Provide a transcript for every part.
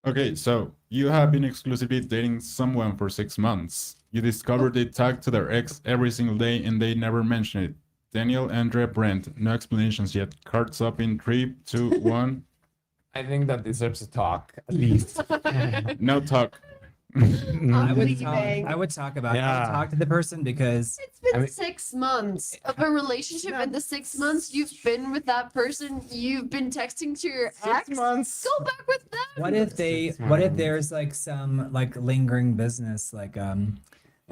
Okay, so you have been exclusively dating someone for 6 months. You discovered they talk to their ex every single day and they never mention it. Daniel, André, Brent, no explanations yet. Cards up in 3, 2, 1. I think that deserves a talk, at least. No talk. I would talk. leaving. I would talk about. It. I Yeah. would talk to the person because It's been I mean- 6 months of a relationship. In the 6 months you've been with that person, you've been texting to your ex. 6 months. Go back with them. what if they? 6 What if months. there's like some like lingering business, like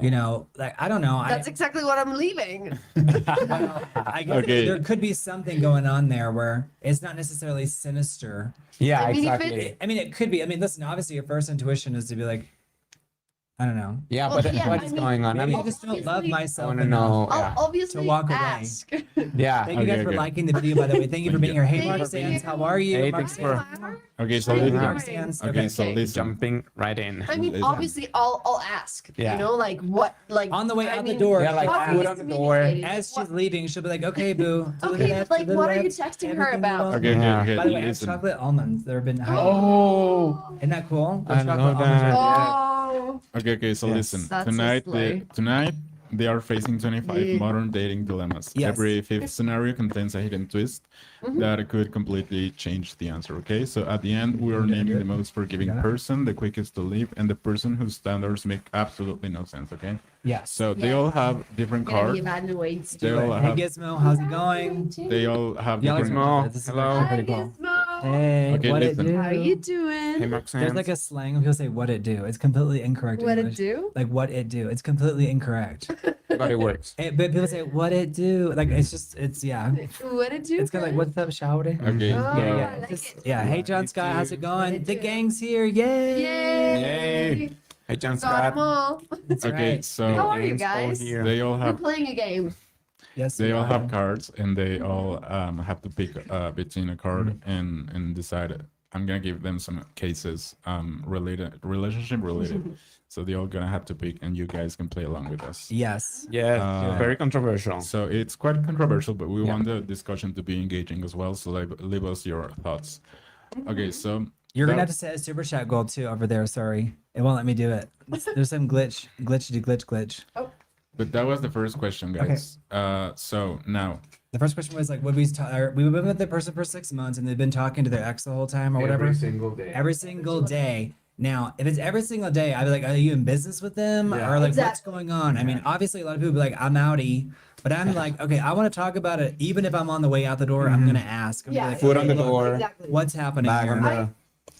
you know, like I don't know. That's exactly what I'm leaving. I guess Okay. there could be something going on there where it's not necessarily sinister. Yeah, I mean, if exactly. I mean, it could be. I mean, listen. Obviously, your first intuition is to be like, I don't know. Yeah, Well, but yeah, what I is mean, going on? I Maybe I mean, just don't love obviously- I myself want to enough. know. I'll Yeah. obviously To walk away. ask. Yeah. Thank you guys Okay, for okay. liking the video, by the way. Thank you for being here. Hey, Thank Mark you. how are you? Hey, Mark thanks for- Okay, so Thank you. listen. Mark Sands. Okay, so Okay. listen. Jumping right in. I mean, Listen. obviously, I'll ask. Yeah. You know, like what, like On the way I out the mean, door. Yeah, like what are food you on the door. communicating? As she's What- leaving, she'll be like, "Okay, boo." to the Okay, left, like, to the what are you left, texting her everything you about? want. Okay, Yeah. okay, By okay. the way, I have Listen. chocolate almonds. They've been. Oh. Isn't that cool? The I chocolate love almonds that. are- Oh, Okay, so Yes. listen. That's a Tonight, slay. tonight they are facing 25 Yeah. modern dating dilemmas. Yes. Every fifth scenario contains a hidden twist Mm-hmm. that could completely change the answer. Okay, so at the end, we are naming the most forgiving Yeah. person, the quickest to leave, and the person whose standards make absolutely no sense. Okay, Yes. so they Yeah. all have different gonna cards. be evaluated. They all Hey, have. Gizmo, how's it going? They all have Yeah, different. Gizmo. This is Hello. actually pretty cool. Hey, Okay, what listen. it do? How you doing? Hey, Mark There's like a slang when people say "what it do." It's completely incorrect. in What it English. do? Like what it do. It's completely incorrect. But it works. But people say "what it do." Like it's yeah. What it do? It's kind of like what's up, shouty? Okay. Oh, Yeah, I yeah. like Just- it. yeah. Hey, John Scott, how's it going? it The do? gang's here. Yay! Yay! Hey, John Got 'em Scott. all. That's Okay, right. so How are you Games all guys? here. they all We're have. playing a game. Yes. They we all are. have cards, and they all have to pick between a card Mm-hmm. and decide. I'm gonna give them some cases relationship related. So they all gonna have to pick, and you guys can play along with us. Yes. Yeah, very controversial. So it's quite controversial, but we Yeah. want the discussion to be engaging as well. So leave us your thoughts. Okay, so You're that- gonna have to set a super chat goal too over there. Sorry, it won't let me do it. There's some glitch. but that was the first question, guys. So now The first question was like, would we've been with the person for 6 months and they've been talking to their ex the whole time or whatever. single day. Every single day. Now, if it's every single day, I'd be like, are you in business with them? Yeah. Or like, what's Exactly. going on? I mean, obviously, a lot of people be like, I'm outie. But I'm like, okay, I want to talk about it. Even if I'm on the way out the door, I'm going to ask. I'm gonna be Yeah. like, Foot on the "Hey, door. Exactly. what's happening Bag here? on the.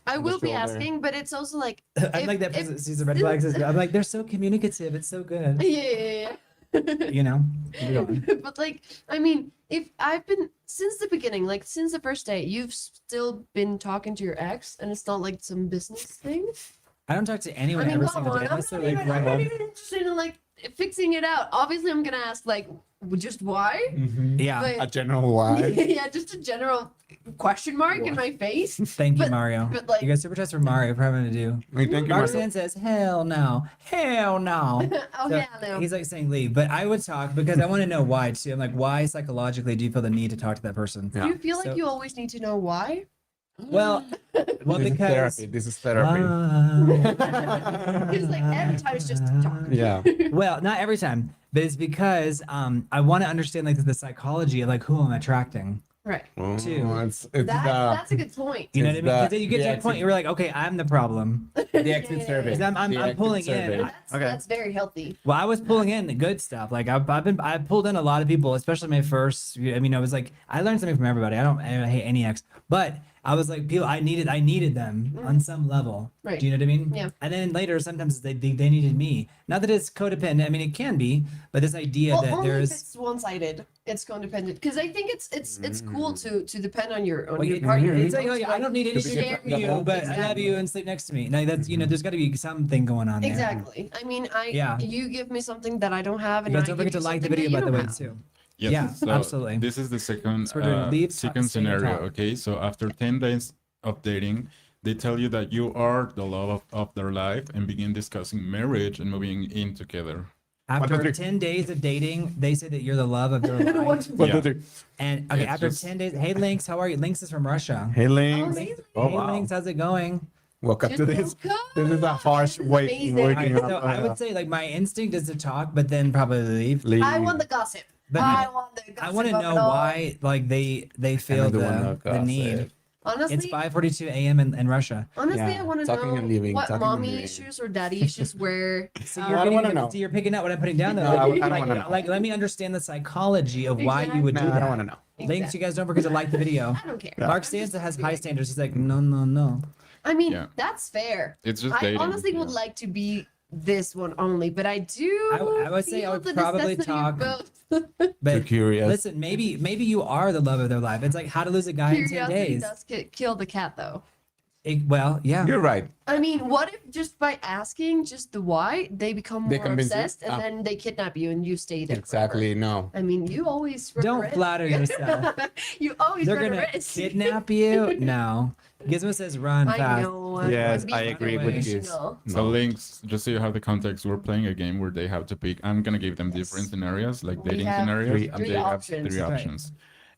I will be shoulder. asking, but it's also like I'm if- like that if- person that sees the red flags. I'm like, they're so communicative. It's so good. yeah. You know? Keep going. But like, I mean, if I've been since the beginning, like since the first day, you've still been talking to your ex, and it's not like some business thing. I don't talk to anyone I mean, every come single on, day. I'm Unless not, they're even, like, I'm not right even interested in like fixing it out. Obviously, I'm gonna ask like, just why? yeah. A But general why. yeah, just a general question mark in my face. Thank you, But- Mario. but, like- you guys super chats for Mario for having to do. We thank you, Mark. Roxanne says, hell no. Hell no. Oh So, yeah, no. He's like saying leave, but I would talk because I want to know why too. I'm like, why psychologically do you feel the need to talk to that person? Yeah. Do you feel like So- you always need to know why? Well, well, This is because therapy. This is therapy. Because like every time it's just talk. Yeah. well, not every time, but it's because I want to understand like the psychology of like who I'm attracting. Right. Oh, Two. it's That's a good point. You know what I It's mean? Because the- then you get to the a point exit- you're like, okay, I'm the problem. the exit survey. 'Cause I'm The exit pulling in. survey. That's, Okay. that's very healthy. Well, I was pulling in the good stuff. Like I pulled in a lot of people, especially my first. I mean, I was like, I learned something from everybody. I hate any ex, but I was like, people, I needed them on some level. Right. Do you know what I mean? Yeah. And then later, sometimes they needed me. Not that it's codependent. I mean, it can be, but this idea Well, that only if there's. it's one-sided. It's codependent. Because I think it's cool to depend on your Well, your partner. it's like, oh, yeah, I don't need To be anything from different. you, but I love you and sleep next to me. Now that's there's got to be something going on there. Exactly. I mean, Yeah. you give me something that I don't have, and You I guys don't give forget to you like the something video, that by the you way, don't have. too. Yes, Yeah, so absolutely. This is the second So we're doing leave, second stay, and scenario. talk. Okay, so after 10 days of dating, they tell you that you are the love of their life and begin discussing marriage and moving in together. After 1, 2, 3. 10 days of dating, they say that you're the love of their life. One, Yeah. two, three. And okay, It's after just- 10 days, hey Lynx, how are you? Lynx is from Russia. Hey, Lynx. amazing. Oh, Hey wow. Lynx, how's it going? woke up to this. Just woke This is a up. harsh way Amazing. waking Alright, up. so I would say like my instinct is to talk, but then probably leave. Leave. I want the gossip. But I want the gossip. I want to of know it all. why like they feel the one the that need. gossip. Honestly, It's 5:42 a.m. in Russia. honestly, Yeah, I want to talking know and leaving, what talking and mommy leaving. issues or daddy issues were. So I you're, don't getting, wanna know. so you're picking out what I'm putting down there. No, I like, don't like, wanna know. like, let me understand the psychology of why you would do No, that. I don't want to know. Thanks, Exactly. you guys. Don't forget to like the video. I don't care. Mark Stanza has high standards. He's like, no, no, no. I mean, Yeah. that's fair. It's just I dating. honestly you would know. like to be this one only, but I do. I would say I feel would the probably necessity of talk- both. Too But curious. listen, maybe you are the love of their life. It's like how to lose a guy in 10 Curiosity days. does kill the cat, though. Well, yeah. You're right. I mean, what if just by asking just the why, they become They more convince you? obsessed, and Ah. then they kidnap you and you stay there? Exactly. No. Forever? I mean, you always run a Don't risk. flatter yourself. You always They're run a gonna risk. kidnap you. No. Gizmo says run I fast. know. I'm Yes, being I agree with you. emotional. So links, just so you have the context, we're playing a game where they have to pick. I'm gonna give them different scenarios, like We dating have scenarios, three- and three they options. have three Right. options,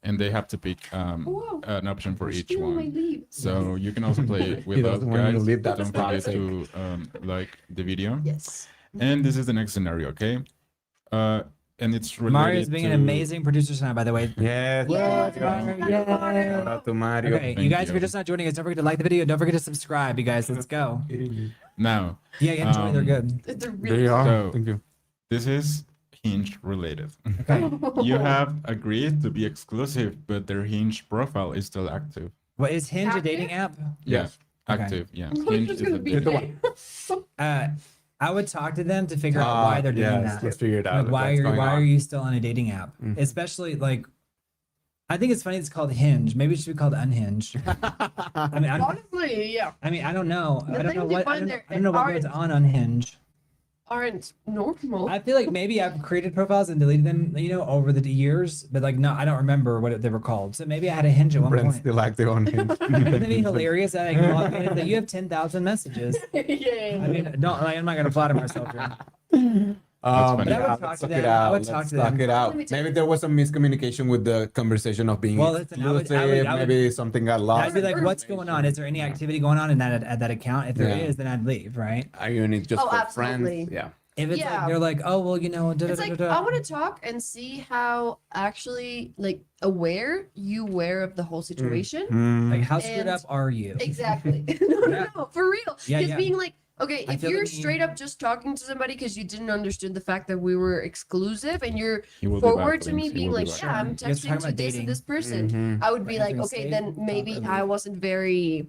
and they have to pick Whoa. an option for I'm each stealing my one. leave. So you can also play it with us, doesn't want you to guys. leave that Don't forget toxic. to like the video. Yes. And this is the next scenario, okay? And it's related Mario's being an to- amazing producer tonight, by the way. Yes. Yeah. Shout out to Mario. Okay, you Thank guys, if you. you're just not joining us, don't forget to like the video. Don't forget to subscribe, you guys. Let's go. Now, Yeah, enjoy. They're good. They're really They are. So- Thank you. this is Hinge related. Okay. You have agreed to be exclusive, but their Hinge profile is still active. What is Hinge a dating app? Yes, Okay. active. Yeah, I'm Hinge just is gonna a be dating the app. one. I would talk to them to figure out why they're doing yes, that. let's figure it out. Like, why are you still on a dating app? Mhm. Especially like, I think it's funny it's called Hinge. Maybe it should be called Unhinged. I mean, Honestly, yeah. I mean, I don't know. The I don't know things you what. find there I don't know what aren't- goes on Hinge. Aren't normal. I feel like maybe I've created profiles and deleted them, you know, over the years, but like, no, I don't remember what they were called. So maybe I had a Hinge at one Brent's point. still active on him. Wouldn't it be hilarious that I can log in and say, you have 10,000 messages? yeah. I mean, don't. Like, I'm not gonna flatter myself here. funny. But I would yeah, talk let's to talk them. it I out. would Let's talk to talk them. it out. Let me tell Maybe there was some miscommunication with the conversation of being Well, listen, I would- exclusive. I would- Maybe something got lost. I'd be like, what's going on? Is there any activity going on in that account? If there Yeah. is, then I'd leave, right? Are you in it just Oh, for absolutely. friends? Yeah. If it's Yeah. like they're like, oh well, you know, It's like I want to talk and see how actually like aware you were of the whole situation. like how screwed And- up are you? Exactly. no, Yeah. no, for real. Yeah, Because yeah. being like, okay, I if feel you're the straight need. up just talking to somebody because you didn't understand the fact that we were exclusive and you're He will be back, forward to me Links. He being will be like, back. yeah, I'm You guys texting are talking to about this dating. and this person, Mhm. I would be like, Answering okay, safe, then maybe properly. I wasn't very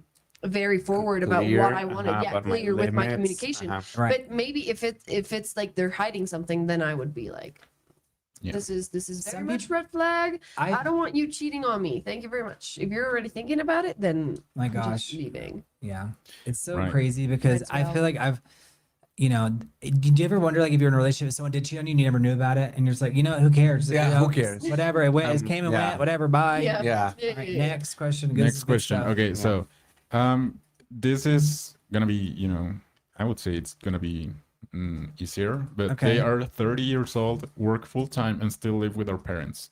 forward about Clear, what I wanted. Yeah, about clear with my limits, communication. Right. But maybe if it's like they're hiding something, then I would be like, Yeah. this is very Some much red flag. I I don't want you cheating on me. Thank you very much. If you're already thinking about it, then my I'm just gosh, leaving. yeah, it's so Right. crazy because As I well. feel like I've. You know, did you ever wonder like if you're in a relationship with someone did cheat on you and you never knew about it and you're just like, you know, who cares? Yeah, You know, who cares? Whatever, it went, it came and yeah. went, whatever, bye. Yeah. Yeah. All right, next question. Good- Next good question. stuff. Okay, so this is gonna be, you know, I would say it's gonna be easier, but Okay. they are 30 years old, work full time, and still live with their parents.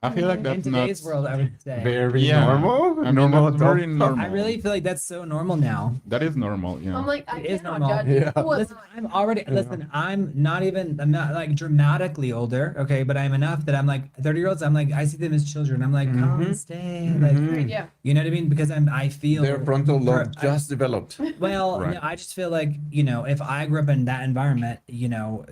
I feel like In that's today's not world, I would say. Very Yeah. normal. I mean, normal that's very adult. normal. I really feel like that's so normal now. That is normal, you know. I'm like, I It is cannot normal. judge you. Yeah. Who am Listen, I? I'm already listen. I'm not like dramatically older, okay, but I'm enough that I'm like 30-year-olds. I'm like I see them as children. I'm like, come Mhm. stay, like Mhm. Yeah. you know what I mean? Because I feel Their frontal lobe I- just developed. well. Right. No, I just feel like you know if I grew up in that environment, you know,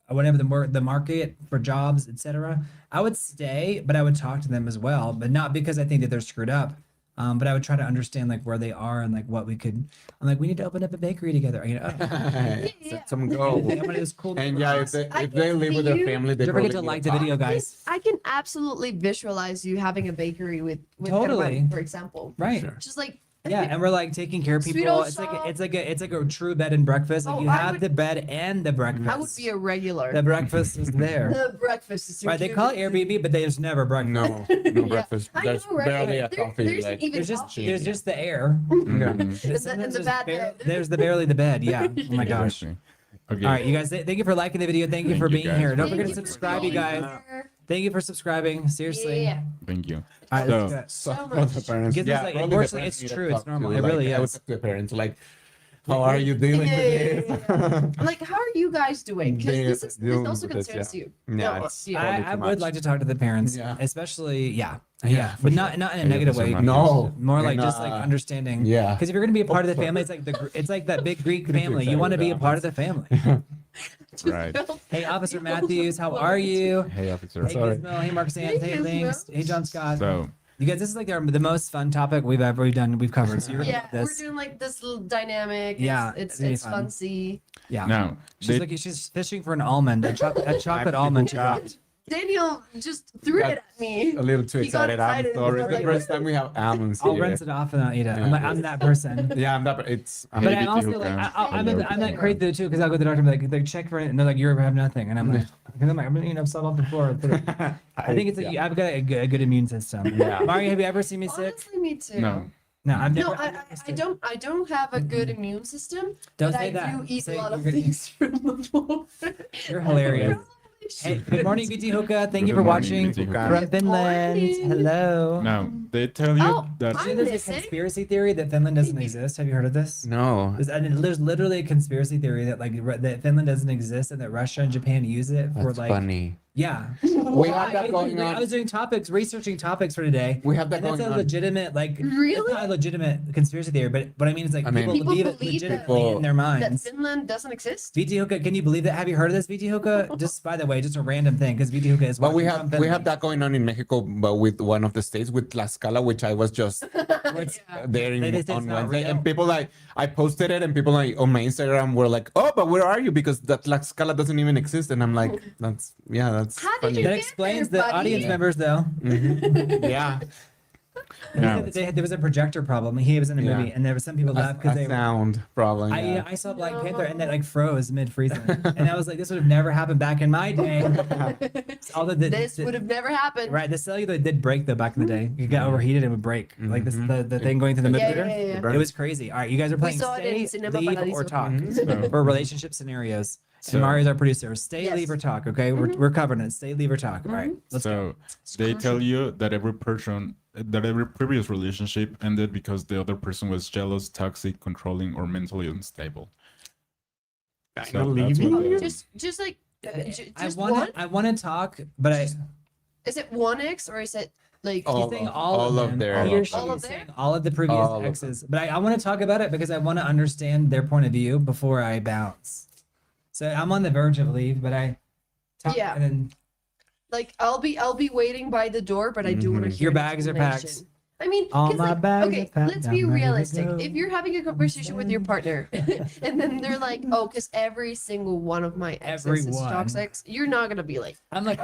whatever the market for jobs, etc. I would stay, but I would talk to them as well, but not because I think that they're screwed up. But I would try to understand like where they are and like what we could. I'm like, we need to open up a bakery together. You know, Set some I'm goals. gonna do this cool. And yeah, if I they, if they can live with see their you- family, they Don't forget probably to like need the video, guys. I can absolutely visualize you having a bakery with Totally. Herman, for example. Right. Sure. Just like Yeah, and we're like taking care of Sweet people. old It's like shop. it's like a true bed and breakfast. Like Oh, you I have would- the bed and the breakfast. I would be a regular. The breakfast is there. The breakfast is Right, they call it Airbnb, but there's never breakfast. No, Yeah. no breakfast. I There's know, right? barely a There- coffee. there's Like, even There's coffee. just there's just the air. Mhm. There's and the just bad bare- bed. there's the barely the bed. Yeah. Oh my gosh. Exactly. Okay. All right, you guys. Thank you for liking the video. Thank you Thank for you, being guys. here. Don't Thank forget to you for subscribe, you being guys. here. Thank you for subscribing. Seriously. Yeah. Thank you. All right, So- let's go. So So for the much. parents, Because it's like, probably the unfortunately, parents it's need to true, it's talk normal. to, It like, really I would is. talk to the parents like, how are you dealing Yeah, with yeah, this? I'm like, how are you guys doing? Because They- this dealing also with this, concerns yeah. you. Yeah, No, it's yeah. probably I too would much. like to talk to the parents, Yeah. especially, yeah, for but sure. not in a Hey, negative Officer way. Matthews. No, More like in just like a- understanding. yeah. Because if you're gonna be a part of the family, it's like that big Greek Getting too family. You excited want to be a about part of this. the family. Right. Hey, Officer Matthews, how are you? Hey, officer. Hey, Sorry. Gizmo. Hey, Marcus Sands. Hey, Hey, Gizmo. Links. Hey, John Scott. So, You guys, this is like the most fun topic we've covered. So you're gonna Yeah, love we're this. doing like this little dynamic. Yeah, it's it's it's gonna be fun. funsy. Yeah. now, She's fishing for an almond, a chocolate almond. She dropped. Daniel just threw Got it at me. A little too He got excited. I'm excited. sorry. It's the Like- first time we have almonds I'll here. rinse it off and I'll eat it. Yeah. I'm that person. Yeah, I'm not. It's. Hey, But I BT also Hookah. like Hello. I'm that crazy though too because I'll go to the doctor and be like check for it and they're like you have nothing and I'm like I'm gonna sub off the floor. I think it's like I've got a good immune system. Yeah. Mario, have you ever seen me sick? Honestly, me too. no. No, I've No, never. I don't have a good immune system, Don't but say I that. do eat Say a lot of you're gonna- things from the floor. You're hilarious. Hey, good morning, BT Hookah. Thank you Good for morning, watching BT Hookah. from Finland. morning. Hello. Now, they tell you Oh, that I'm There's a missing. conspiracy theory that Finland doesn't exist. Have you heard of this? No. There's literally a conspiracy theory that that Finland doesn't exist and that Russia and Japan use it for That's like funny. yeah. We have that I going on. was doing researching topics for today. We have that And that's going a on. legitimate like Really? it's not a legitimate conspiiracy theory, but what I mean is like I mean- people People believe it believe that- legitimately in their That minds. Finland doesn't exist. VT Hookah, can you believe that? Have you heard of this VT Hookah? Just by the way, just a random thing because VT Hookah is. But we watching have from we have Finland. that going on in Mexico, but with one of the states with Tlaxcala, which I was just Yeah. there They say on it's not Wednesday, real. and people like I posted it, and people like on my Instagram were like, "Oh, but where are you?" Because that Tlaxcala doesn't even exist, and I'm like, "That's that's How did funny." you That get explains there, the buddy? audience members though. Mhm. Yeah, They Now, said that there was a projector problem. He was in a Yeah. movie, and there was some people left because a they. sound problem. Yeah. I saw Black Panther and that like froze mid freezing, and I was like, this would have never happened back in my day. Although This would have never happened. right, the cellular did break though back in the day. You got overheated and would break. Like this, the thing going through the movie Yeah, theater. yeah, yeah. It was crazy. All right, you guys are playing saw it in stay, Cinema leave, Paradiso. or talk So- for relationship scenarios. So- And Mario's our producer. Stay, Yes. leave, or talk. Okay, we're covering it. Stay, leave, or talk. All right, let's go. so they tell you that every previous relationship ended because the other person was jealous, toxic, controlling, or mentally unstable. So that's what Oh, they- just like I just want one. to. I want to talk, but I. Is it one X or is it like? Oh. He's saying all of them. their- He or she all of is their- saying all of the previous All of exes. But I want to talk about it because I want to understand their point of view before I bounce. So I'm on the verge of leave, but I talk Yeah. and then Like I'll be waiting by the door, but I do want to Mhm. hear Your an bags are packed. explanation. I mean, All 'cause, my like, bags okay, are packed, let's I'm be ready to realistic. go. If you're having a conversation with your partner, and then they're like, "Oh, because every single one of my exes is Everyone. toxic," you're not gonna be like, I'm like,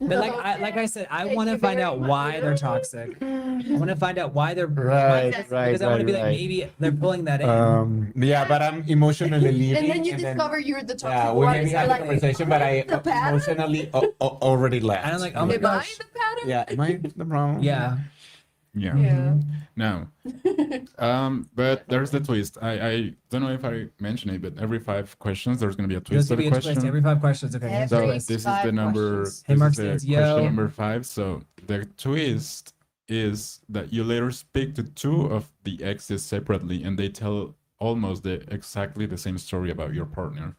but like I said, I Thank want to you find very out much. why they're toxic. I want to find out why they're Right, because I want to be like maybe they're pulling that in. Yeah, but I'm emotionally leaving. and then you discover you're the toxic Yeah, we one. maybe so had you're the like, conversation, but I the pattern? emotionally already left. And I'm like, oh my Am I gosh. the pattern? Yeah, am I the problem? Yeah. Yeah. Yeah. No. But there's the twist. I don't know if I mentioned it, but every 5 questions there's gonna be a twist There's to gonna the be a twist question. every 5 questions. Okay. here's the So Every twist. this is 5 the number. questions. Hey, This Mark is the Stans, question yo. number 5. So the twist is that you later speak to 2 of the exes separately, and they tell almost exactly the same story about your partner.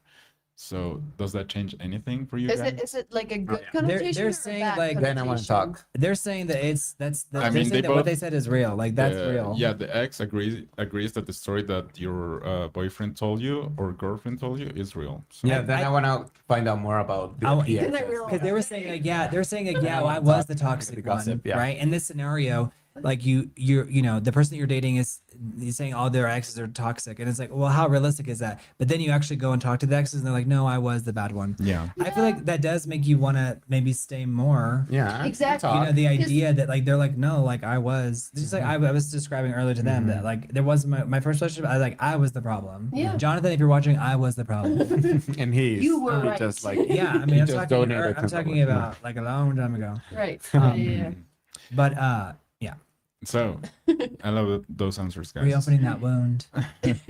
So does that change anything for you guys? Is it like a good yeah. connotation? They're or a saying, bad like- Then I want to connotation? talk. They're saying that that's I they're mean, saying they that what both- they said is real. Like that's real. Yeah, the ex agrees that the story that your boyfriend told you or girlfriend told you is real. So Yeah, then I- I want to find out more about the I want- the Then I exes. realized- Because they were saying like they're saying like I well, I wanna was talk, the toxic the gossip, one, yeah. right? In this scenario, like you know the person that you're dating is he's saying all their exes are toxic, and it's like, well, how realistic is that? But then you actually go and talk to the exes, and they're like, no, I was the bad one. yeah. I feel like that does make you want to maybe stay more. Yeah, Exactly. You know, talk. the idea that like they're like, no, like I was just like I was describing earlier to them that like there was my first relationship. I was the problem. Yeah. Jonathan, if you're watching, I was the problem. and he's You were he right. just like Yeah, I he mean, I'm just talking, donated I'm to talking someone. about like a long time ago. Right. Um, Yeah. But yeah, So I love those answers, guys. reopening that wound. All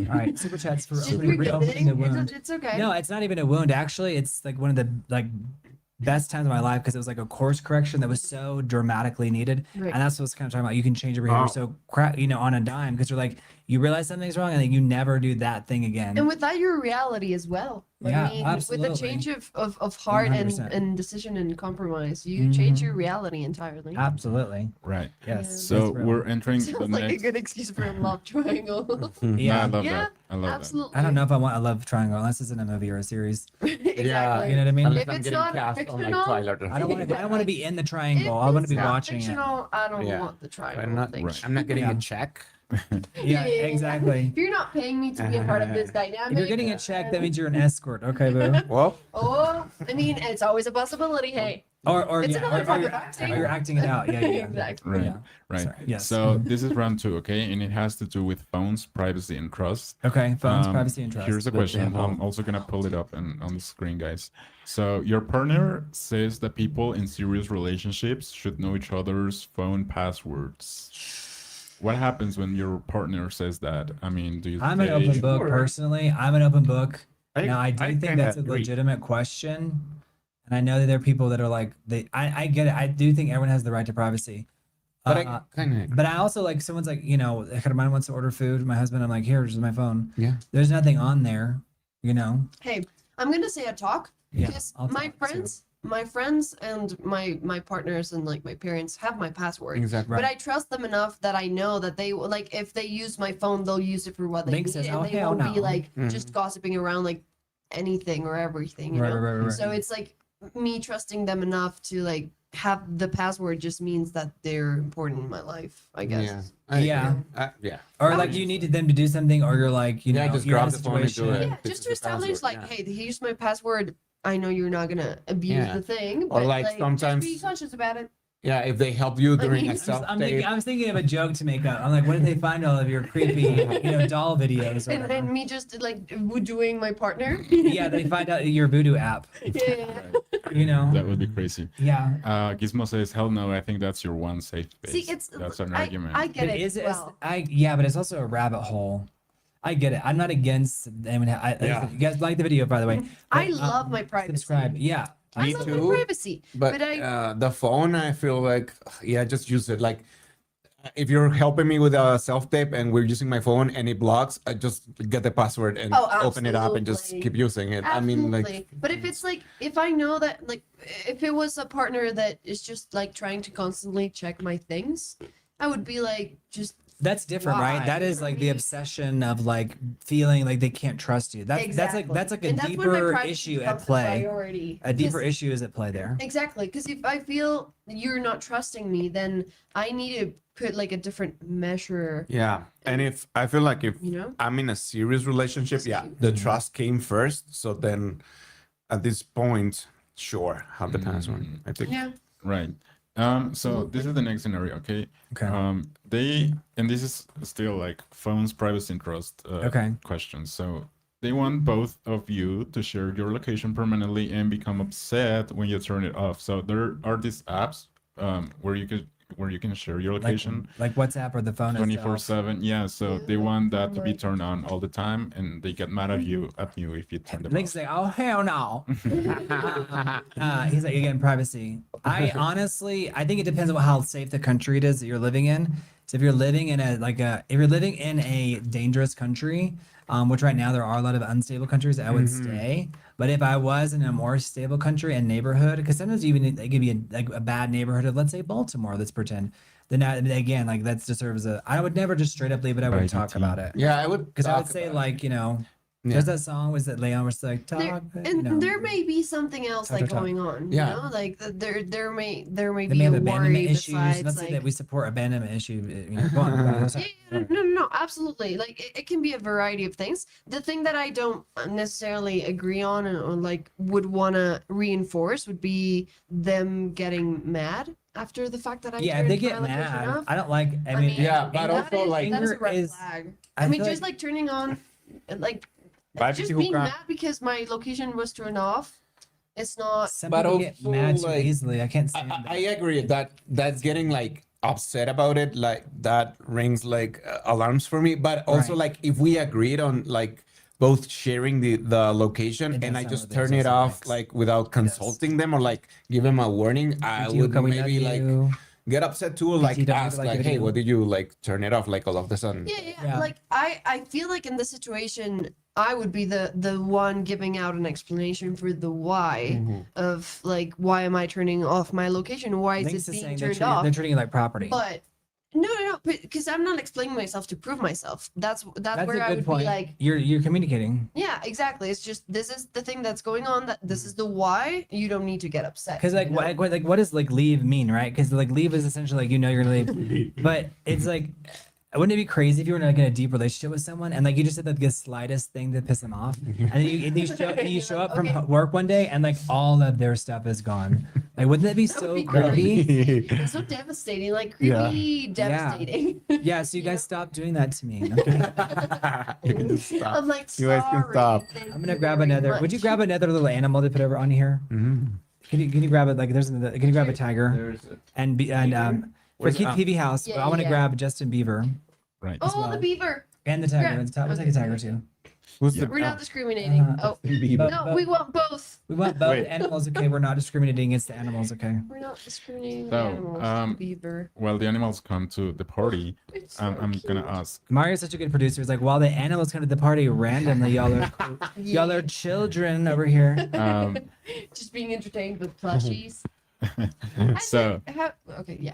right, super chats for Just reopening the reopening. wound. It's okay. No, it's not even a wound. Actually, it's like one of the like best times of my life because it was like a course correction that was so dramatically needed. Right. And that's what's kind of talking about. You can change your behavior so on a dime because you're like, you realize something's wrong and then you never do that thing again. And with that, your reality as well. Yeah, I mean, absolutely. with the change of heart 100%. and decision and compromise, you change your reality entirely. Absolutely. Right. Yes. So That's real. we're entering the Sounds like a next. good excuse for a love triangle. No, I Yeah. love Yeah, that. I love absolutely. I don't know if I want a love triangle unless it's in a movie or a series. Exactly. Yeah. You know what I mean? Unless If I'm it's getting not cast on like fictional, Twilight or I don't want to. I don't want to be in the triangle. If I want to it's be not watching fictional, I don't Yeah. want the triangle. I'm not, thing. Right. I'm not getting Yeah. a check. it. Yeah, exactly. If you're not paying me to be a part of this If dynamic, you're getting a check, that means you're an escort. Okay, boo. Well, oh, I mean, it's always a possibility. Hey, Or It's yeah, another or form you're, of acting. or you're acting it out. Yeah, yeah. Exactly. Right. Yeah. Right. Sorry, yes. So this is round 2, okay, and it has to do with phones, privacy, and trust. Okay, phones, privacy, and trust. Here's the Good question. demo. I'm also gonna pull it up on the screen, guys. So your partner says that people in serious relationships should know each other's phone passwords. What happens when your partner says that? I mean, do you? I'm an say- open book personally. I'm an open book. I- Now I do I think kinda that's a agree. legitimate question, and I know that there are people that are like I get it. I do think everyone has the right to privacy. but I kind of But I also like someone's like mine wants to order food. My husband, I'm like, here's my phone. yeah. There's nothing on there. hey, I'm gonna say a talk Yeah, because I'll my talk too. friends and my partners and like my parents have my password. Exactly. But I trust them enough that I know that they will, like, if they use my phone, they'll use it for what they Link need, says, and "Oh, they hell won't be no." like just gossiping around like anything or everything. You Right, know? right, right, right. So it's like me trusting them enough to like have the password just means that they're important in my life, I guess. Yeah. I Yeah. agree. Yeah. Or like you needed them to do something, or you're like, Yeah, just you're in grab a the phone and do situation. it. Yeah, This just is to the establish password, like, yeah. hey, here's my password. I know you're not gonna abuse Yeah. the thing, Or but like just sometimes- be conscious about it. Yeah. If they help you during mean, a I'm self I was thinking of a joke to make up. I'm like, what if they find all of your creepy, doll videos? Or And whatever? me just like voodooing my partner. Yeah, they find out your voodoo app. Yeah. That would be crazy. Yeah. Gizmo says, "Hell no! I think that's your one safe space." See, it's That's an I, argument. I get But it. is it? Well, But it's also a rabbit hole. I get it. I'm not against. Yeah. You guys like the video, by the way. I But, love my privacy. Subscribe. Yeah. I Me love too, my privacy. But I the phone, I feel like, yeah, just use it. Like, if you're helping me with a self tape and we're using my phone and it blocks, I just get the password and Oh, open it up and just absolutely. keep using it. I mean, absolutely. like, But if it's like if I know that like if it was a partner that is just like trying to constantly check my things, I would be like just That's different, right? Why? That is like the obsession of like feeling like they can't trust you. That's like a And that's when my deeper privacy issue becomes at a play. priority. A deeper Because- issue is at play there. Exactly, because if I feel you're not trusting me, then I need to put like a different measure. yeah. And if I feel like if You know? I'm in a serious relationship, yeah, the trust came first. So then at this point, sure, have the password. I think. Yeah. Right. So this is the next scenario, okay? Okay. And this is still like phones, privacy, and trust Okay. questions. So they want both of you to share your location permanently and become upset when you turn it off. So there are these apps where you can share your location Like WhatsApp or the phone. itself. 24/7. Yeah. So they want that to be turned on all the time, and they get mad at you if you turn them Nick's off. like, oh hell no. He's like, again, privacy. I honestly, I think it depends on how safe the country it is that you're living in. So if you're living in a dangerous country, which right now there are a lot of unstable countries, I would stay. But if I was in a more stable country and neighborhood, because sometimes even it could be a bad neighborhood of, let's say, Baltimore, let's pretend. Then again, like that deserves I would never just straight up leave it. I would Right, talk about it. Yeah, I would. Because I would talk say about like, Yeah. there's that song was that Leon was like, There, talk. and there may be something else Talk, like talk, talk. going on. Yeah. You know? Like there may They be may have a abandonment worry issues. besides Let's say like that we support abandonment issue. Go on. Go on. Yeah, no, absolutely. Like it can be a variety of things. The thing that I don't necessarily agree on or like would want to reinforce would be them getting mad after the fact that I Yeah, if they turned get my location mad. off. I don't like. I mean, Yeah, but anger- also, like- that is a anger red is- flag. I I mean, feel just like turning on, like But just people being can't- mad because my location was turned off. It's not. some But people get also, mad too like, easily. I can't stand that. I agree that that's getting like upset about it. Like that rings like alarms for me. But also Right. like if we agreed on like both sharing the location, It and does I sound just like turn there's it a off mix. like without consulting them or like give them a warning, I would Can we love maybe like you? get upset too, or BT, like don't ask like the like, hey, video. what did you like turn it off like all of a sudden? Yeah. Like I feel like in this situation I would be the one giving out an explanation for the why of like why am I turning off my location? Why I is think it it's the being same. turned off? They're treating you like property. But no, because I'm not explaining myself to prove myself. That's That's where a I good would point. be like, You're communicating. yeah, exactly. It's just this is the thing that's going on. That this is the why. You don't need to get upset. Because like, you know? what does like leave mean, right? Because like leave is essentially like you're gonna leave, but it's like, wouldn't it be crazy if you were in like in a deep relationship with someone and like you just did like the slightest thing to piss them off, and then you show up from Okay. work one day and like all of their stuff is gone. Like, wouldn't that be That would so be creepy? crazy. It's so devastating, like creepy, devastating. Yeah, so you guys stop doing that to me. Okay? You can just stop. I'm like, You guys can sorry. stop. thank I'm gonna you grab very another. Would you much." grab another little animal to put over on here? Mhm. Can you grab it? Like, there's another. Can you grab a tiger There's a- and for Where's- Keith PV House? Yeah, I want to yeah. grab Justin Bieber Right. as Oh, well. the beaver. and the tiger. Yeah. We'll take a tiger too. Who's Yeah. the We're not discriminating. Uh-huh. Oh, But- no, we want both. We want both Wait. animals. Okay, we're not discriminating against the animals. Okay. We're not discriminating So, animals. um, Beaver. Well, the animals come to the party. It's so I'm gonna cute. ask. Mario's such a good producer. He's like, while the animals come to the party randomly, y'all are children over here. Um, Just being entertained with plushies. so Okay, yeah.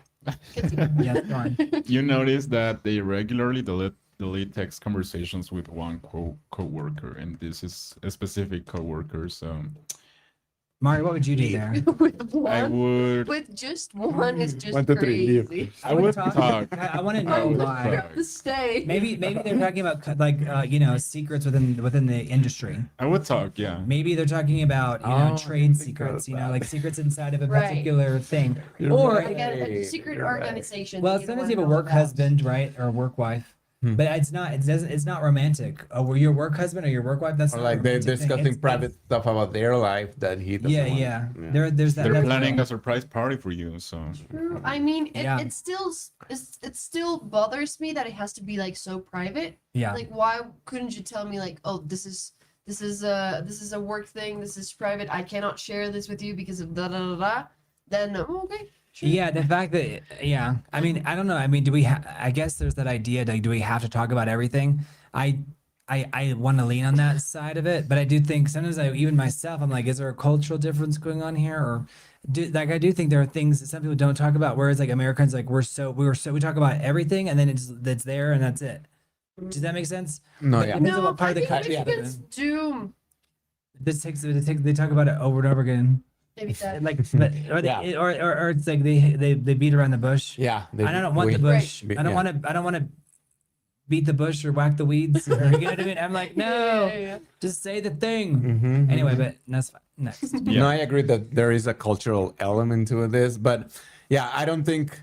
Continue. Yeah, go on. you notice that they regularly delete text conversations with one co-worker, and this is a specific co-worker. So Mario, what would you do there? with I one, would with just one is just 1, 2, 3, leave. crazy. I would talk. I want to know I would why. talk. The stay. Maybe they're talking about like secrets within the industry. I would talk. Yeah. Maybe they're talking about Oh, trade think secrets. about that. like secrets inside of a Right. particular thing. You're Or right. Like a Right, secret you're right. organization. well, that sometimes don't you have a know work about. husband, right, or a work wife. But it's not romantic. Oh, were you a work husband or your work wife? That's Or not like a they're romantic thing. discussing It's- private stuff about their life that he doesn't want. Yeah. There's that. They're that's planning real. a surprise party for you. So True. I mean, Yeah. it still bothers me that it has to be like so private. Yeah. Like, why couldn't you tell me like, oh, this is a work thing. This is private. I cannot share this with you because of da da da da. Then okay. Sure. Yeah, the fact that I mean, I don't know. I mean, do we? I guess there's that idea. Like, do we have to talk about everything? I want to lean on that side of it, but I do think sometimes even myself, I'm like, is there a cultural difference going on here, or I do think there are things that some people don't talk about. Whereas like Americans, like we talk about everything, and then it's there and that's it. Does that make sense? No, Like, yeah. depends on No, what part I of the think country. Mexicans do They talk about it over and over again. maybe that. Like, or it's like they beat around the bush. Yeah. And I don't want the bush. Right. I don't want to beat the bush or whack the weeds. Or, you know what I mean? I'm like, no, Yeah. just say the thing. Mhm, Anyway, mhm. but that's fine. Next. Yeah. No, I agree that there is a cultural element to this, but yeah, I don't think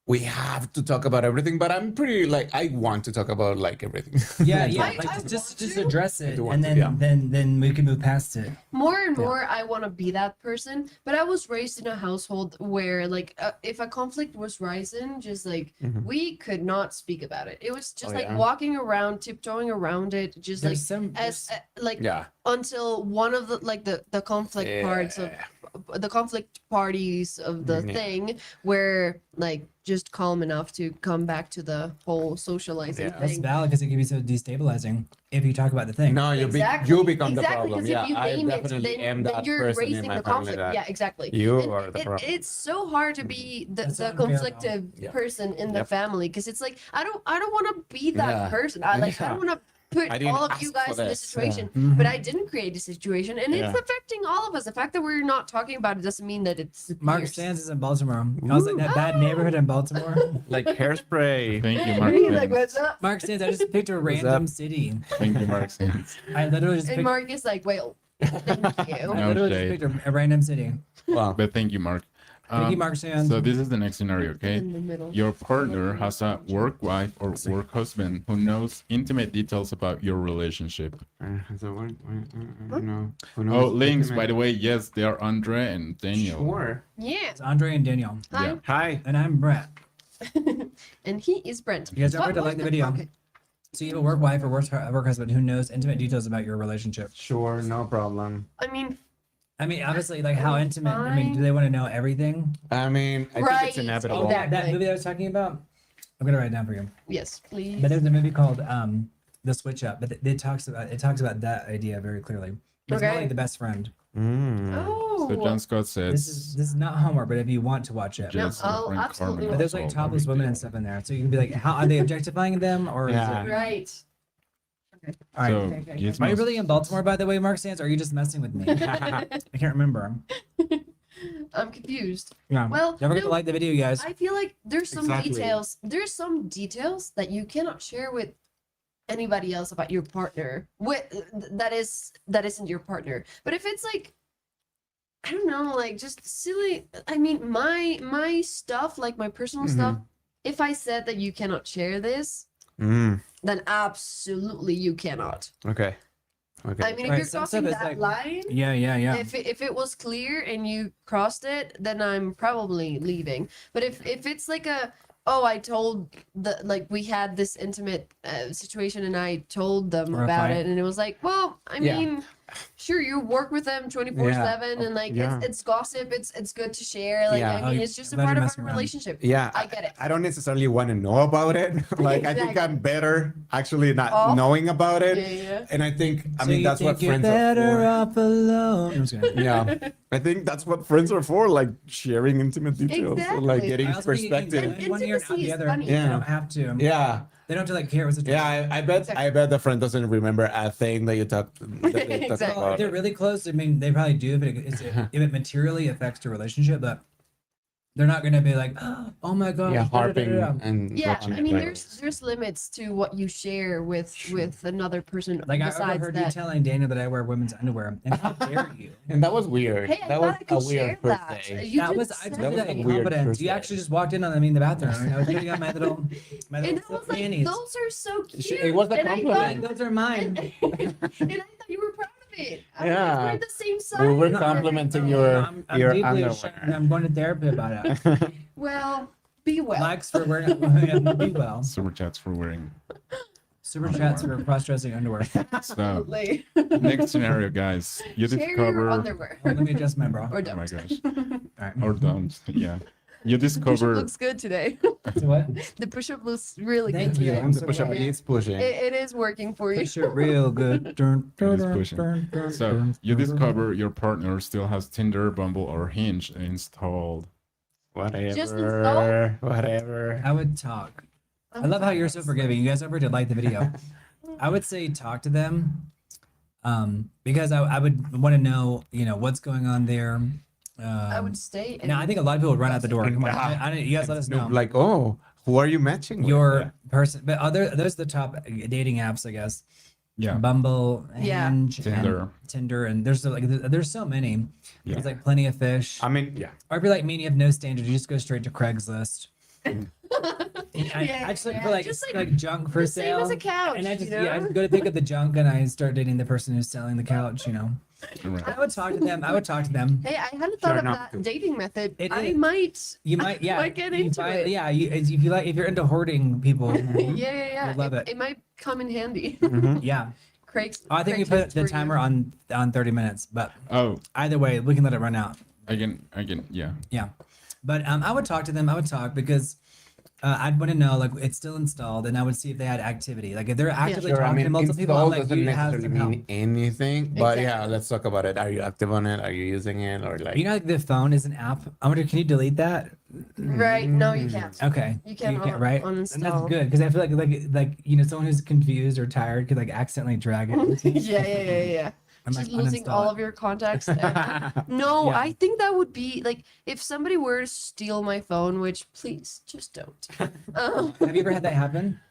we have to talk about everything. But I'm pretty like I want to talk about like everything. Yeah, That's yeah. fine. Like I just want to. address I it, do want and to, then yeah. then we can move past it. More and Yeah. more, I want to be that person. But I was raised in a household where, like, if a conflict was rising, just like Mhm. we could not speak about it. It was just Oh, like yeah. walking around, tiptoeing around it, just There's like some as like Yeah. until one of the conflict parts of the conflict parties of the Yeah. thing were like just calm enough to come back to the whole socializing Yeah. that's thing. valid because it can be so destabilizing if you talk about the thing. No, you become the problem. 'cause Yeah, if you I name it, definitely am then that you're person in raising my the family conflict. that Yeah, exactly. you And are the problem. it's so hard to be That's the unfair, though. conflictive Yeah. person in the Yep. family because it's like I don't want to be that Yeah. person. I Yeah. don't want to put I didn't all of ask you for guys in this this. situation, Mhm. but I didn't create a situation, and Yeah. it's affecting all of us. The fact that we're not talking about it doesn't mean that it's Mark Sands is in Baltimore. I was like that bad neighborhood in Baltimore. Like hairspray. thank you, Mark. He's like, Sands. what's up? Mark Sands, I just picked a random city. Thank you, Mark. Sands. I literally just And picked, Mark is like, well, thank you. I No literally just shade. picked a random city. Wow. But thank you, Mark. Thank you, Mark Sands. So this is the next scenario, okay? In the middle. Your partner has a work wife or work husband who knows intimate details about your relationship. So what? No. Oh, links, by the way, yes, they are André and Daniel. Sure. Yeah. It's Andre and Daniel. Hi. Yeah. Hi. And I'm Brent. And he is Brent. You guys don't What forget to was like the video. Okay. So you have a work wife or work husband who knows intimate details about your relationship. Sure, no problem. I mean, Obviously, like how intimate. I mean, do they want to know everything? I mean, I think Right. it's inevitable. Oh, that Exactly. movie I was talking about. I'm gonna write it down for you. yes, please. But there's a movie called The Switch Up, but it talks about that idea very clearly. It's more Okay. like The Best Friend. Mm. Oh, So John Scott says, This is not homework, but if you want to watch it, Jess, No, your I'll friend absolutely Carmen but there's like also topless already women did. and stuff in there, so you can be like, how are they objectifying them, or Yeah. is it? right. All right. So, okay. Are you Gizmo's- really in Baltimore, by the way, Mark Sands? Or are you just messing with me? I can't remember. I'm confused. Yeah. Well, Don't forget to no, like the video, you guys. I feel like there's some Exactly. details. There's some details that you cannot share with anybody else about your partner. That isn't your partner. But if it's like, I don't know, like just silly. I mean, my stuff, like my personal stuff. If I said that you cannot share this, Mm. then absolutely you cannot. Okay. Okay. I mean, if Right, you're some crossing stuff is that like- line, Yeah. if it was clear and you crossed it, then I'm probably leaving. But if it's like I told we had this intimate situation and I told them Or a about fight. it and it was like, well, I Yeah. mean, sure, you work with them 24/7 and like Yeah. it's gossip, it's good to share. Like Yeah. I Oh, mean, you- it's just a glad you're part of messing our around. relationship. Yeah, I get it. I don't necessarily want to know about it. Like, I think Exactly. I'm better actually not Off? knowing about it. Yeah. And I think, I So mean, you that's what think you're friends are better for. off alone. I'm just kidding. Yeah, I think that's what friends are for, like sharing intimate details, and, like Exactly. getting I also think you can perspective. go in one ear and out Intimacy the is other. funny. They Yeah. don't have to. Yeah, They don't have to like care what's the yeah. I bet the friend doesn't remember a thing that you talked Exactly. Well, if about. they're really close, I mean, they probably do if it materially affects the relationship, but they're not going to be like, oh my god, Yeah, harping and Yeah, touching I mean, it. there's limits to what you share with another person. Like I besides overheard you that. telling Daniel that I wear women's underwear, and how dare you? And that was weird. Hey, I that thought was I could a weird share first that. day. You That just was I said told That you was that a in weird confidence. first You day. actually just walked in on me in the bathroom. And I was putting on my little And I was like, panties. those are so cute. It was a And I compliment. Those are mine. thought- and I thought you were proud of it. I was Yeah. like, we're the same size. We were No, complimenting No, your I'm your deeply ashamed. underwear. I'm going to therapy about it. Well, be well. Likes for wearing be well. Super chats for wearing. Super chats for cross-dressing underwear. Absolutely. Next scenario, guys. You Share your discover. underwear. Let me adjust my bra. Or Oh my don't. gosh. All right. Or don't. Yeah. You Push-up discover. looks good today. So what? The push-up looks really Thank good you. today. I'm The so push-up glad. is pushing. It is working for you. Push it real good. Dun, It is dun, pushing. dun, dun, So dun, you dun, discover your partner still has Tinder, Bumble, or Hinge installed. Whatever. Whatever. I would talk. I love how you're so forgiving. You guys over to like the video. I would say talk to them, because I would want to know, what's going on there. I would stay. Now I think a lot of people would run out the door. Come on, Ah, I don't, you guys let us know Like, oh, who are you matching with? your person. But those are the top dating apps, I guess. Yeah. Bumble, Yeah. Hinge, Tinder. and Tinder, and there's so many. Yeah. There's like Plenty of Fish. I mean, yeah. Or if you're like me and you have no standards, you just go straight to Craigslist. I just look for like just junk for the same sale. as a couch, and I just you know? I just go to pick up the junk and I start dating the person who's selling the couch. Right. I would talk to them. Hey, I hadn't thought Try of not that to. dating method. It I is. might. You might, yeah. Might get you into find- it. Yeah, if you're into hoarding people. Yeah. You'll love it. It might come in handy. Mhm. Yeah. Craig's. Oh, I think we put Craigslist the for you. timer on 30 minutes, but Oh, either way, we can let it run out. again, yeah. Yeah. But I would talk to them. I would talk because I'd want to know, like, it's still installed, and I would see if they had activity. Like, if they're actively Sure, I talking to mean, multiple people, I'm install like, doesn't you have necessarily some mean help. anything, but yeah, Exactly. let's talk about it. Are you active on it? Are you using it, or like? You know, like the phone is an app. I wonder, can you delete that? Right? No, you can't. Okay. You can't right? And uninstall. that's good because I feel like someone who's confused or tired could like accidentally drag it. Yeah. I'm Just like, losing uninstall all it. of your contacts. No, Yeah. I think that would be like if somebody were to steal my phone, which please just don't. Have you ever had that happen?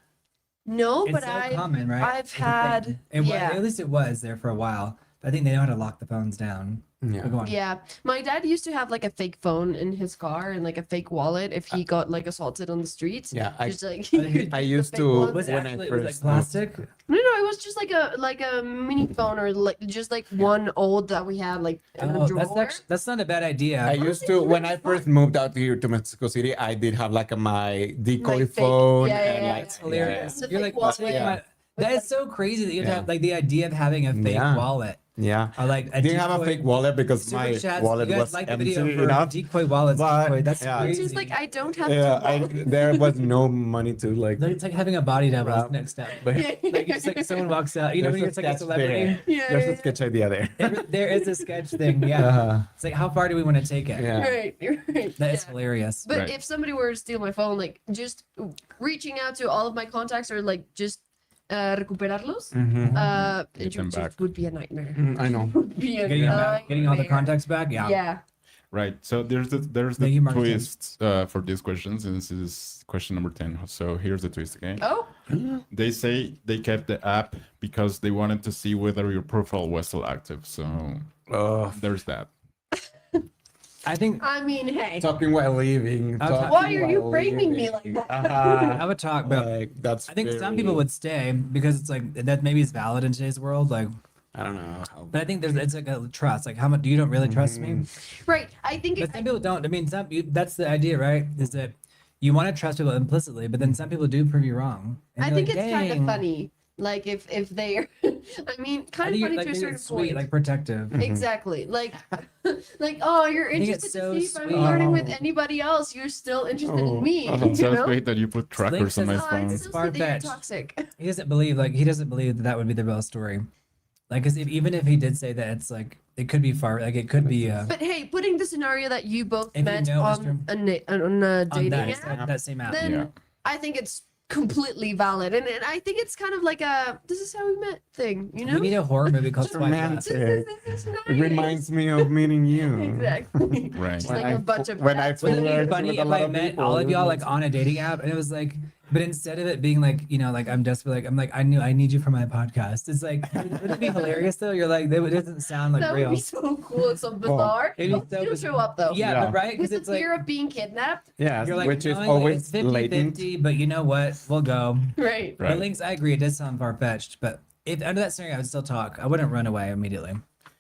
No, It's but so common, right? I've It's a thing. had. At least it was there for a while. I think they know how to lock the phones down. Yeah. But go on. Yeah, my dad used to have like a fake phone in his car and like a fake wallet if he got like assaulted on the streets. Yeah, I Just like I used fake to one. Was it when actually I it was like first plastic? No, it was just like a mini phone or like just like one old that we had like in a Oh, drawer. that's not a bad idea. I used to when I first moved out here to Mexico City. I did have like my decoy Like fake- phone yeah, and yeah, like yeah. Hilarious. The You're fake like, wallet. take Yeah. That is so crazy that you have to Yeah. have, like, the idea of having a fake Yeah. wallet. Yeah. Or like I didn't have a decoy- fake wallet because Super my chats. wallet You guys was like the empty video for enough. decoy wallets. But, Decoy. That's yeah. crazy. It's just like I don't have Yeah, to. there was no money to like. It's like having a body double is Wow. next step. But Yeah. Like it's like someone walks out. You know when you're there's a like a sketch celebrity. there. Yeah, There's yeah, a sketch idea there. There is a sketch thing. Yeah. Uh, It's like how far do we want to take it? Yeah. Right, you're right. That is yeah. hilarious. But Right. if somebody were to steal my phone, like just reaching out to all of my contacts or like just recuperarlos, Get them it back. just would be a nightmare. I know. Would be a Getting it back, getting all the nightmare. contacts back. Yeah. Yeah. Right. So there's the Thank you, Mark. twist for these questions, and this is question number 10. So here's the twist again. Oh, They say they kept the app because they wanted to see whether your profile was still active. So there's that. I think I mean, hey. Talking while leaving. I'll talk- Why are you framing me like that? I would talk, but Like, that's I think some very- people would stay because it's like that maybe is valid in today's world. Like, I don't know. How, but I think it's like a trust. Like, how much you don't really trust me? Right. I think But some people don't. I mean, that's the idea, right? Is that you want to trust people implicitly, but then some people do prove you wrong. And I you're think like, it's kind of "Dang." funny. Like if they're, I mean, I kind of think funny like, to a maybe certain it's sweet, point. like protective. Exactly. Like, like, oh, you're think it's interested so to see if I'm sweet. flirting with Oh. anybody else. You're still interested in me. It You sounds know? great that you put trackers on my says, Oh, phone. it's It's still see that you're far-fetched. toxic. He doesn't believe that would be the real story. Like, cause even if he did say that, it's like it could be far. Like it could be. But hey, putting the scenario that you both If you met know on Mr. on a on dating that, app, that same app. then Yeah. I think it's completely valid, and I think it's kind of like a this is how we met thing, you know? We need a horror movie called Swipe Left. romantic. This is It nice. reminds me of meeting you. Exactly. Right. Just like a bunch of when I chats. Wouldn't it be flirt funny with a if lot I of met people, all of it y'all was- like on a dating app and it was like, but instead of it being like, you know, like I'm desperate, like I'm like I need you for my podcast. It's like, would it be hilarious though? You're like, it doesn't sound like That would real. be so cool and so bizarre. it'd be Don't so you bizarre. show up though. Yeah, Yeah. but right, because With the it's like fear of being kidnapped. Yeah, you're like, which is knowing, like, always it's 50, latent. 50, but you know what? We'll go. Right. Right. The links, I agree, it does sound far fetched, but if under that scenario, I would still talk. I wouldn't run away immediately.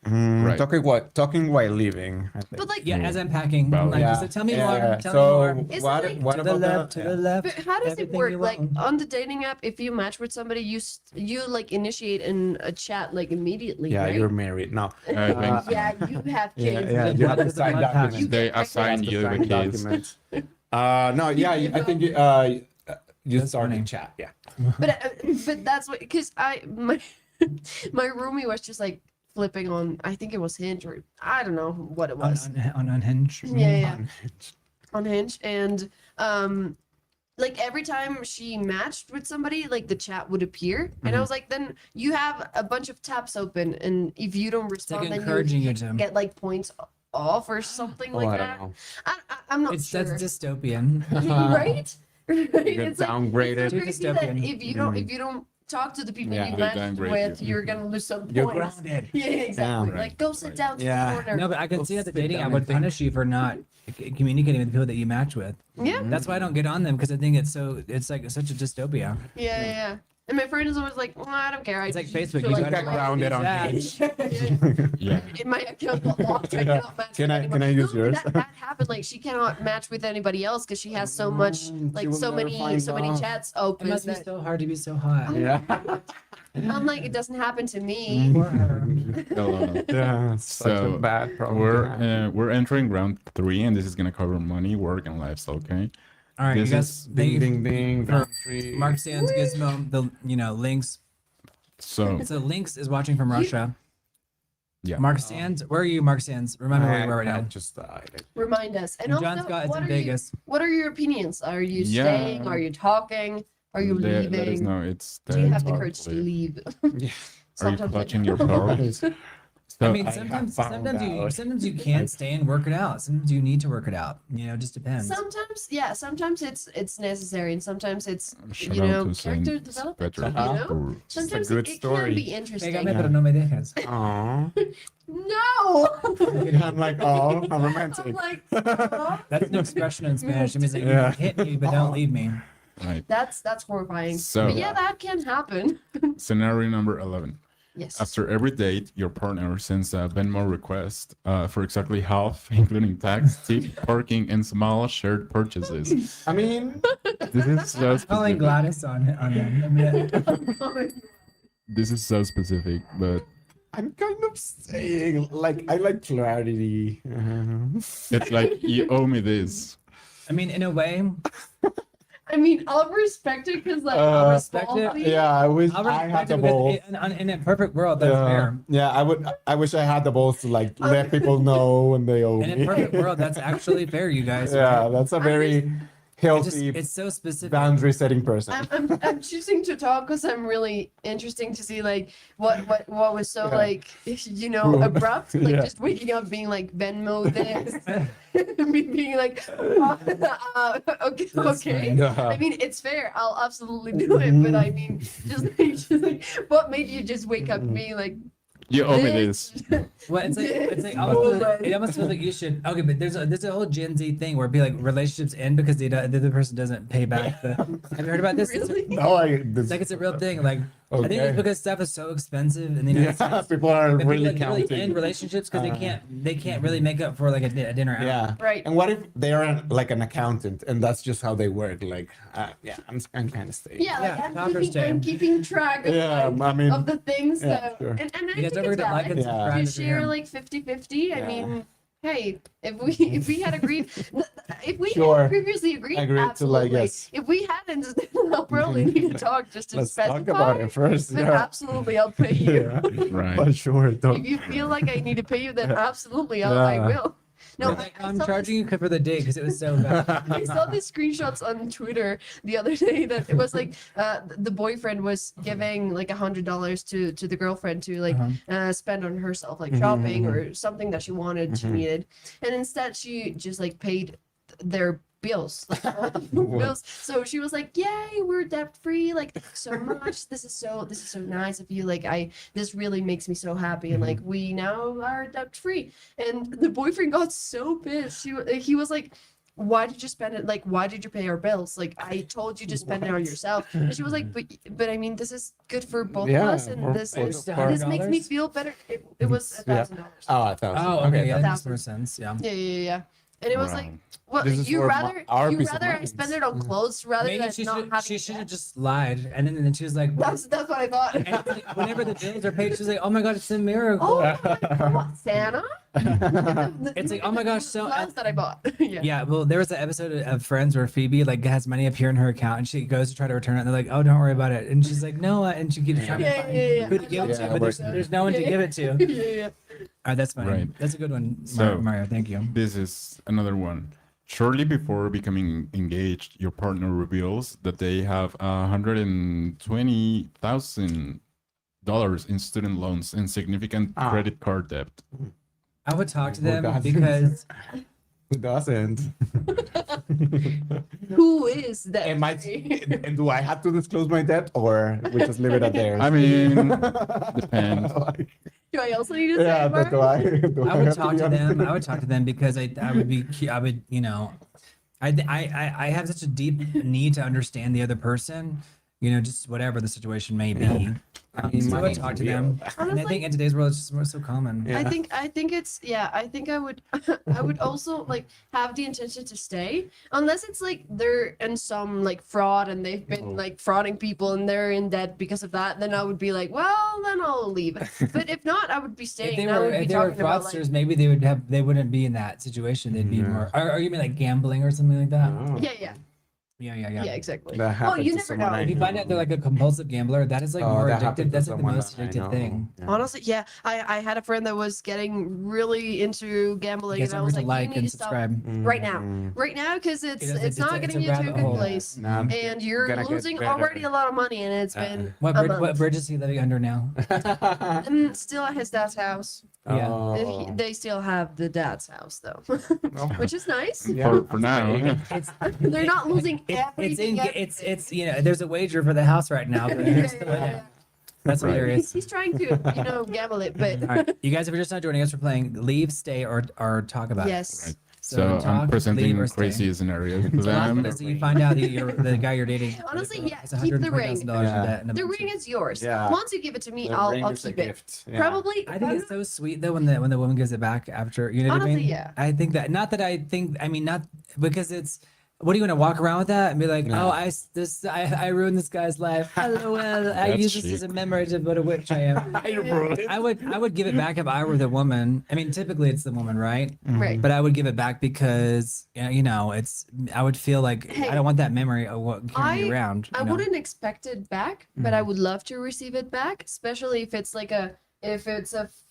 Right. Talking while leaving. I think. But like, Yeah, as I'm packing, Well, I'm like, yeah. so tell me Yeah. more. Tell So me more. Isn't what? like What To the about left, to the left. but how does it everything work? you Like want. on the dating app, if you match with somebody, you like initiate a chat like immediately, Yeah, right? you're married now. I think so. Yeah, you have Yeah, kids. yeah. Like, You what have to is the sign contact? documents. They I assign To you sign the kids. documents. No, yeah, I think you That's start funny. in chat. Yeah. But that's what because my my roomie was just like flipping on. I think it was Hinge or I don't know what it was. On Unhinged. Yeah, yeah. On Hinge, and like every time she matched with somebody, like the chat would appear, and I was like, then you have a bunch of tabs open, and if you don't It's like respond, then encouraging you you to. get like points off or something Oh, like I that. don't know. I'm not It's sure. that's dystopian. Right? Right? get It's like, downgraded. it's so crazy that Dystopian. if you don't talk to the people Yeah. you They matched downgrade with, you. you're gonna lose some You're points. grounded. Yeah, exactly. Yeah. Like go sit down to Yeah. the corner. No, but I can Go see that the sit dating down app would and think. punish you for not communicating with the people that you match with. Yeah, That's why I don't get on them because I think it's like such a dystopia. yeah, yeah. And my friend is always like, well, I don't care. It's I like just Facebook, feel you like gotta get grounded on Yeah. Hinge. Yeah. In my account locked, I cannot match Can with I- anyone. can I use No, yours? That happened. Like she cannot match with anybody else because she has so much, She like will so never many find out. chats It open. must be That, so hard to be so hot. Yeah. I'm like, it doesn't happen to me. Poor her. Hello. Yeah. Such So, a bad problem. to have. We're entering round 3, and this is gonna cover money, work, and lifestyle. Okay. All right, This you guys. is Thank you Ding, ding, ding. for round three. Mark Sands Gizmo. The links. So So links is watching from Russia. yeah. Mark Sands, where are you, Mark Sands? Remember where you are right I now. just died. Remind us. And And John also, Scott is what in are you? Vegas. What are your opinions? Are you Yeah. staying? Are you talking? Are you Let us leaving? know. It's Do you have the talk, courage to please. leave? Yeah. Are you Sometimes I clutching don't. your pearls? I So, mean, I have sometimes found out. sometimes you can't stay and work it out. Sometimes you need to work it out. You know, it just depends. Sometimes, yeah. Sometimes it's necessary, and sometimes it's shout you out know to Saint character development. Peter. You know, Or- Just a sometimes good it story. can be interesting. Pégame, pero no me dejes. Aww. No. I'm like, oh, I'm I'm romantic. like, "Aw." That's an expression in Spanish. It means like, Yeah. hit me, but don't leave me. Right. that's horrifying. So- But yeah, that can happen. Scenario number 11. Yes. After every date, your partner sends a Venmo request for exactly half, including tax, tip, parking, and small shared purchases. I mean, This is so Calling specific. Gladys on them. I mean, This is so specific, but I'm kind of saying like I like clarity. it's like you owe me this. I mean, in a way, I mean, I'll respect it because like I'll respect it. respect it. Yeah, I wish I'll I had respect the it because balls. in a perfect world, that's fair. Yeah, I would. I wish I had the balls to like let people know when they owe In a me. perfect world, that's actually fair, you guys. Yeah, that's a very healthy It's so specific. boundary setting person. I'm choosing to talk because I'm really interesting to see like what was so Yeah. like abrupt, like Yeah. just waking up being like Venmo this, me being like okay. That's fine. Yeah. I mean it's fair. I'll absolutely do it, but I mean just like what made you just wake up being like You owe me this. Well, it's like it almost feels like you should. Okay, but there's a whole Gen Z thing where it'd be like relationships end because the other person doesn't pay back. Have you heard about this? Really? No, It's like it's a real thing. Like I think Okay. it's because stuff is so expensive in the United Yeah, States. people are that really people, like, counting. end relationships because they can't really make up for like a dinner out. Yeah. Right. And what if they're like an accountant and that's just how they work? Like, yeah, I'm kind of staying. Yeah, like Yeah, Converse Day. I'm keeping track of, Yeah, like, I mean, of the things yeah, that sure. and I You think guys ever it's done like valid and Yeah. subscribe to if you're share him? like 50-50. I Yeah. mean, hey, if we had agreed Sure. had previously agreed, Agreed to, absolutely. like, yes. If we hadn't, then I'll probably need to talk just to Let's specify. talk about it first. But Yeah. absolutely, I'll pay you. Yeah. Right. But sure, don't. If you feel like I need to pay you, then absolutely, I Yeah. will. No, Like, I I'm saw charging you for the date because it was so bad. I saw these screenshots on Twitter the other day that it was like the boyfriend was giving like $100 to the girlfriend to like spend on herself, like shopping or something that she wanted, she needed, and instead she just like paid their bills, like all the bills. So she was like, "Yay, we're debt free! Like thank you so much. This is so nice of you. Like this really makes me so happy, and like we now are debt free." And the boyfriend got so pissed. He was like, why did you spend it? Like, why did you pay our bills? Like, I told you to spend it on yourself. And she was like, but I mean, this is good for both Yeah, of us, and for this both of us. makes me feel better. It was $1,000. Oh, I thought. Oh, okay, yeah, that makes Thousand. more sense. Yeah. Yeah. And it was like, Wow. well, This is you for rather our you peace of rather I mind. spend it on clothes rather Maybe than she not should having have debt? just lied, and then she was like, That's what I thought. and like, whenever the bills are paid, she's like, "Oh my god, it's a miracle." Oh my God, Santa! It's like, oh my gosh, so Clothes that I bought. Yeah. yeah. Well, there was an episode of Friends where Phoebe like has money appear in her account, and she goes to try to return it, and they're like, "Oh, don't worry about it," and she's like, "No," and she keeps trying to Yeah, find yeah. who to give it Yeah, to, but there's no one to give it to. Yeah. Oh, that's funny. Right. That's a good one, So- Mario. Thank you. This is another one. Shortly before becoming engaged, your partner reveals that they have $120,000 in student loans and significant Ah. credit card debt. I would talk to Who them doesn't? because Who doesn't? Who is that? Am I? And do I have to disclose my debt, or we just leave it at there? I mean, depends. Like, Do I also need to say yeah, but do I? Do I would have talk be to honest? them. I would talk to them because I would be I would I have such a deep need to understand the other person. Just whatever the situation may be. I mean, So I would money's talk to real. them. And I Honestly- think in today's world, it's just so common. Yeah. I think it's I think I would I would also like have the intention to stay unless it's like they're in some like fraud and they've been like frauding people and they're in debt because of that, then I would be like, well, then I'll leave. But if not, I would be If staying. they and I were would be if they were talking about like fraudsters, maybe they wouldn't be in that situation. They'd be Yeah. more. Or you mean like gambling or something like that? Oh, yeah, Yeah. exactly. that happened you to never someone know. I If you find out they're like a compulsive gambler, that is like Oh, more that addictive. happened to That's like the someone most that I addictive know. thing. Yeah. Honestly, yeah, I had a friend that was getting really into gambling, You guys and I don't was forget like, to you like need and to stop subscribe. right now, Mm. because it's It is- it's not it's getting a you to a rabbit good hole. place, Nah, and you're gonna get losing better. already a lot of money, and it's been What a bridge, what month. bridge is he living under now? And still at his dad's house. Yeah. Oh. They still have the dad's house though, Oh. which is nice. Yeah. For now. It's They're not losing it's everything. it's there's a wager for the house right now. But they're still in it. That's Right. hilarious. He's trying to, gamble it, but All right, you guys, if you're just not joining us, we're playing Leave, Stay, or Talk About It. yes. So talk, I'm presenting leave, or stay. crazy scenarios because The last I'm one is you find out that the guy you're dating. Honestly, yeah, is keep the $120,000 in Yeah. debt. and a The bunch ring of- is yours. Yeah. Once you give it to me, The I'll ring is a keep it. gift. Yeah. Probably. I think it's so sweet though when the woman gives it back after, you know what I Honestly, mean? yeah. I think that not that I think I mean not because it's what are you gonna walk around with that and be like, No. oh I ruined this guy's life. LOL. I That's use this as a memory to what a witch I am. I would give it back if I were the woman. I mean, typically it's the woman, right? Right. But I would give it back because you know it's. I would feel like Hey, I don't want that memory of what carrying me around. I you know? wouldn't expect it back, but I would love to receive it back, especially if it's like a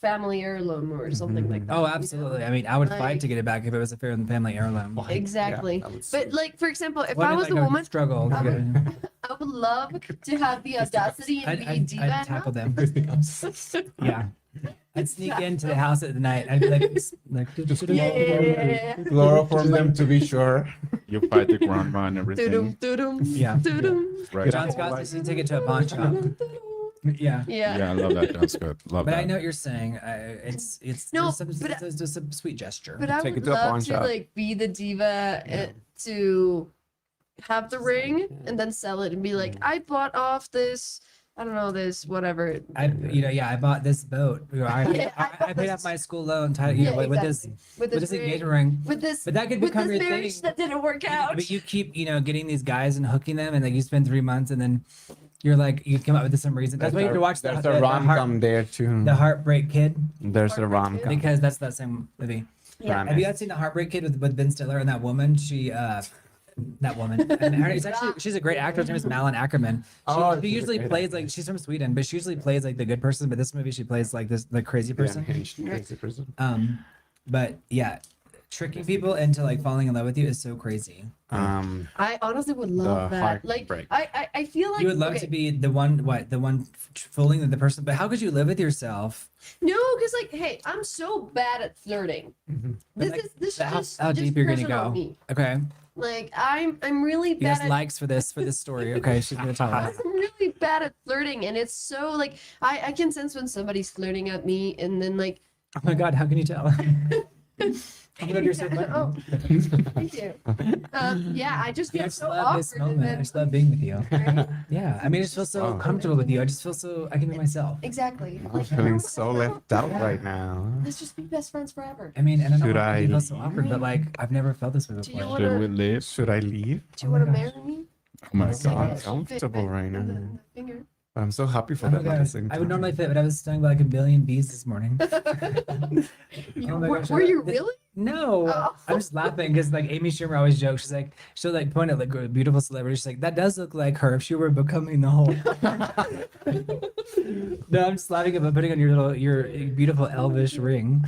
family heirloom or something like that. Oh, you know? absolutely. I mean, I would fight Like- to get it back if it was a fair and family heirloom. Exactly. that was But sweet. like for example, if Well, I mean, was like, the I would woman, struggle. to I get it. I would love to have the audacity and be a diva. I'd enough. tackle them. Yeah. I'd sneak into the house at the night. I'd be like Yeah. Chloroform them to be sure. you fight the grandma and everything. Doo-dum, doo-dum, Yeah. doo-dum, Right. John Scott used to take it to a pawn shop. doo-dum. Yeah. Yeah. Yeah, I love that. That's good. Love But that. I know what you're saying. It's No, it's just a sweet gesture. But I Take it would to a pawn love to shop. like be the diva to have the ring and then sell it and be like, I bought off this, I don't know, this whatever. I I bought this boat. Yeah, I paid off my school loan. With this with with this ring, engagement ring. with this But that could with become this your marriage thing. that didn't work out. But you keep, getting these guys and hooking them, and like you spend 3 months, and then you're like, you come up with some reason. That's why you have to watch There's the a rom-com there too. the Heartbreak Kid, There's a Heartbreak rom-com. because that's that same movie. Yeah. Have you guys seen the Heartbreak Kid with Ben Stiller and that woman? That woman. And she's a great actress. Her name is Malin Ackerman. Oh, She she's a usually great plays like she's from Sweden, but she usually plays like the good person. But this movie, she plays like the crazy person. Crazy person. But yeah, tricking people into like falling in love with you is so crazy. I honestly would love The that. Like heartbreak. I feel like You would love okay, to be the one fooling the person. But how could you live with yourself? No, because like, hey, I'm so bad at flirting. But, This how, is how just deep you're gonna personal go? me. Okay, Like I'm really you bad guys at likes for this story. Okay, she's gonna tell us. I'm really bad at flirting, and it's so like I can sense when somebody's flirting at me, and then like Oh my God, how can you tell? Oh my God, you're so funny. oh, thank you. Yeah, I just I get just so love awkward. this and moment. I then- just love being with you. Right? Yeah, I mean, I just feel so Wow. comfortable with you. I just feel so I can be myself. Exactly. I'm Like, feeling oh, so no, left out yeah. right now. Let's just be best friends forever. I mean, and I don't Should want to I feel so awkward, but like I've never felt this way Do you before. want- Should we leave? Should I leave? Do you Oh my want to gosh. marry me? Oh my so god. uncomfortable right In the now. finger. I'm so happy for Oh my that at the God. same I would time. normally fit, but I was stung by like a billion bees this morning. You, Oh my gosh, were you this- really? No, Oh. I'm just laughing because like Amy Schumer always jokes. She'll like point at like a beautiful celebrity. She's like, that does look like her if she were becoming the whole. No, I'm just laughing about putting on your beautiful elvish ring.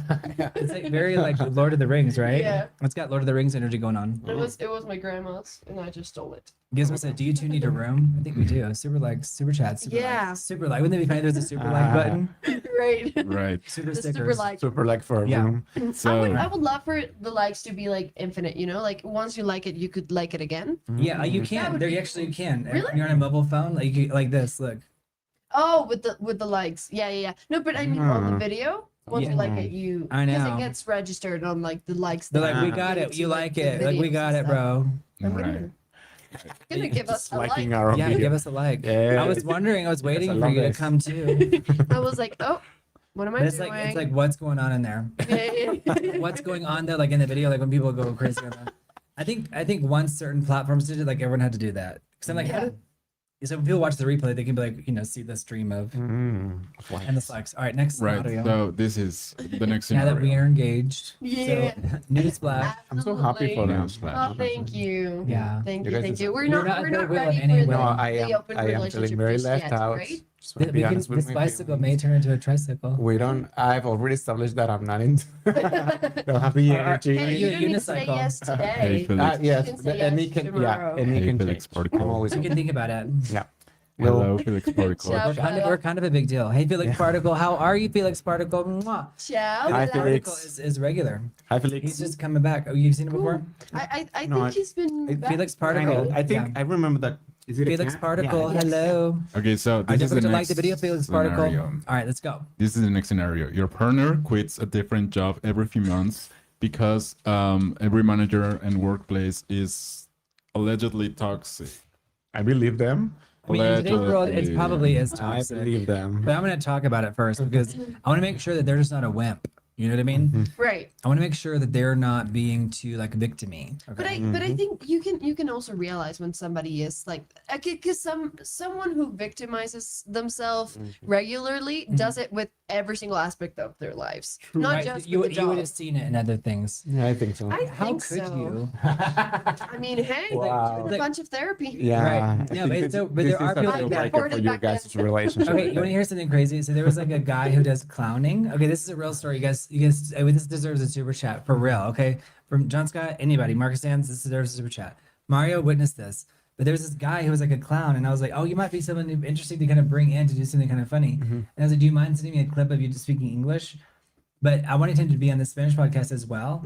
It's like very like Lord of the Rings, right? Yeah. It's got Lord of the Rings energy going on. It was my grandma's, and I just stole it. Gizmo said, "Do you two need a room?" I think we do. Super chat. Super Yeah. Like, super like. Wouldn't it be funny if there's a super like button? Right. Right. Super The super stickers. like. Super like for a Yeah. room. So I would love for the likes to be like infinite, like once you like it, you could like it again. Yeah, you That can. would There, be you actually can. Really? When you're on a mobile phone, like like this. Look. Oh, with the likes. Yeah. No, but I mean on the Hmm. video, once Yeah. you like it, you I because know. it gets registered on like the likes. They're that like, we you got give it. to, You like the it. Like we videos got and it, stuff. bro. I'm right. gonna give us Just a like. liking our own Yeah, video. give us a like. Yeah. I was wondering. I was waiting I for love you to this. come too. I was like, oh, what am I But it's doing? like what's going on in there? Yeah. What's going on there? Like in the video, like when people go crazy on that. I think once certain platforms did it, like everyone had to do that. Because I'm like, how Yeah. did? So when people watch the replay, they can be like, see the stream of and the flex. All right, next right. audio. So this is the next Now that we scenario. are engaged. Yeah. So, newsflash. I'm so happy for Absolutely. them. Newsflash. Oh, thank you. Yeah. Thank You you. guys Thank is- you. We're You're not not we're very not good ready in for any the, No, way. I the am. open I am feeling relationship very just left yet, out. right? Just want to be honest with This my bicycle feelings. may turn into a tricycle. We don't. I've already established that I'm not into. don't have the Are- energy. Hey, you you a don't need to say unicycle? yes Hey, today. Felix. Yes, You can say any yes can. tomorrow. Yeah, any Hey, can Felix change. Particle. I'm always. You can think about it. Yeah. Hello, Felix Particle. Ciao. We're kind of a big deal. Hey, Felix Yeah. Particle, how are you, Felix Particle? Mwah. Ciao. Hi, Felix Felix. Particle is regular. Hi, Felix. He's just coming back. Oh, you've seen him before? I No, think I- he's been back Felix before. Particle. I think Yeah. I remember that. Is it a Felix cat? Particle, Yeah, hello. Okay, so I this is don't the forget to next like the video, Felix Particle. scenario. All right, let's go. This is the next scenario. Your partner quits a different job every few months because every manager and workplace is allegedly toxic. I believe them. I mean, in today's world, it's probably as I toxic. believe them. But I'm going to talk about it first because I want to make sure that they're just not a wimp. You know what I mean? Right. I want to make sure that they're not being too like victim-y. Okay. But I think you can also realize when somebody is like, because someone who victimizes themselves regularly does it with every single aspect of their lives, not Right, just you with the you would job. have seen it in other things. Yeah, I think so. I How think could so. you? I mean, hey, Wow. a bunch of therapy. Yeah. Right. I Yeah, think but this- so- but this there are is a people deal like that. breaker for your guys' relationship. Okay, you want to hear something crazy? So there was like a guy who does clowning. Okay, this is a real story. You guys, this deserves a super chat for real. Okay, from John Scott, anybody, Marcus Sands, this deserves a super chat. Mario witnessed this, but there was this guy who was like a clown, and I was like, oh, you might be someone interesting to kind of bring in to do something kind of funny. And I was like, do you mind sending me a clip of you just speaking English? But I wanted him to be on the Spanish podcast as well.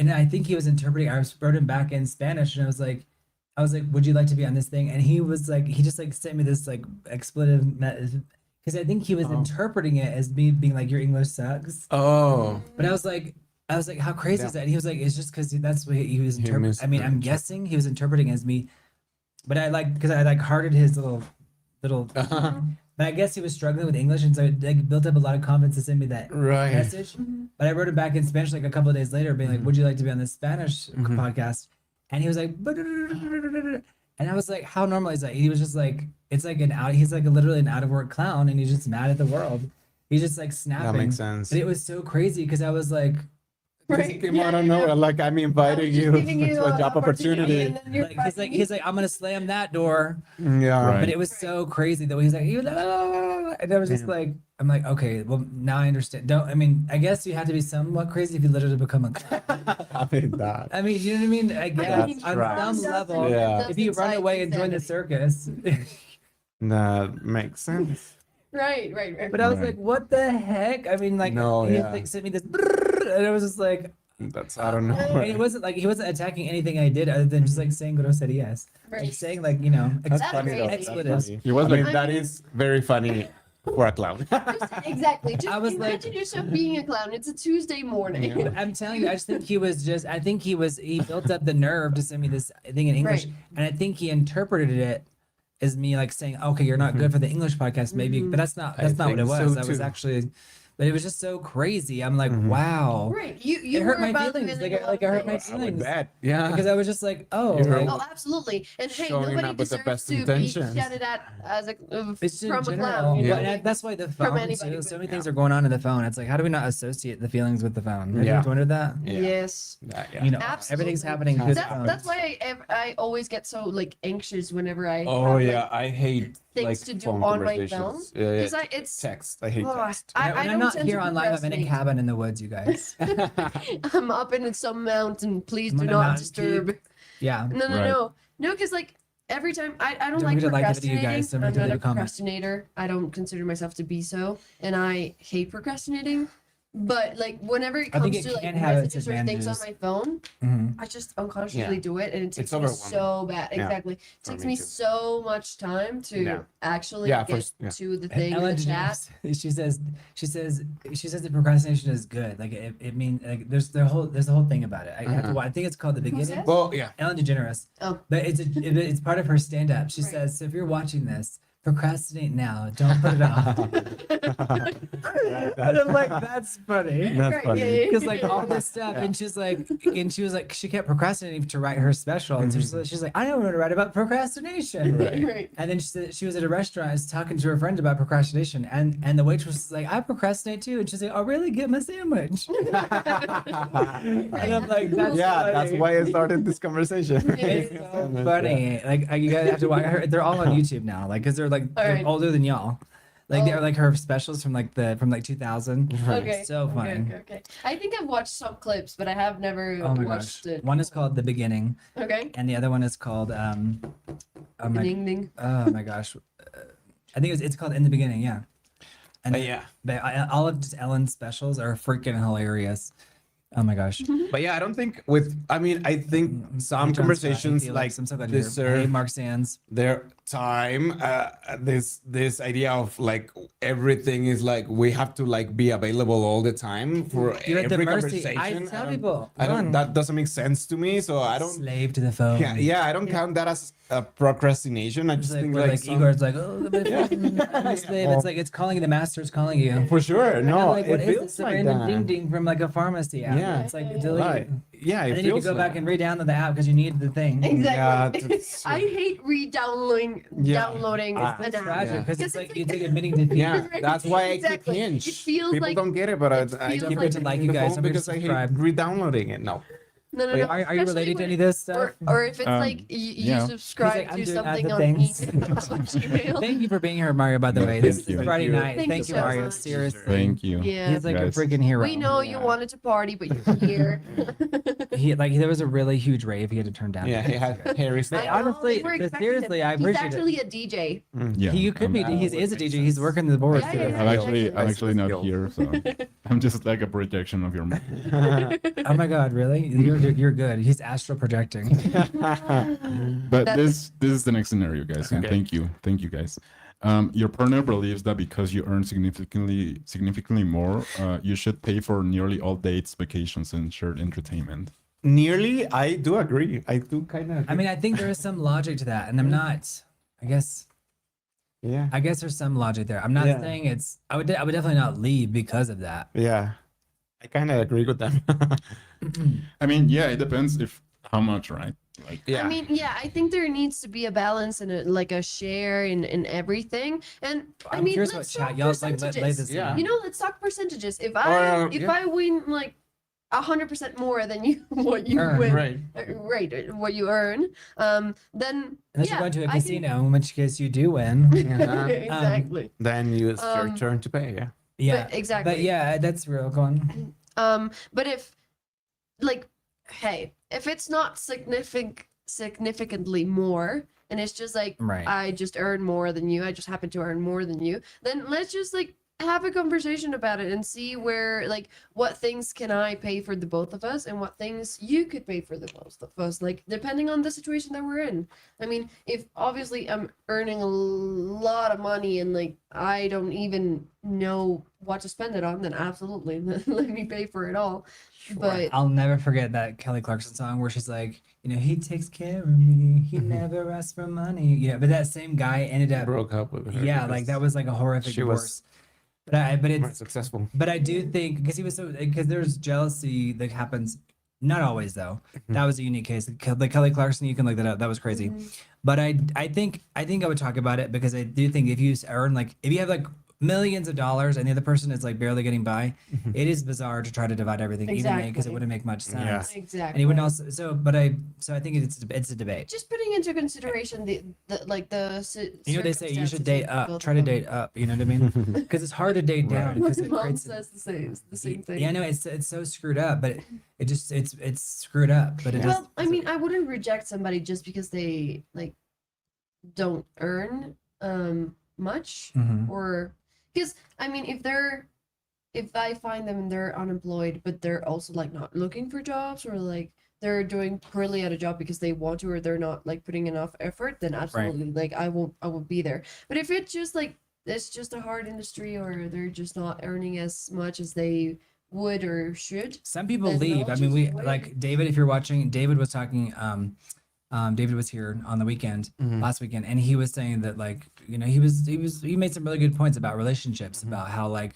And I think he was interpreting. I wrote him back in Spanish, and I was like, would you like to be on this thing? And he was like, he just like sent me this like expletive because I think he was interpreting it as me being like, your English sucks. Oh. But I was like, how crazy is that? And he was like, it's just because that's what he was interpreting. I mean, I'm guessing he was interpreting as me, but I like because I like hearted his little. But I guess he was struggling with English, and so it like built up a lot of confidence to send me that Right. message. But I wrote it back in Spanish like a couple of days later, being like, "Would you like to be on this Spanish podcast?" And he was like, and I was like, "How normal is that?" He was just like, "It's like he's like literally an out of work clown, and he's just mad at the world. He's just like snapping." That makes sense. But it was so crazy because I was like, Right. Came out of nowhere. Like I'm inviting you to a an job opportunity. and then you're he's like, I'm gonna slam that door. Yeah. Right. But it was so crazy that he was like, "Ah," and I was just like, I'm like, okay, well now I understand. I guess you have to be somewhat crazy if you literally become a clown. I mean that. I mean, you know what I mean? I guess on right. some level, Yeah. if you run away and join the circus. That makes sense. Right. But I was Right. like, what the heck? I mean, like, No, he yeah. like sent me this, and I was just like, That's I don't know. and it wasn't like he wasn't attacking anything I did other than just like saying groserias, Right. like saying like, you know, That's That's funny though. crazy. That's expletives. funny. He was I like, mean- that is very funny for a clown. Exactly. Just I was like- imagine yourself being a clown. It's a Tuesday morning. Yeah. I'm telling you, I just think he built up the nerve to send me this thing in English, Right. and I think he interpreted it as me like saying, okay, you're not good for the English podcast, maybe, but that's not what it think was. so, I was too. actually, but it was just so crazy. I'm like, wow, Right. You it hurt were my about feelings. feeling Like, a lot it hurt of my things. I would feelings bet. Yeah. because I was just like, oh, You're like, Oh, absolutely. And hey, Showing nobody up with the deserves best to intentions. be shouted at as a it's just in from a general. clown. You know? But and that's why the phone anybody too. would- So many things are going on in the phone. It's like, how do we not associate the feelings with the phone? Have you Yeah. ever wondered that? Yeah. Yes. Yeah. You know, Absolutely. everything's happening through the That's phone. that's why I always get so like anxious whenever I Oh have, yeah, like, I hate things like to do phone on my conversations. phone. Yeah, Because it's text. I hate oh, text. I When I'm don't not tend here to on live, I'm in a procrastinate. cabin in the woods, you guys. I'm up in some mountain. Please I'm do on a not mountain disturb. peak. Yeah. No, no, Right. no, no. Because like every time I don't Don't like forget to like the video, procrastinating. guys. Don't I'm forget to not leave a a comment. procrastinator. I don't consider myself to be so, and I hate procrastinating. But like whenever it I think comes it to like can have its messages or things on advantages. my phone, Mhm. I just unconsciously do it, and it takes It's me overwhelming. so bad. Yeah, Exactly, it for takes me me too. so much time to Yeah. actually Yeah, get first- yeah. to the thing in Ellen the chat. DeGeneres, she says that procrastination is good. Like it means like there's the whole thing about it. I have to. I think it's called the beginning. says? Well, yeah. Ellen DeGeneres. Oh. But it's part of her stand up. She Right. says, so if you're watching this, procrastinate now. Don't put it off. And I'm like, that's funny. That's Right, funny. yeah, yeah, Because like all this stuff, and she was like, she kept procrastinating to write her special, and so she's like, I don't want to write about procrastination. Right. And then she said she was at a restaurant, I was talking to her friend about procrastination, and the waitress was like, I procrastinate too, and she's like, oh really? Get my sandwich. And I'm like, that's Yeah, funny. that's why I started this conversation. It's so funny. Like you guys have to watch. They're all on YouTube now. Like, cause they're they're right. older than y'all. Like Oh. they're like her specials from like 2000. Okay. So funny. Okay. I think I've watched some clips, but I have never Oh my gosh. watched it. One is called The Beginning, Okay. and the other one is called oh my, Ding ding. oh my gosh, I think it's called In the Beginning. Yeah. And Yeah. but all of just Ellen's specials are freaking hilarious. Oh my gosh. But yeah, I don't think with. I mean, I think Hey, some John Scott, hey, conversations Felix, like I'm so glad you're here. Hey, deserve Mark Sands. their time, this idea of like everything is like we have to like be available all the time for You're at the every mercy. conversation. I tell people, I don't. run. That doesn't make sense to me. So I don't. Slave to the phone. Yeah, I don't count that as a procrastination. I It's just like, think where, like like some- Igor's like, oh, I'm a slave. It's like it's calling you. The master's calling you. for sure. And I'm No, like, what it is feels this? A like random that. ding ding from like a pharmacy app. Yeah. It's like Yeah. delete. Right. Yeah, it And then you feels have to go back like and re-download the app because you need the thing. Exactly. that's- I hate re-downloading Yeah. downloading Ah. an It's app. tragic Yeah. because Because it's like it's you like- take admitting defeat. Yeah, that's why I Exactly. keep Hinge. It feels People like- don't get it, but I feels keep like- it like in you the guys, phone somebody because I hate subscribe. re-downloading it. No. No, no, Wait, no. Are you especially related to when any of it- this stuff? or if it's like you yeah. subscribe He's like, I'm to doing something other on things. Gmail. Thank you for being here, Mario, by the No, way. thank This is you. Friday Thank you. night. Thank Thank you you, so Mario. much. Seriously. Thank you. Yeah. He's like Guys. a freaking hero. We know you Yeah. wanted to party, but you're here. There was a really huge rave he had to turn down. Yeah, he had Harry I Styles. know, honestly, they were but expecting seriously, him. I appreciate it. He's actually a DJ. Yeah. He could be. that He would is a make DJ. He's sense. working the boards. Yeah, today. yeah, I'm yeah. actually, I'm actually not Skill. here, so I'm just like a projection of your mind. Oh my God, really? You're good. He's astral projecting. But this is the next scenario, guys, and Okay. thank you, guys. Your partner believes that because you earn significantly more, you should pay for nearly all dates, vacations, and shared entertainment. Nearly, I do agree. I do kind of. I mean, I think there is some logic to that, and I'm not. I guess yeah, there's some logic there. I'm not Yeah. saying it's. I would definitely not leave because of that. yeah, I kind of agree with them. I mean, yeah, it depends if how much, right? Like, yeah, I mean, yeah, I think there needs to be a balance and like a share in everything. And I I'm mean, curious let's what talk chat y'all like. Lay percentages. this Yeah. down. You know, let's talk percentages. If yeah. I win like 100% more than you what you Earn, win, right. right, what you earn, then Unless yeah, you're going to a I can- casino, in which case you do win. Yeah. exactly. Then it's your Um, turn to pay. Yeah. Yeah, But exactly. But yeah, that's real. Go on. But if like, hey, if it's not significantly more, and it's just like Right. I just earn more than you, I just happen to earn more than you, then let's just like have a conversation about it and see where like what things can I pay for the both of us and what things you could pay for the both of us, like depending on the situation that we're in. I mean, if obviously I'm earning a lot of money and like I don't even know what to spend it on, then absolutely let me pay for it all. But I'll never forget that Kelly Clarkson song where she's like, he takes care of me. He never asks for money. Yeah, but that same guy ended up. Broke up with her. Yeah, like that was like a horrific she was divorce. But more it's successful. but I do think because there's jealousy that happens. Not always though. Mm-hmm. That was a unique case. The Kelly Clarkson, you can look that up. That was crazy. Mhm. But I think I would talk about it because I do think if you earn like if you have like millions of dollars and the other person is like barely getting by, it is bizarre to try to divide everything evenly because it Exactly. wouldn't make much sense. Yeah. And exactly. he wouldn't also so I think it's a debate. Just putting into consideration the like the You know what they say you should circumstances date of up. both Try of to them. date up. You know what I mean? Because it's hard to date down My because it mom creates. says the same thing. Yeah, I know it's so screwed up, but it just it's screwed up. But it Well, just I mean, I wouldn't reject somebody just because they like don't earn much, Mhm. or because I mean, if I find them and they're unemployed, but they're also like not looking for jobs, or like they're doing poorly at a job because they want to, or they're not like putting enough effort, then absolutely, like I won't be there. But if it's just like it's just a hard industry, or they're just not earning as much as they would or should, Some people Then leave. I they'll mean, just we wait. like David. If you're watching, David was talking. David was here on the weekend Mhm. last weekend, and he was saying that like he made some really good points about relationships, about how like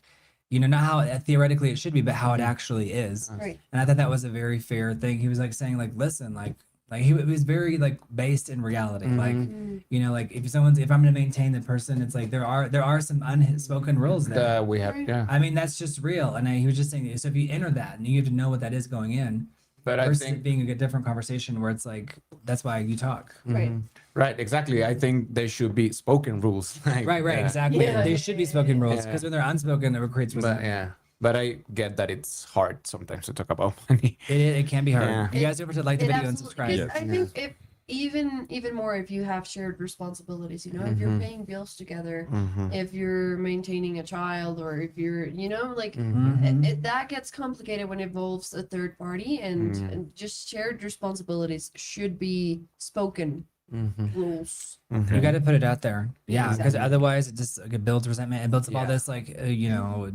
not how theoretically it should be, but how it actually is. right? And I thought that was a very fair thing. He was like saying like, listen, like he was very like based in reality. Mhm. Like Mm. like if I'm going to maintain the person, it's like there are some unspoken rules there. That we have. Right. Yeah. I mean, that's just real. And he was just saying, so if you enter that and you have to know what that is going in, But I versus it think being a different conversation where it's like, that's why you talk. Right. Mhm. Right, exactly. I think there should be spoken rules. Like, Right, yeah. exactly. Yeah. They should be spoken rules Yeah. because when they're unspoken, it creates But resentment. yeah, but I get that it's hard sometimes to talk about money. It can be hard. Yeah. You guys over to like the It video and absolutely- subscribe. 'cause Yes. I think if even more if you have shared responsibilities, if you're Mhm. paying bills together, Mhm. if you're maintaining a child, or if you're like Mhm. Mhm. that gets complicated when it involves a third party, and, Mm. and just shared responsibilities should be spoken rules. You got to put it out there. Yeah, because Exactly. otherwise it just it builds resentment. It builds up all Yeah. this like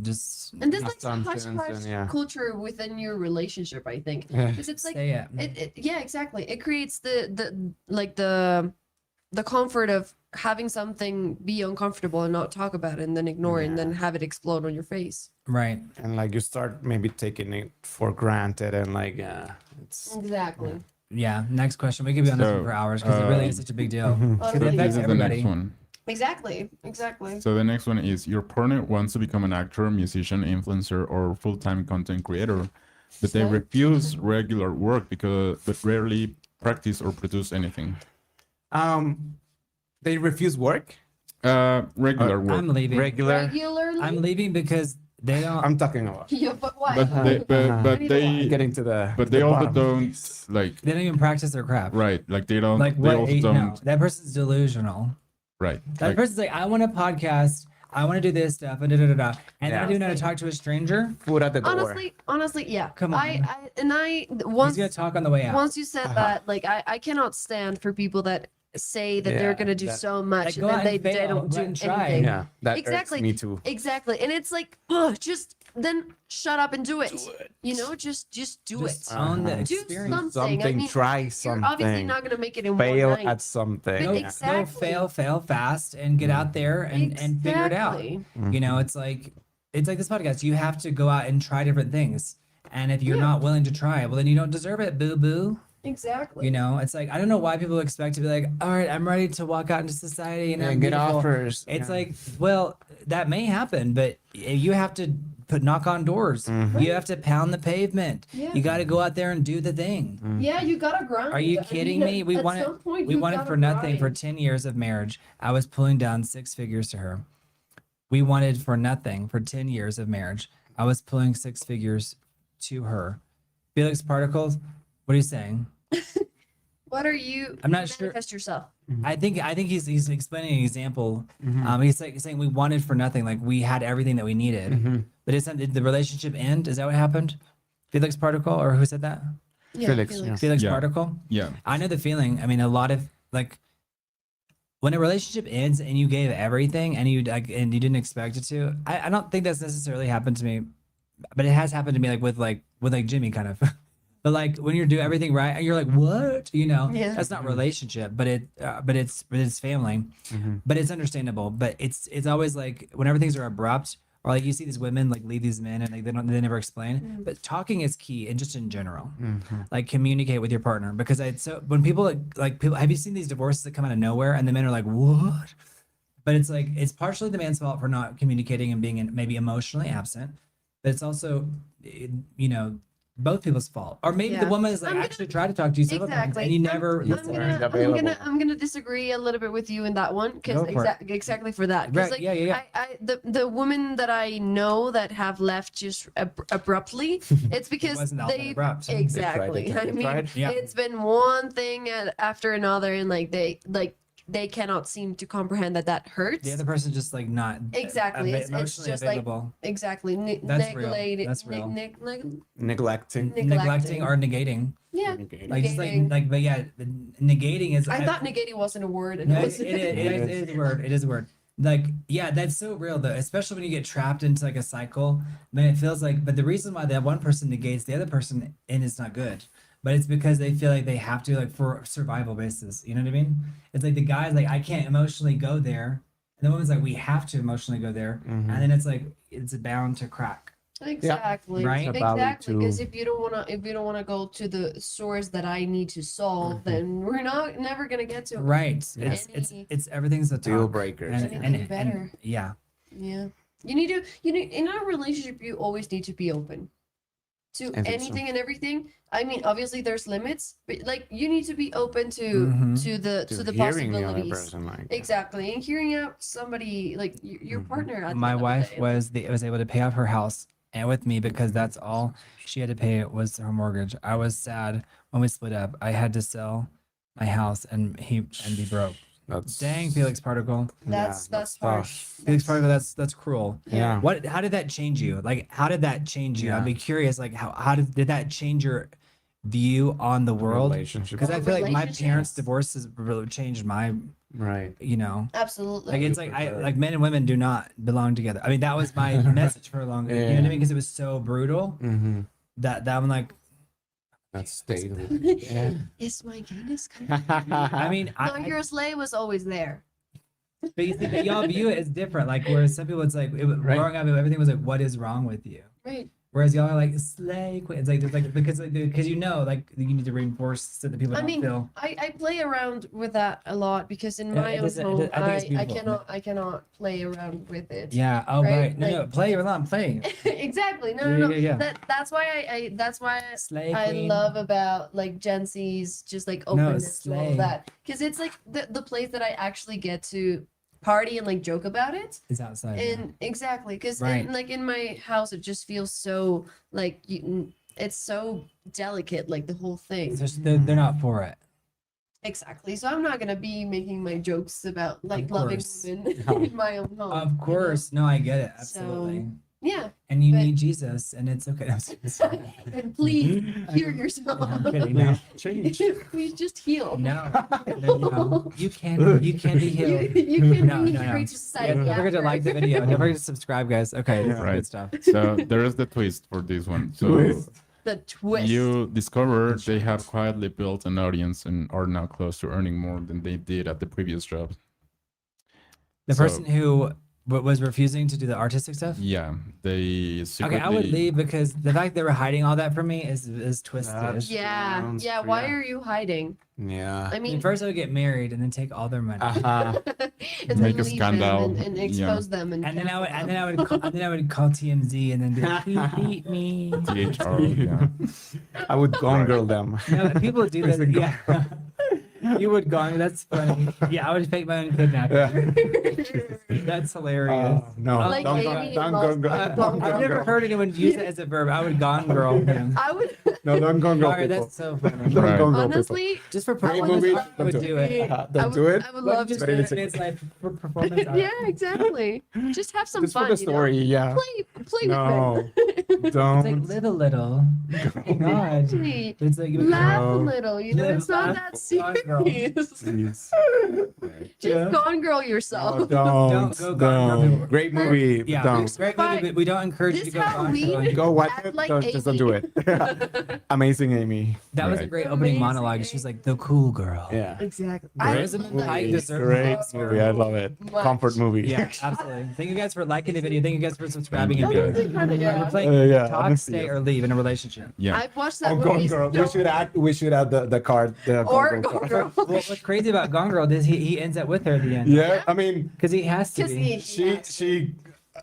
just And this like Assumptions hush and, yeah. culture within your relationship, I think, Yeah. because it's like say it. yeah, exactly. It creates the comfort of having something be uncomfortable and not talk about it and then ignore it and then Yeah. have it explode on your face. Right. And like you start maybe taking it for granted and like it's Exactly. Yeah. Next question. We could be on this one So, for hours because it really is such a big deal. Oh, It really? affects This is the next everybody. one. Exactly. So the next one is your partner wants to become an actor, musician, influencer, or full-time content creator, but they So- refuse regular work but rarely practice or produce anything. they refuse work. Regular work. I'm leaving. Regular. Regularly. I'm leaving because they don't. I'm talking about. Yeah, but why? but they but they Getting to the. but they the also bottom. don't like they don't even practice their craft. right like they don't Like they what? also No, don't that person's delusional. right That like, person's like, I want a podcast. I want to do this stuff and and Yeah. then I do know how to talk to a stranger. Food at the door. Honestly, yeah. Come on. I He's once gonna talk on the way out. once you said that, like I cannot stand for people that say that they're Yeah, gonna do that- so much Like, and go then out they, and they fail, don't go do out and try. anything. Yeah, that Exactly. irks me too. Exactly. And it's like, ugh, just then shut up and do it. You know, just do Just it. own the Uh-huh. Do experience. something. I mean, Try you're something. obviously not gonna make it in Fail one night. at something. Go, But Yeah. exactly. go fail fast and get out there and figure it out. Exactly. You know, it's like this podcast. You have to go out and try different things. And if you're Yeah. not willing to try, well then you don't deserve it, boo boo. Exactly. You know, it's like I don't know why people expect to be like, all right, I'm ready to walk out into society and Yeah, I'm get beautiful. offers. It's Yeah. like, well, that may happen, but you have to knock on doors. Mhm. You have to pound the pavement. Yeah. You got to go out there and do the thing. Yeah, you gotta grind. Are you I kidding mean, me? We at wanted some point, we you wanted gotta for nothing for grind. 10 years of marriage. I was pulling down 6 figures to her. We wanted for nothing for 10 years of marriage. I was pulling 6 figures to her. Felix Particles, what are you saying? What are you? I'm not sure. Manifest yourself. I think he's explaining an example. Mhm. He's saying we wanted for nothing, like we had everything that we needed. Mhm. But did the relationship end? Is that what happened? Felix Particle, or who said that? Yeah, Felix, yeah. Felix Yeah. Particle. yeah I know the feeling. I mean, a lot of like when a relationship ends and you gave everything and you didn't expect it to. I don't think that's necessarily happened to me, but it has happened to me with Jimmy kind of. But like when you do everything right, and you're like, what? You know, Yeah. that's not relationship, but it's family. Mhm. But it's understandable. But it's always like whenever things are abrupt, or like you see these women like leave these men and like they never explain. But talking is key, and just in general, Mhm. like communicate with your partner because when people like people have you seen these divorces that come out of nowhere and the men are like what? But it's like it's partially the man's fault for not communicating and being maybe emotionally absent, but it's also both people's fault, or maybe the Yeah. woman is like I'm gonna- actually try to talk to you several times Exactly. and you never I'm listen. I'm gonna disagree a little bit with you in that one because Go for it. exactly for that. 'Cause, Right, yeah. The women that I know that have left just abruptly, it's because wasn't all that they abrupt. exactly. They tried, I mean, Yeah. it's been one thing after another, and they cannot seem to comprehend that hurts. The other person's just like not Exactly. It's emotionally just like available. Exactly. That's real. That's real. Neglecting. Neglecting or negating. yeah. Like just Negating. but yeah, negating is. I thought negating wasn't a word. And No, it was. it is a word. It is a word. Like, yeah, that's so real though, especially when you get trapped into like a cycle. Man, it feels like, but the reason why that one person negates the other person and it's not good, but it's because they feel like they have to, like for survival basis. You know what I mean? It's like the guy's like, I can't emotionally go there. And the woman's like, we have to emotionally go there. Mhm. And then it's like, it's bound to crack. Exactly. Right? It's about Exactly. Because to- if you don't wanna go to the source that I need to solve, then we're never gonna get to it. Right. Yeah. It's everything's a talk. Deal breakers. Anything better. Yeah. Yeah. You need in a relationship you always need to be open to I think so. anything and everything. I mean, obviously there's limits, but like you need to be open to Mhm. to the hearing the other possibilities. person, like, Exactly. And hearing out somebody like your Mhm. partner at the My end of the wife day. was able to pay off her house and with me because that's all she had to pay was her mortgage. I was sad when we split up. I had to sell my house and be broke. That's Dang, Felix Particle. That's tough. harsh. Felix Particle, that's cruel. Yeah. How did that change you? Like how did that change you? I'd Yeah. be curious, like how did that change view on the world. Relationship. Because I feel like my parents' Relationships. divorce has really changed my, Right. Absolutely. like it's like like men and women do not belong together. I mean, that was my message for a long time. You know what I Yeah. mean? Because it was so brutal Mm-hmm. that I'm like, That's stayed with you. Yeah. Is my gayness coming? I mean, No, your sleigh was always there. but you see, but y'all view it as different. Like, whereas some people, it's like growing up, everything was like, "What is wrong with you?" Right. Whereas y'all are like slay queen. It's like there's like because you know like you need to reinforce so that people I don't mean, feel. I play around with that a lot because in Yeah, my it own is- it home, is- I think it's I beautiful. cannot play around with it. Yeah. Oh Right? right. No, Like- no. Play your lamb. Play. Exactly. No, Yeah, no, no. yeah, yeah. That's why that's why Slay I queen. love about like Gen Z's just like No, openness to all slay. of that because it's like the place that I actually get to party and like joke about it. It's outside. And exactly, because Right. like in my house, it just feels so like it's so delicate, like the whole thing. They're not for it. Exactly. So I'm not gonna be making my jokes about like loving course. women in my own home. Of course. No, I get it. So, Absolutely. Yeah. And you but- need Jesus, and it's okay. And please heal yourself. I'm kidding. No. Please just heal. No. No. You can be You, healed. you can No, be no, no. great to society. Don't forget to after. like the video. Don't forget to subscribe, guys. Okay, this is Right. good stuff. So there is the twist for this one. So Twist. The twist. you discover they have quietly built an audience and are now close to earning more than they did at the previous job. The So- person who was refusing to do the artistic stuff. Yeah, they secretly. Okay, I would leave because the fact they were hiding all that from me is twisted. That's- Yeah. Sounds Yeah. Why yeah. are you hiding? Yeah. I I mean, mean, first I would get married and then take all their money. Uh-huh. and Make then a leave scandal, them and yeah. expose them And then I would call TMZ and then be like, he beat me. THR, yeah. I would gone girl them. No, people do that. Yeah. You would gone. That's funny. Yeah, I would fake my own kidnapping. That's hilarious. No, Like don't go, Amy don't lost- go, don't I've go never girl. heard anyone use it as a verb. I would gone girl him. I would No, don't go girl Alright, people. that's so funny. Don't Right. go girl people. honestly. Just for Great performance, movie, art, I would don't do it. Don't do it. I would Like, love just to. But do it's it. It's like for performance art. Yeah, exactly. Just have some Just fun. for the story, yeah. Play No, with it. It's like don't. live a little. Oh God. Exactly. It's like Laugh a No. little, you know, Live, it's not laugh, that Gone Girl. serious. Please. Just gone girl No, yourself. don't. go Gone Girl. Great movie. Yeah, Don't. great movie, but we don't encourage you This to go Gone Girl. Halloween- Go watch Act it. like Just don't do Amy. it. Amazing Amy. That was a Right. great opening Amazing. monologue. She's like the cool girl. Yeah. Exactly. Great I movie. love I that. deserve Great Oscar. movie. I love it. Much. Comfort movie. Yeah, absolutely. Thank you guys for liking the video. Thank you guys for subscribing and Thank you. being. Kinda, yeah. We're playing Yeah, talk, honestly, stay, yeah. or leave in a relationship. Yeah. I've watched that Oh, movie. Gone Girl. so- We should add the card. The Or Gone Girl Gone card. Girl. Well, what's crazy about Gone Girl is he ends up with her at the end. Yeah, I mean, Because he has to Because be. she.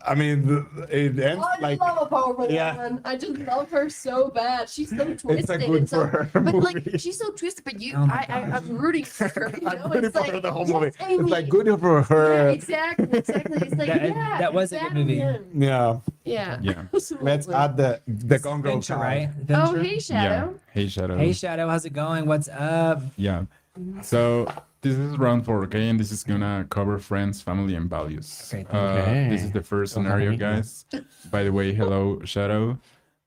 I mean, it ends I like love a powerful yeah. woman. I just love her so bad. She's so twisted. it's a good and so, for her but movie. like she's so twisted. But you, Oh my I'm rooting for her. You know? I'm rooting It's for like, her the whole yes, movie. Amy. It's like good for Yeah, her. exactly. It's like That was a you're good bad movie. man. Yeah. Yeah. Yeah. Let's add the Gone Girl Fincher, card. right? Oh, Fincher? hey, Yeah. Shadow. Hey, Shadow. Hey, Shadow, how's it going? What's up? Yeah. So this is round 4, okay? And this is gonna cover friends, family, and values. Okay, This is the first Don't scenario, have me. guys. By the way, hello, Shadow.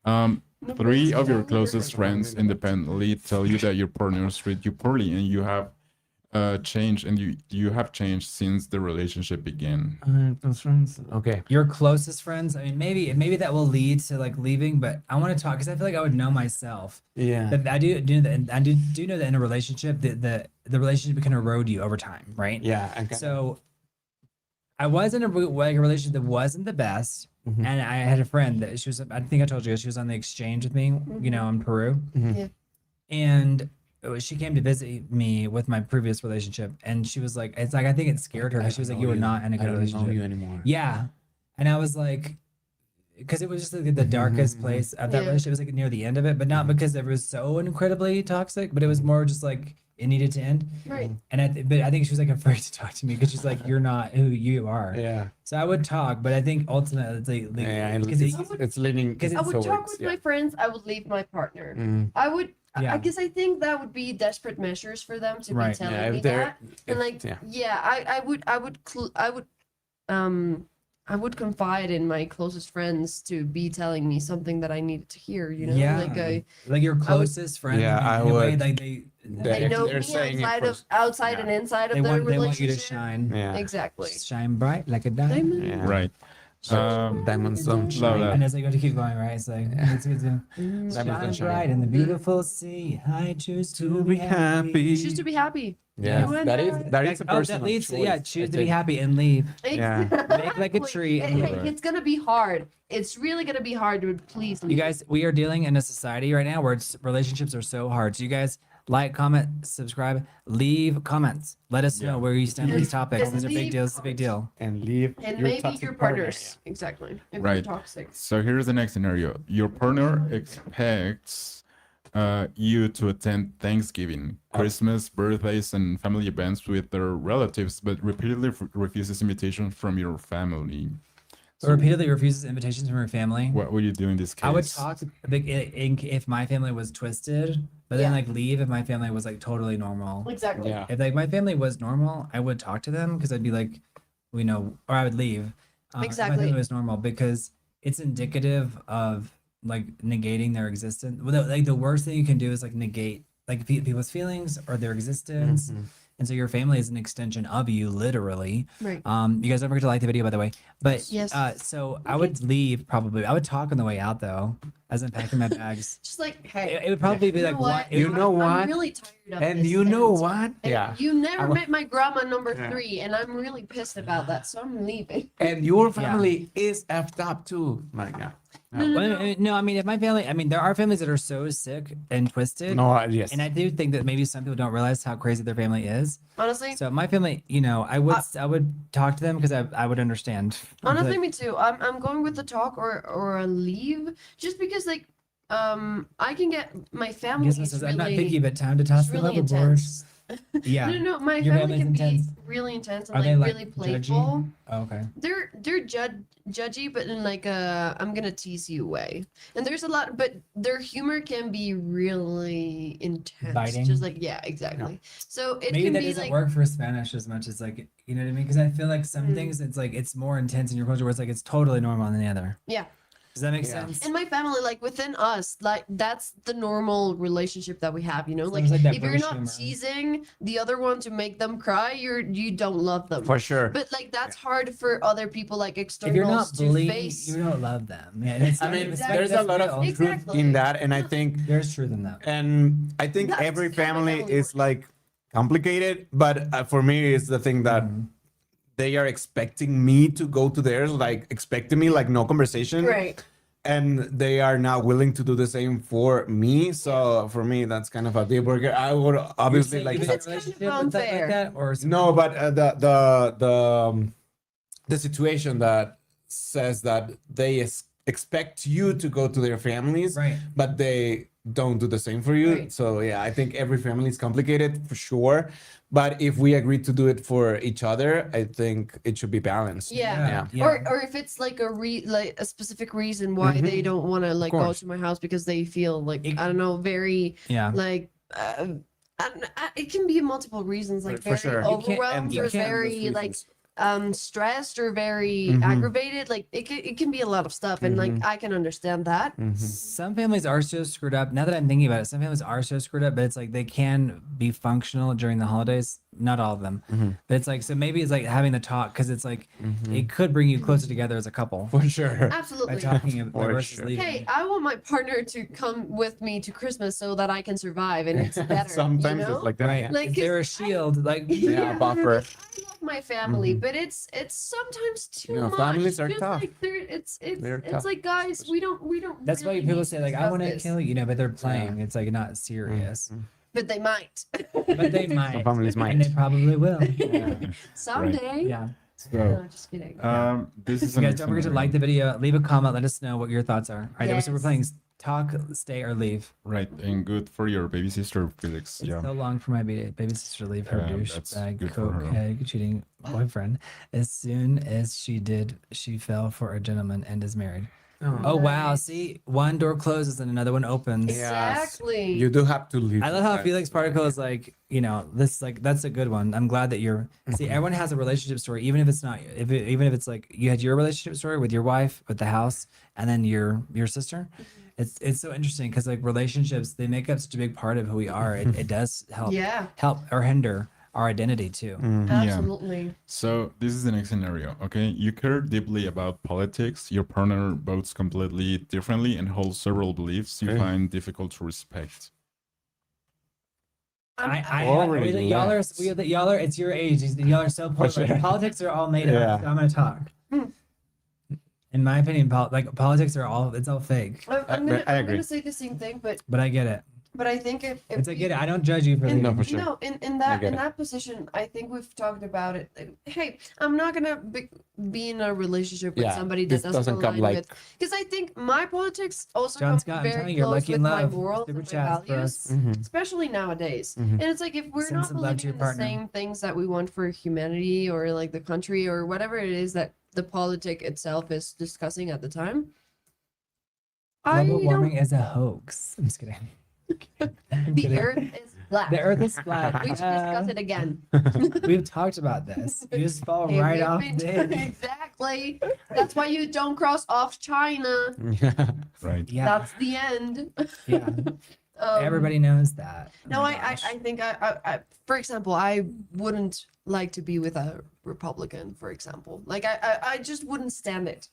No, 3 of your but- closest friends independently tell you that your partners treat you poorly, and you have changed, and you have changed since the relationship began. Close friends. Okay. Your closest friends. I mean, maybe that will lead to like leaving, but I want to talk because I feel like I would know myself. Yeah. But I do know that in a relationship, the relationship can erode you over time, right? Yeah. Okay. So I was in a relationship that wasn't the best, Mhm. and I had a friend that she was. I think I told you she was on the exchange with me, you know, in Peru, Mhm. Yeah. and she came to visit me with my previous relationship, and she was like, "It's like I think it scared her because she was like, you were not in a I good don't know relationship." you anymore. Yeah, and I was like, because it was just like the darkest place of that Yeah. relationship. It was like near the end of it, but not because it was so incredibly toxic, but it was more just like it needed to end. Right. And but I think she was like afraid to talk to me because she's like, you're not who you are. Yeah. So I would talk, but I think ultimately it's like Yeah. because It's leaning. 'cause I would towards, talk with yeah. my friends. I would leave my partner. Mm. I would. Yeah. I guess I think that would be desperate measures for them to Right. be telling Yeah, if me they're- that. And if- like, yeah. yeah, I would I would confide in my closest friends to be telling me something that I needed to hear, you know? Yeah. Like Like your closest friend. Yeah, like, I in a way, would. like they They're know me saying it outside of first. outside Yeah. and inside of they their want you relationship. to shine. Yeah. Exactly. Shine bright like a diamond. Diamond. Yeah. Right. Diamonds don't Love shine. that. And it's like you have to keep going, right? It's like it's good to Mm. Diamonds don't shine shine. bright in the beautiful sea. I choose to be happy. Choose to be happy. Yeah, You and that is I. that is a Oh, personal that leads to, choice, yeah, I choose to be think. happy and leave. Yeah. Make like a tree Hey, and hey, Right. it's gonna be hard. It's really gonna be hard to please. You guys, we are dealing in a society right now where relationships are so hard. So you guys like, comment, subscribe, leave comments. Let us know where you stand on these topics. And These are big leave deals. It's a big deal. And leave and your maybe toxic your partner. partners. Exactly. If Right. you're toxic. So here's the next scenario. Your partner expects you to attend Thanksgiving, Christmas, birthdays, and family events with their relatives, but repeatedly refuses invitations from your family. So repeatedly refuses invitations from her family. What would you do in this case? I would talk if my family was twisted, but then Yeah. like leave if my family was like totally normal. Exactly. Yeah. If like my family was normal, I would talk to them because I'd be like, you know, or I would leave. If my Exactly. family was normal because it's indicative of like negating their existence. Well, like the worst thing you can do is like negate like people's feelings or their existence. Mhm. And so your family is an extension of you, literally. Right. You guys don't forget to like the video, by the way. But Yes. so I would leave probably. I would talk on the way out though, as I'm packing my bags. Just like, hey, It would probably be you like know what? what? You know what? I'm really tired of And this, you know and- what? and Yeah. You never wa- met my grandma number Yeah. 3, and I'm really pissed about that, so I'm leaving. And your family is effed up too. My God. No, no, no. No, I mean, if my family, I mean, there are families that are so sick and twisted. No, yes. And I do think that maybe some people don't realize how crazy their family is. Honestly, So my family, you know, I would talk to them because I would understand. I'd be honestly, like, me too. I'm going with the talk or a leave, just because like I can get my family. Gizmo is says, I'm not really- picky, but time to toss it's them really overboard. intense. Yeah. No, my Your family family's can intense. be really intense Are and they, like like, really judgy? playful. Oh, okay. They're judgy, but in like a I'm gonna tease you way. And there's a lot, but their humor can be really intense. Biting? Just like yeah, exactly. So it Maybe can that be doesn't like work for Spanish as much as like, you know what I mean? Because I feel like some things it's like it's more intense in your culture where it's like it's totally normal than the other. yeah. Does that make Yeah. sense? In my family, like within us, like that's the normal relationship that we have. You know, like, Sounds like that if you're British not humor. teasing the other one to make them cry, you don't love them. For sure. But like that's hard for other people, like If you're not externals to bullying, face. you don't love them. Yeah, and it's I mean, respect, there's a that's lot of real. truth Exactly. in that, and I think There's truth in that. and I think That's every kind of family how it is works. like complicated, but for me, it's the thing that Mhm. they are expecting me to go to theirs, like expecting me, like no conversation, Right. and they are not willing to do the same for me. So for me, that's kind of a deal breaker. I would obviously You're like saying It's you're in a kind of relationship with that, unfair. like that, or no, but the situation that says that they expect you to go to their families, right? but they don't do the same for you. Right. So yeah, I think every family is complicated for sure. But if we agree to do it for each other, I think it should be balanced. Yeah. Yeah. Or if it's like like a specific reason why Mhm. they don't want to like go course. to my house because they feel like It- I don't know, very Yeah. like it can be multiple reasons, like For very sure. You can't- overwhelmed you or can't- very like stressed or very Mhm. aggravated. Like it can be a lot of stuff, and like I can understand that. Mhm. Some families are so screwed up. Now that I'm thinking about it, some families are so screwed up, but it's like they can be functional during the holidays. Not all of them, Mhm. but it's like so maybe it's like having the talk because it's like Mhm. it could bring you closer together as a couple For sure. by Absolutely. talking For versus sure. leaving. Hey, I want my partner to come with me to Christmas so that I can survive, and it's better. Sometimes you know? it's like that. Right, yeah. Like, if they're a 'cause I- shield, like Yeah, buffer. I love my family, Mhm. but it's sometimes too You know, much. families are Just tough. Like it's They're it's tough. like guys, we don't. that's why really people need say like I discuss want to this." kill you know, but they're playing. It's like not serious, Mhm. But they might. but they might. families might. and they probably will. Someday. Yeah. So, No, just kidding. this is You guys don't forget to like the video, leave a comment, let us know what your thoughts are. All right, so we're Yes. playing talk, stay, or leave. right, and good for your baby sister, Felix. It's Yeah. so long for my baby sister to leave her Yeah, that's douchebag, good for her. cokehead, cheating boyfriend. As soon as she did, she fell for a gentleman and is married. Oh wow! Nice. See, one door closes and another one opens. Exactly. You do have to leave. I love how that. Felix Particle is like, this like that's a good one. I'm glad that you're. See, everyone has a relationship story, even if it's not, even if it's like you had your relationship story with your wife, with the house, and then your sister. It's so interesting because like relationships, they make up such a big part of who we are. It does help Yeah. or hinder our identity too. Absolutely. So this is the next scenario, okay? You care deeply about politics. Your partner votes completely differently and holds several beliefs you Okay. find difficult to respect. Already Y'all are, left. y'all are, it's your age. Y'all are so sure. politics are all made Yeah. up. So I'm gonna talk. In my opinion, politics are all it's all fake. I'm I agree. gonna say the same thing, but But I get it. I think if It's I we- get it. I don't judge you for in, leaving. No, for sure. No, in I get in it. that position, I think we've talked about it. Hey, I'm not gonna be in a relationship with Yeah, somebody that this doesn't doesn't come align like- with. Because I think my politics also John come Scott, I'm very telling you, you're close lucky with in my love. morals Super and my chats for values, us. Mhm. especially nowadays. Mhm. And it's like if we're Send not some love to believing your in the partner. same things that we want for humanity or like the country or whatever it is that the politic itself is discussing at the time. I Global don't. warming is a hoax. I'm just kidding. I'm The kidding. Earth is flat. The Earth is flat. We should discuss it again. We've talked about this. You just fall Hey, right we've off been- the Exactly. That's why you don't cross off China. Right. Yeah, That's the end. yeah. Everybody knows that. Oh No, my I gosh. think for example, I wouldn't like to be with a Republican, for example. Like I just wouldn't stand it.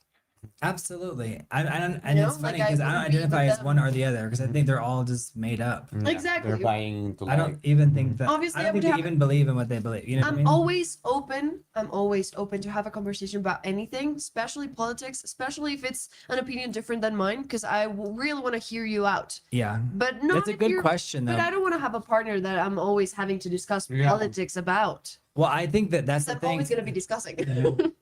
Absolutely. I don't, and You it's know, like, funny I because I don't wouldn't be identify with as them. one or the other because I think they're all just made up. Exactly. They're buying into I don't like even think that. Obviously, I I don't think would they have- even believe in what they believe. You know what I I'm mean? always open. I'm always open to have a conversation about anything, especially politics, especially if it's an opinion different than mine, because I really want to hear you out. Yeah. But not That's a if good you're- question though. But I don't want to have a partner that I'm always having to discuss Yeah. politics about. Well, I think that's the I'm thing. always going to be discussing.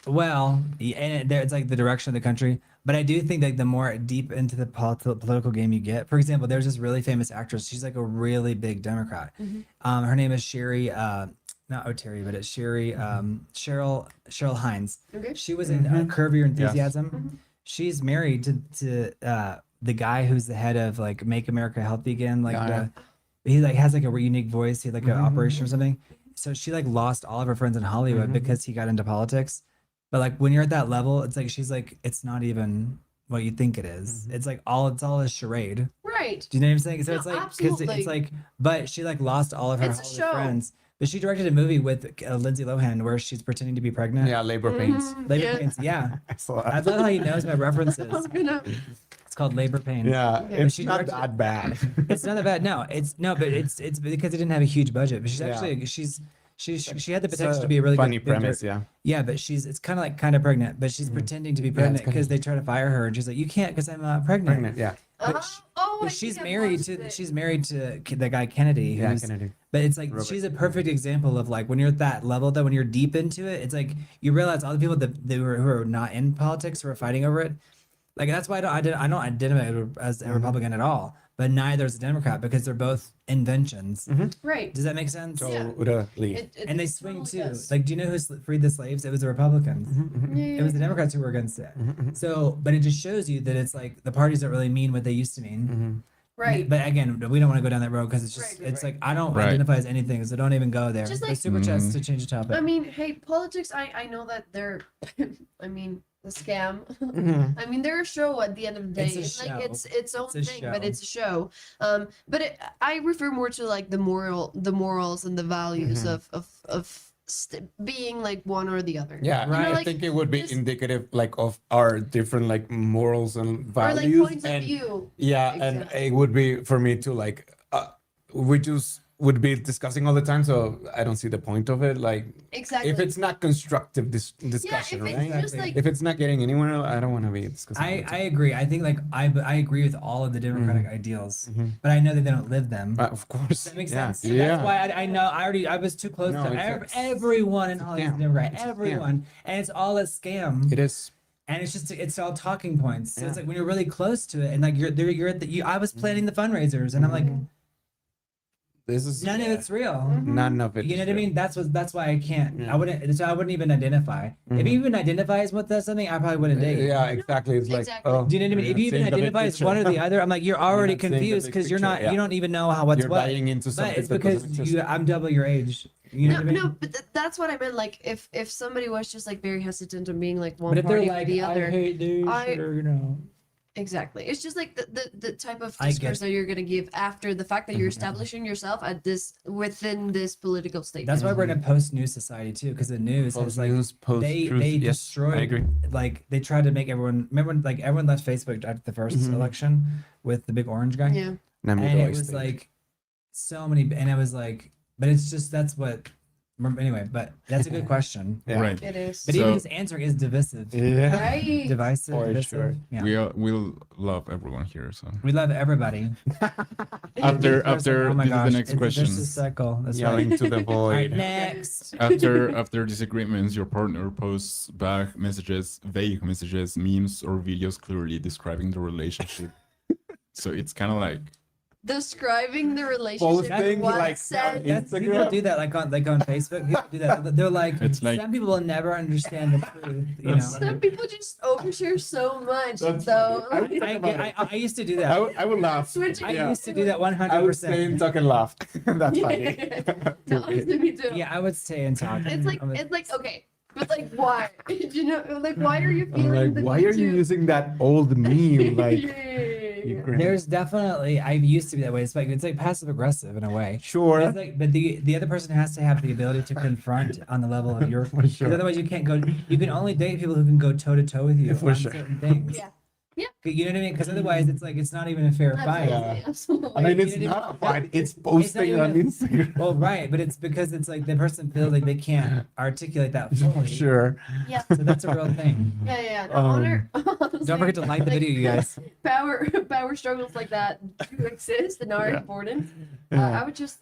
Well, and it's like the direction of the country. But I do think like the more deep into the political game you get, for example, there's this really famous actress. She's like a really big Democrat. Her name is Sherry, not O'Terry, but it's Sherry, Cheryl Hines. Okay. She was in Curb Your Enthusiasm. Mhm. She's married to the guy who's the head of like Make America Healthy Again. Like Yeah. he like has like a unique voice. He had like an operation or something. So she like lost all of her friends in Hollywood because he got into politics. But like when you're at that level, it's like she's like it's not even what you think it is. It's like all a charade. Right. Do you know what I'm saying? So No, it's like absolutely. it's like, but she like lost all of her It's a Hollywood show. friends. But she directed a movie with Lindsay Lohan where she's pretending to be pregnant. yeah, labor pains. Mhm, Labor yeah. pains. Yeah, I saw I that. love how he knows my references. I'm gonna. It's called labor pains. Yeah, Yeah. it's She not directed- that bad. It's not that bad. No, but it's because it didn't have a huge budget. But she's Yeah. actually she had the It's potential to be a really funny good premise. director. Yeah. Yeah, but it's kind of pregnant, but she's pretending to be it's pregnant kinda- because they try to fire her, and she's like, "You can't because I'm pregnant." Pregnant. Yeah. But Oh, I But she's think I married watched to it. she's married to the guy Kennedy. Yeah. Who's, Kennedy. but it's like Robert. she's a perfect example of like when you're at that level, that when you're deep into it, it's like you realize all the people that who are not in politics who are fighting over it. Like that's why I don't identify as a Republican at all, but neither is a Democrat because they're both inventions. Right. Does that make sense? Yeah. Totally. And they swing totally too. does. Like, do you know who freed the slaves? It was the Republicans. It was the Democrats who were against it. So, but it just shows you that it's like the parties don't really mean what they used to mean. Right. But again, we don't want to go down that road because it's just, Right, it's right. like, I don't Right. identify as anything, so don't even go there. Just But like- super chats to change the topic. I mean, hey, politics. I know that they're. I mean, the scam. I mean, they're a show at the end of the day. It's a It's like show. it's its own It's a thing, but show. it's a show. But I refer more to like the morals and the values of being like one or the other. Yeah, You know, Right. I like, think it would be just- indicative like of our different like morals and or like values points and of view. yeah, and Exactly. it would be for me to like we just would be discussing all the time, so I don't see the point of it. Like Exactly. if it's not constructive yeah, discussion, if it's right? just like If it's not getting anywhere, I don't want to be discussing. all the I time. agree. I think like I agree with all of the Democratic ideals, but I know that they don't live them. Of course. Does that make yeah. sense? Yeah. That's why I know I was too close No, to it's a- everyone in Hollywood. scam. Democrat, It's a scam. everyone, and it's all a scam. It is. And it's all talking points. So it's Yeah. like when you're really close to it, and like you're at the I was planning the fundraisers, and I'm like, This is None of it's real. none of it. You know is what I real. mean? That's why I can't. Yeah. I wouldn't even identify. If he even identifies with something, I probably wouldn't date. Yeah, exactly. It's like, Exactly. oh, Do you know what I mean? you're If you even seeing the big identify as picture. one or the other, I'm like, you're already not seeing the confused big because you're picture, not. yeah. You don't even know what's You're what. buying into But something it's that because doesn't exist. I'm double your age. You know No, what I mean? no, but that's what I meant. Like, if somebody was just like very hesitant on being like one But if they're party or like, the I other, hate dudes, I- or you know, exactly. It's just like the type of I get discourse that you're gonna give after the fact that you're Mm-hmm. establishing yourself at this within this political statement. that's why we're in a post-news society too, because the news has like Post-news, post-truth. they Yes, destroyed I agree. like they tried to make everyone remember when like everyone left Facebook after the 1st election with the big orange guy. Yeah. And it was like so many and I was like but it's just that's what anyway, but that's a good question. Yeah. Right. It is. But So- even his answer is divisive. Yeah. Right. Divisive. For divisive. sure. Yeah. We'll love everyone here. So We love everybody. after Oh my this gosh, is the next it's a question. vicious cycle. That's right. Yelling to the All right, void. next. After disagreements, your partner posts back messages, vague messages, memes, or videos clearly describing the relationship. So it's kind of like Describing the relationship. Posting, What like, sense? That's, people do that like on Facebook. People do that. They're like, It's like- some people will never understand the truth. You know. Some people just overshare so much, That's though. funny. I used to do I that. would laugh. Switch- I Yeah. used to do that I would stay 100%. and talk and laugh. That's funny. No, honestly, me too. Yeah, I would stay and talk. It's like okay, but like why? You know, like why are you I'm feeling like, the why need are you to- using that old meme? Like, Yeah. There's definitely I used to be that way. It's like passive aggressive in a way. sure. It's like, but the other person has to have the ability to confront on the level of your. For Because sure. otherwise, you can't go. You can only date people who can go toe to toe with you For on sure. certain things. Yeah. You know what I mean? Because otherwise, it's like it's not even a fair fight. Yeah. Absolutely. I mean, You it's know what I not a mean? fight. It's posting even on a- Instagram. Well, right, but it's because it's like the person feels like they can't articulate that For fully. sure. Yeah. So that's a real thing. Yeah. No, Um, honor. Don't forget to like the video, you guys. Power struggles like that do exist and are Yeah. important. Yeah. I would just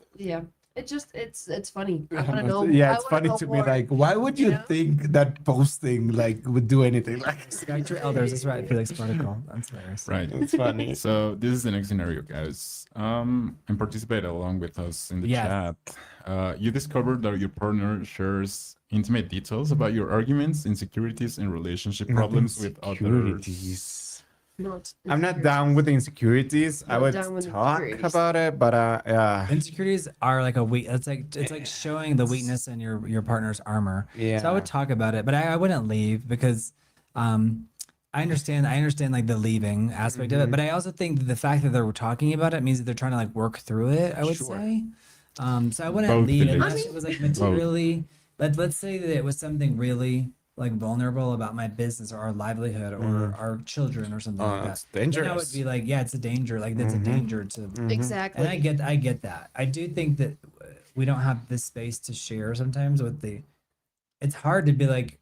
it's funny. I want to know. Yeah, I it's wanna funny know to me. more. Like, why would you know? think that posting like would do anything like? Respect your elders. That's right. Felix Protocol. That's hilarious. right. It's funny. So this is the next scenario, guys. And participate along with us in the Yes. chat. You discovered that your partner shares intimate details about your arguments, insecurities, and relationship problems with others. Insecurities. Not I'm not down with the insecurities. I Not would down with the talk insecurities. about it, but yeah, Insecurities are like a weak. It's like showing the weakness in your partner's armor. yeah. So I would talk about it, but I wouldn't leave because I understand like the leaving aspect of it, but I also think that the fact that they're talking about it means that they're trying to like work through it, I would Sure. say. So I wouldn't Both leave beliefs. unless it was like materially let's say that it was something really like vulnerable about my business or our livelihood or our children or something like that. It's Then I would dangerous. be like, yeah, it's a danger. Like that's a danger to exactly. and I get that. I do think that we don't have this space to share sometimes with the. It's hard to be like,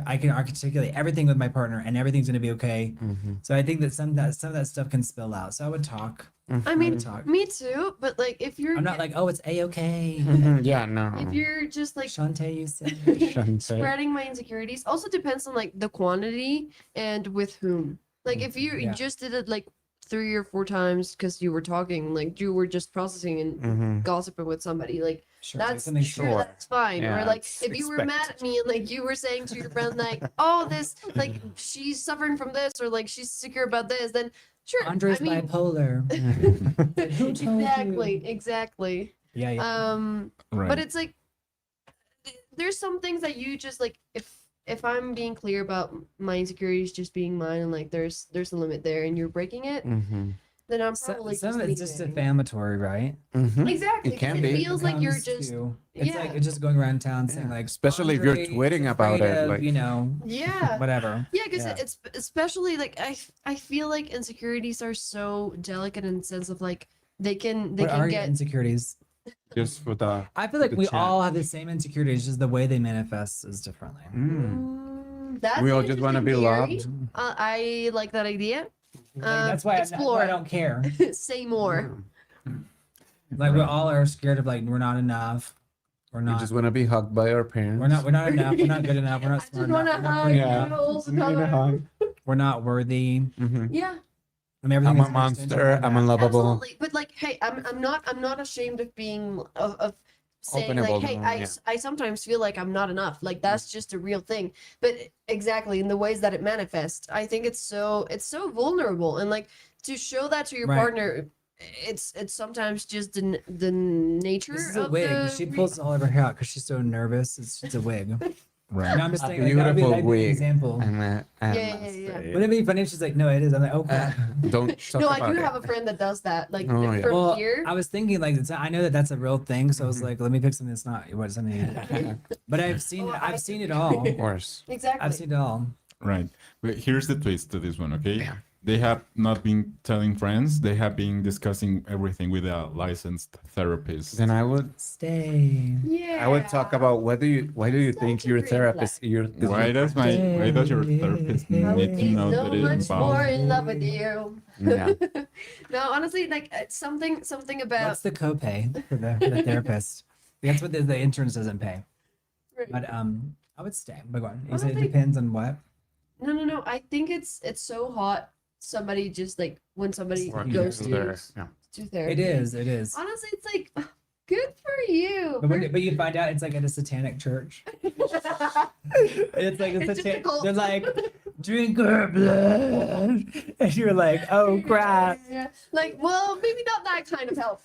I can articulate everything with my partner and everything's gonna be okay. So I think that some of that stuff can spill out. So I would talk. I mean, talk. me too. But like, if you're I'm not like, oh, it's a okay. Yeah, no. if you're just like Shantae, you said. Shouldn't say. spreading my insecurities, also depends on like the quantity and with whom. Like, if you Yeah. just did it like 3 or 4 times because you were talking, like you were just processing and gossiping with somebody, like Sure, like that's something sure, short. that's fine. Yeah, or like it's if you were mad at expected. me and like you were saying to your friend like, oh, this like she's suffering from this or like she's secure about this, then sure. Andre's I mean, bipolar. Who told you? exactly. Yeah, yeah. Right. But it's like there's some things that you just like if I'm being clear about my insecurities just being mine and like there's a limit there and you're breaking it, then I'm probably Some of it's just leaving. defamatory, right? Exactly. It can 'cause be. It feels like you're comes just to- It's yeah. like it's just going around town saying like, Especially if you're "Andre's tweeting about afraid it, of," like- you know, yeah. whatever. Yeah, because Yeah. it's especially like I feel like insecurities are so delicate in the sense of like they can What are your get insecurities? Just for the. I feel like the we chat. all have the same insecurities, just the way they manifest is differently. that's We all an just want to be interesting theory. loved. I like that idea. Like, that's why explore. I don't care. Say more. Like we all are scared of like we're not enough. We're We not. just want to be hugged by our parents. We're not enough. We're not good enough. We're I not just smart want to enough. We're not hug. pretty Yeah. enough. girls, Need a color. hug. We're not worthy. Mhm. Yeah. I mean, everything I'm a is monster. I'm unlovable. Absolutely, but like, hey, I'm not ashamed of being of saying Openable, like, hey, yeah. I sometimes feel like I'm not enough. Like that's just a real thing. But exactly in the ways that it manifests, I think it's so vulnerable, and like to show that to your Right. partner, it's sometimes just the nature This is a of wig. the But she pulls all of her hair out because she's so nervous. It's a wig. Right. No, I'm just A saying, like, that would be beautiful like an wig. example. And, Yeah. Wouldn't it be funny if she's like, no, it is? I'm like, okay. don't talk No, about I do it. have a friend that does that. Like Oh, yeah. from Well, here. I was thinking like I know that that's a real thing, so I was like, let me pick something that's not what something. But I've seen Oh, I I've seen see. it all. Of course. Exactly. I've seen it all. Right. But here's the twist to this one, okay? Yeah. They have not been telling friends, they have been discussing everything with a licensed therapist. Then I would Stay. Yeah. I would talk about why do you think Such a your green therapist why does your therapist I I need would to be know so that it's much more about? in love with you. Yeah. No, honestly, like something about What's the copay for the therapist? That's what the insurance doesn't pay. But I would stay. But go on. You say it Honestly- depends on what. No. I think it's so hot. Somebody just like when somebody Working goes through to there, yeah. therapy. It is. It is. Honestly, it's like good for you. But you find out it's like at a satanic church. It's like It's just a cult. they're like, drink her blood, and you're like, oh crap. Yeah. Like, well, maybe not that kind of help.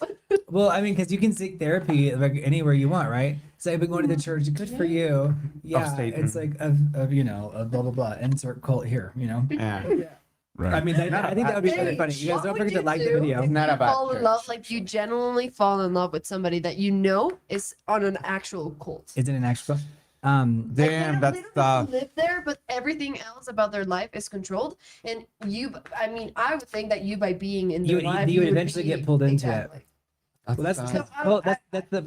Well, I mean, because you can seek therapy like anywhere you want, right? So I've been going to the church. Good for you. Yeah, Satan. it's like of blah blah blah. Insert cult here. Yeah. Right. I mean, I think that would be really Hey, funny. You guys what don't would forget you to like the do video. if Not you about fall in love, church. like you genuinely fall in love with somebody that you know is on an actual cult. Is it an actual? Like, Damn, they that's don't even tough. live there, but everything else about their life is controlled. And I mean, I would think that you by being in You their would- life, you would would eventually be- get pulled into it. exactly. Well, that's tough. that's, So, well,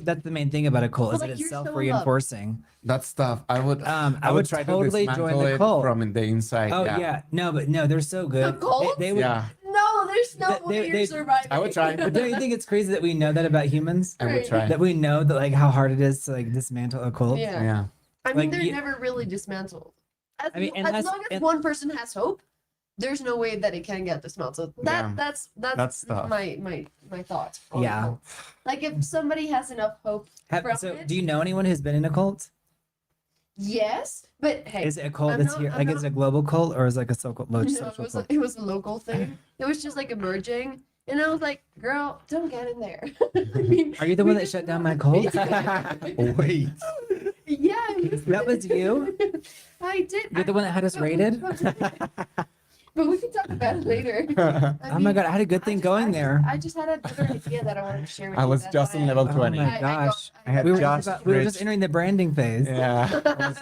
that's the main thing about a cult is But, that like, it's you're so in love. self-reinforcing. That's tough. I would I would try totally to join dismantle the it cult. from the inside. Oh yeah. yeah, no, but no, they're so good. cult? They would. Yeah. No, there's no They- way they- you're surviving. I would try. But don't you think it's crazy that we know that about humans? I would try. That we know that like how hard it is to like dismantle a cult. Yeah. Yeah. I mean, Like, they're you- never really dismantled. As, I mean, as unless- long as and- one person has hope, there's no way that it can get dismantled. So Yeah. that's tough. my thought. on Yeah. cult. Like if somebody has enough hope from So, it, do you know anyone who's been in a cult? yes, but hey, Is it a cult I'm that's not- here? I'm Like, not- is it a global cult or is it like a social, no, social cult? it was a local thing. It was just like emerging, and I was like, "Girl, don't get in there." I mean, Are you the we one that just shut down know- my cult? Wait. Yeah, it was That was you? I did. You're the one that had us rated? But we can talk about it later. Oh my god, I had a good thing going there. I just had another idea that I wanted to share with I you. was That's just why in level Oh 20. my gosh. I had We were, just we were just reached- entering the branding phase. Yeah.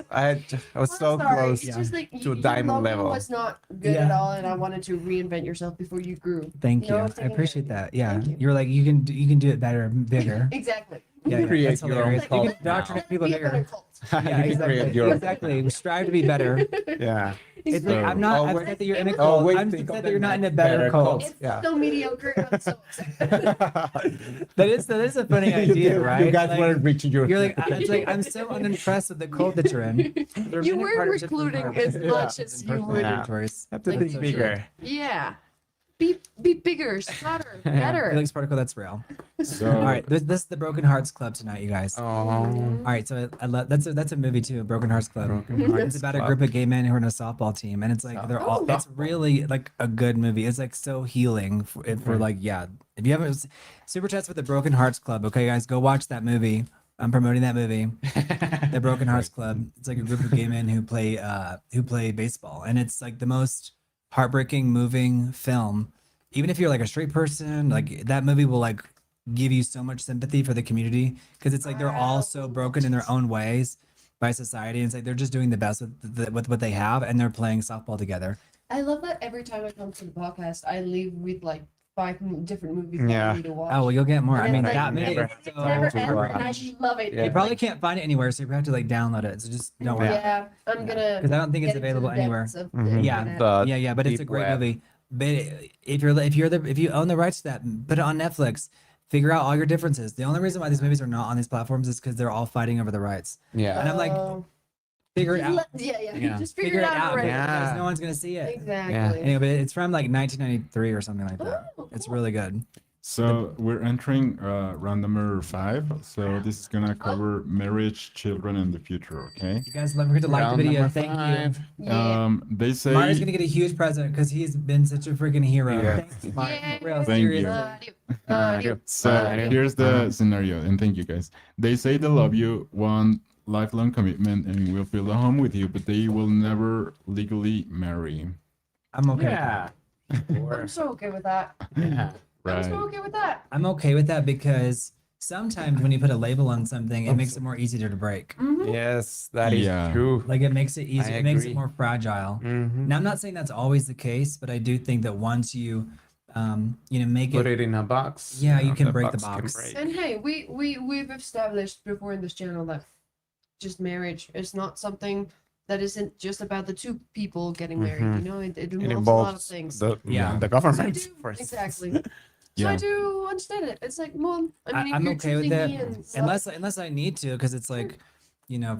I was I'm so sorry, close. It's just like to your diamond logo level. was not good at Yeah. all, and I wanted to reinvent yourself before you grew. Thank You know you. what I'm I saying? appreciate that. Yeah. Thank you. You're like you can do it better, bigger. Exactly. Yeah, yeah, Create that's your own hilarious. You cult can indoctrinate now. people Be a better bigger. cult. Yeah, You can exactly. create your- Exactly. Strive to be better. Yeah. It's like I'm Oh, not wait. upset that you're in a Oh, cult. wait, I'm think upset of that you're them not in a like better better cult. cults. It's Yeah. so mediocre. I'm so upset. That is a funny You idea, do- right? You guys Like, weren't reaching your. You're like, it's like I'm so unimpressed with the cult that you're in. There are You many weren't partnerships and recruiting partnerships as and much partnerships as and you personal would. territories. have to like, think so bigger. Yeah. Be bigger, smarter, better. Felix Particle, that's real. So, All right, this is the Broken Hearts Club tonight, you guys. Oh. All right, so I love that's a movie too, Broken Hearts Club. Broken Hearts It's about a Club. group of gay men who are in a softball team, and it's like they're all. It's really like a good movie. It's like so healing for like If you haven't super chats with the Broken Hearts Club, okay, guys, go watch that movie. I'm promoting that movie, the Broken Hearts Club. It's like a group of gay men who play baseball, and it's like the most heartbreaking, moving film. Even if you're like a straight person, like that movie will like give you so much sympathy for the community because it's like they're all so broken in their own ways by society. And it's like they're just doing the best with what they have, and they're playing softball together. I love that every time I come to the podcast, I leave with like 5 different movies Yeah. that I need to watch. Oh well, you'll get more. I And mean, it's that like, movie never- is it so never ends, heartbreaking. and I love it. Yeah. You probably can't find it anywhere, so you have to like download it. So just don't worry. Yeah, I'm gonna. Because I don't think it's get into available the anywhere. depths of the Mhm. Yeah. internet. Yeah, but it's a deep great web. movie. But if you own the rights to that, put it on Netflix. Figure out all your differences. The only reason why these movies are not on these platforms is because they're all fighting over the rights. Yeah. And I'm like, Oh, Figure it out. Yeah. Just figure it out already. Yeah. Because no one's gonna see it. Exactly. Anyway, but it's from like 1993 or something like that. Oh, It's cool. really good. So we're entering round number 5. So this is gonna cover marriage, children, and the future. Okay. You guys, don't forget to like the Round video. number Thank 5. Yeah. They say. Mario's gonna get a huge present because he's been such a freaking hero. Yeah. Thanks, Mario. Yeah. Real Thank serious. you. Adios. So Mario. here's the scenario, and thank you guys. They say they love you, want lifelong commitment, and will build a home with you, but they will never legally marry. I'm okay. Yeah. I'm so okay with that. Yeah. I'm so Right. okay with that. I'm okay with that because sometimes when you put a label on something, it makes it more easier to break. Mhm. Yes, that is Yeah. true. Like it makes it easier. It makes it agree. more fragile. Mhm. Now I'm not saying that's always the case, but I do think that once you, make Put it. it in a box. Yeah, you can the break the can box. break. And hey, we've established before in this channel that just marriage is not something that isn't just about the two people getting married. Mhm. You know, it It involves a lot of involves things. the Yeah. the So I government. do, for instance. exactly. So Yeah. I do understand it. It's like, well, I mean, if I'm you're okay with choosing it me and unless I need to, because it's like,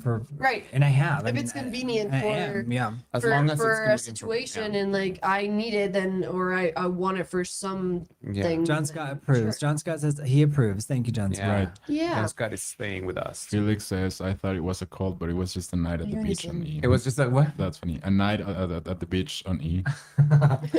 for right. and I have. I If mean, it's convenient I for am, yeah. As for, long as for it's a convenient situation yeah. and like I need it, then or I want it for some Yeah. thing. John then Scott approves. sure. John Scott says he approves. Thank you, John Scott. Yeah. Right. Yeah. John Scott is staying with us. Felix says, I thought it was a cult, but it was just a night at the beach on E. It was just like what? That's funny. A night at the beach on E.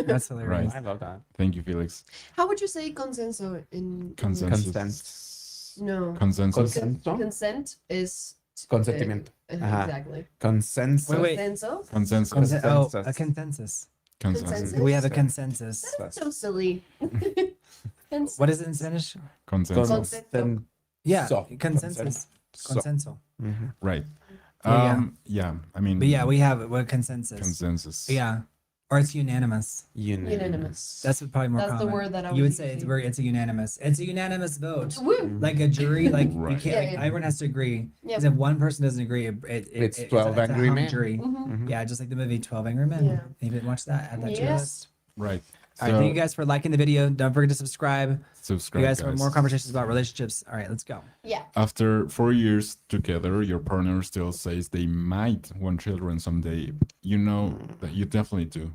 That's hilarious. I love that. Thank you, Felix. How would you say consenso in Consensus. Consent. No. Consensus. Consenso? Consent is Consentimiento. Uh-huh. exactly. Consensus. Wait. Consenso. Consensus. A Consensus. consensus. Consensus. We have a consensus. That's so silly. What is it in Spanish? Consensus. Consent. Yeah, So, consensus. So. Consenso. Mhm. Right. Yeah, Yeah. I mean. But yeah, we have a consensus. Consensus. Yeah, or it's unanimous. Unanimous. That's probably more That's the common. word that I You was would say it's using. it's a unanimous. It's a unanimous vote. Woo. Like a jury, like you Right. can't. Yeah, Like, yeah. everyone has to agree. Yep. Because if one person doesn't agree, It's it's 12 a Angry hung Men. jury. Mhm. Yeah, just like the movie 12 Angry Men. Yeah. If you didn't watch that, add that to your Yeah. list. Right. All right, thank you guys for liking the video. Don't forget to subscribe. Subscribe, You guys for more conversations about relationships. All right, let's go. Yeah. After 4 years together, your partner still says they might want children someday. You know that you definitely do.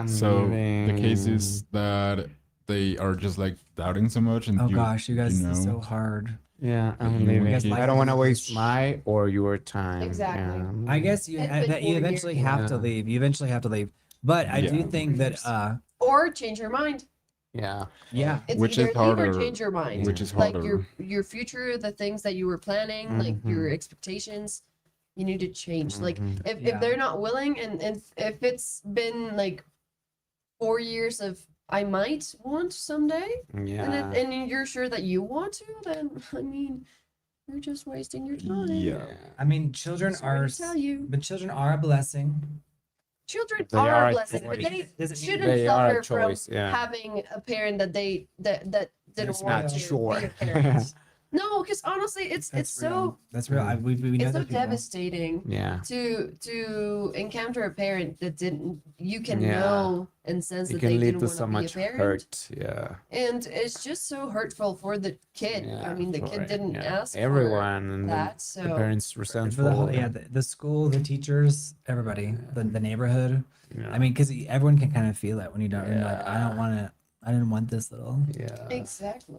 So the case is that they are just like doubting so much, and Oh you, gosh, you guys, you this is know, so hard. Yeah, You I'm wanna leaving. keep- I don't want to waste my or your time. Exactly. Yeah. I guess you It's been that you 4 eventually years. have to Yeah. leave. You eventually have to leave. But I do Yeah. think that Or change your mind. Yeah. yeah. It's Which either is leave harder. or change your mind. which is Like harder. your future, the things that you were planning, like your Mhm. expectations, you need to change. Like Mhm. if Yeah. they're not willing, and if it's been like 4 years of I might want someday, Yeah. and you're sure that you want to, then I mean, you're just wasting your time. Yeah. I mean, children Sorry are to tell you, but children are a blessing. children They are are a a blessing, but choice. they Doesn't mean shouldn't They are a suffer choice, from yeah. having a parent that they that didn't That's want not to sure. be a parent. No, because honestly, it's That's so real. That's real. We know it's so those people. devastating Yeah. to encounter a parent that didn't you can Yeah. know and sense It that they can lead didn't to want so to be a much parent. hurt. Yeah. And it's just so hurtful for the kid. I mean, the for kid it, didn't yeah. ask Everyone and for that. the So parents For resentful. the whole, the school, the teachers, everybody, the neighborhood. Yeah. I mean, because everyone can kind of feel it when you don't. You're like, I Yeah. don't want to. I didn't want this little. Yeah. exactly.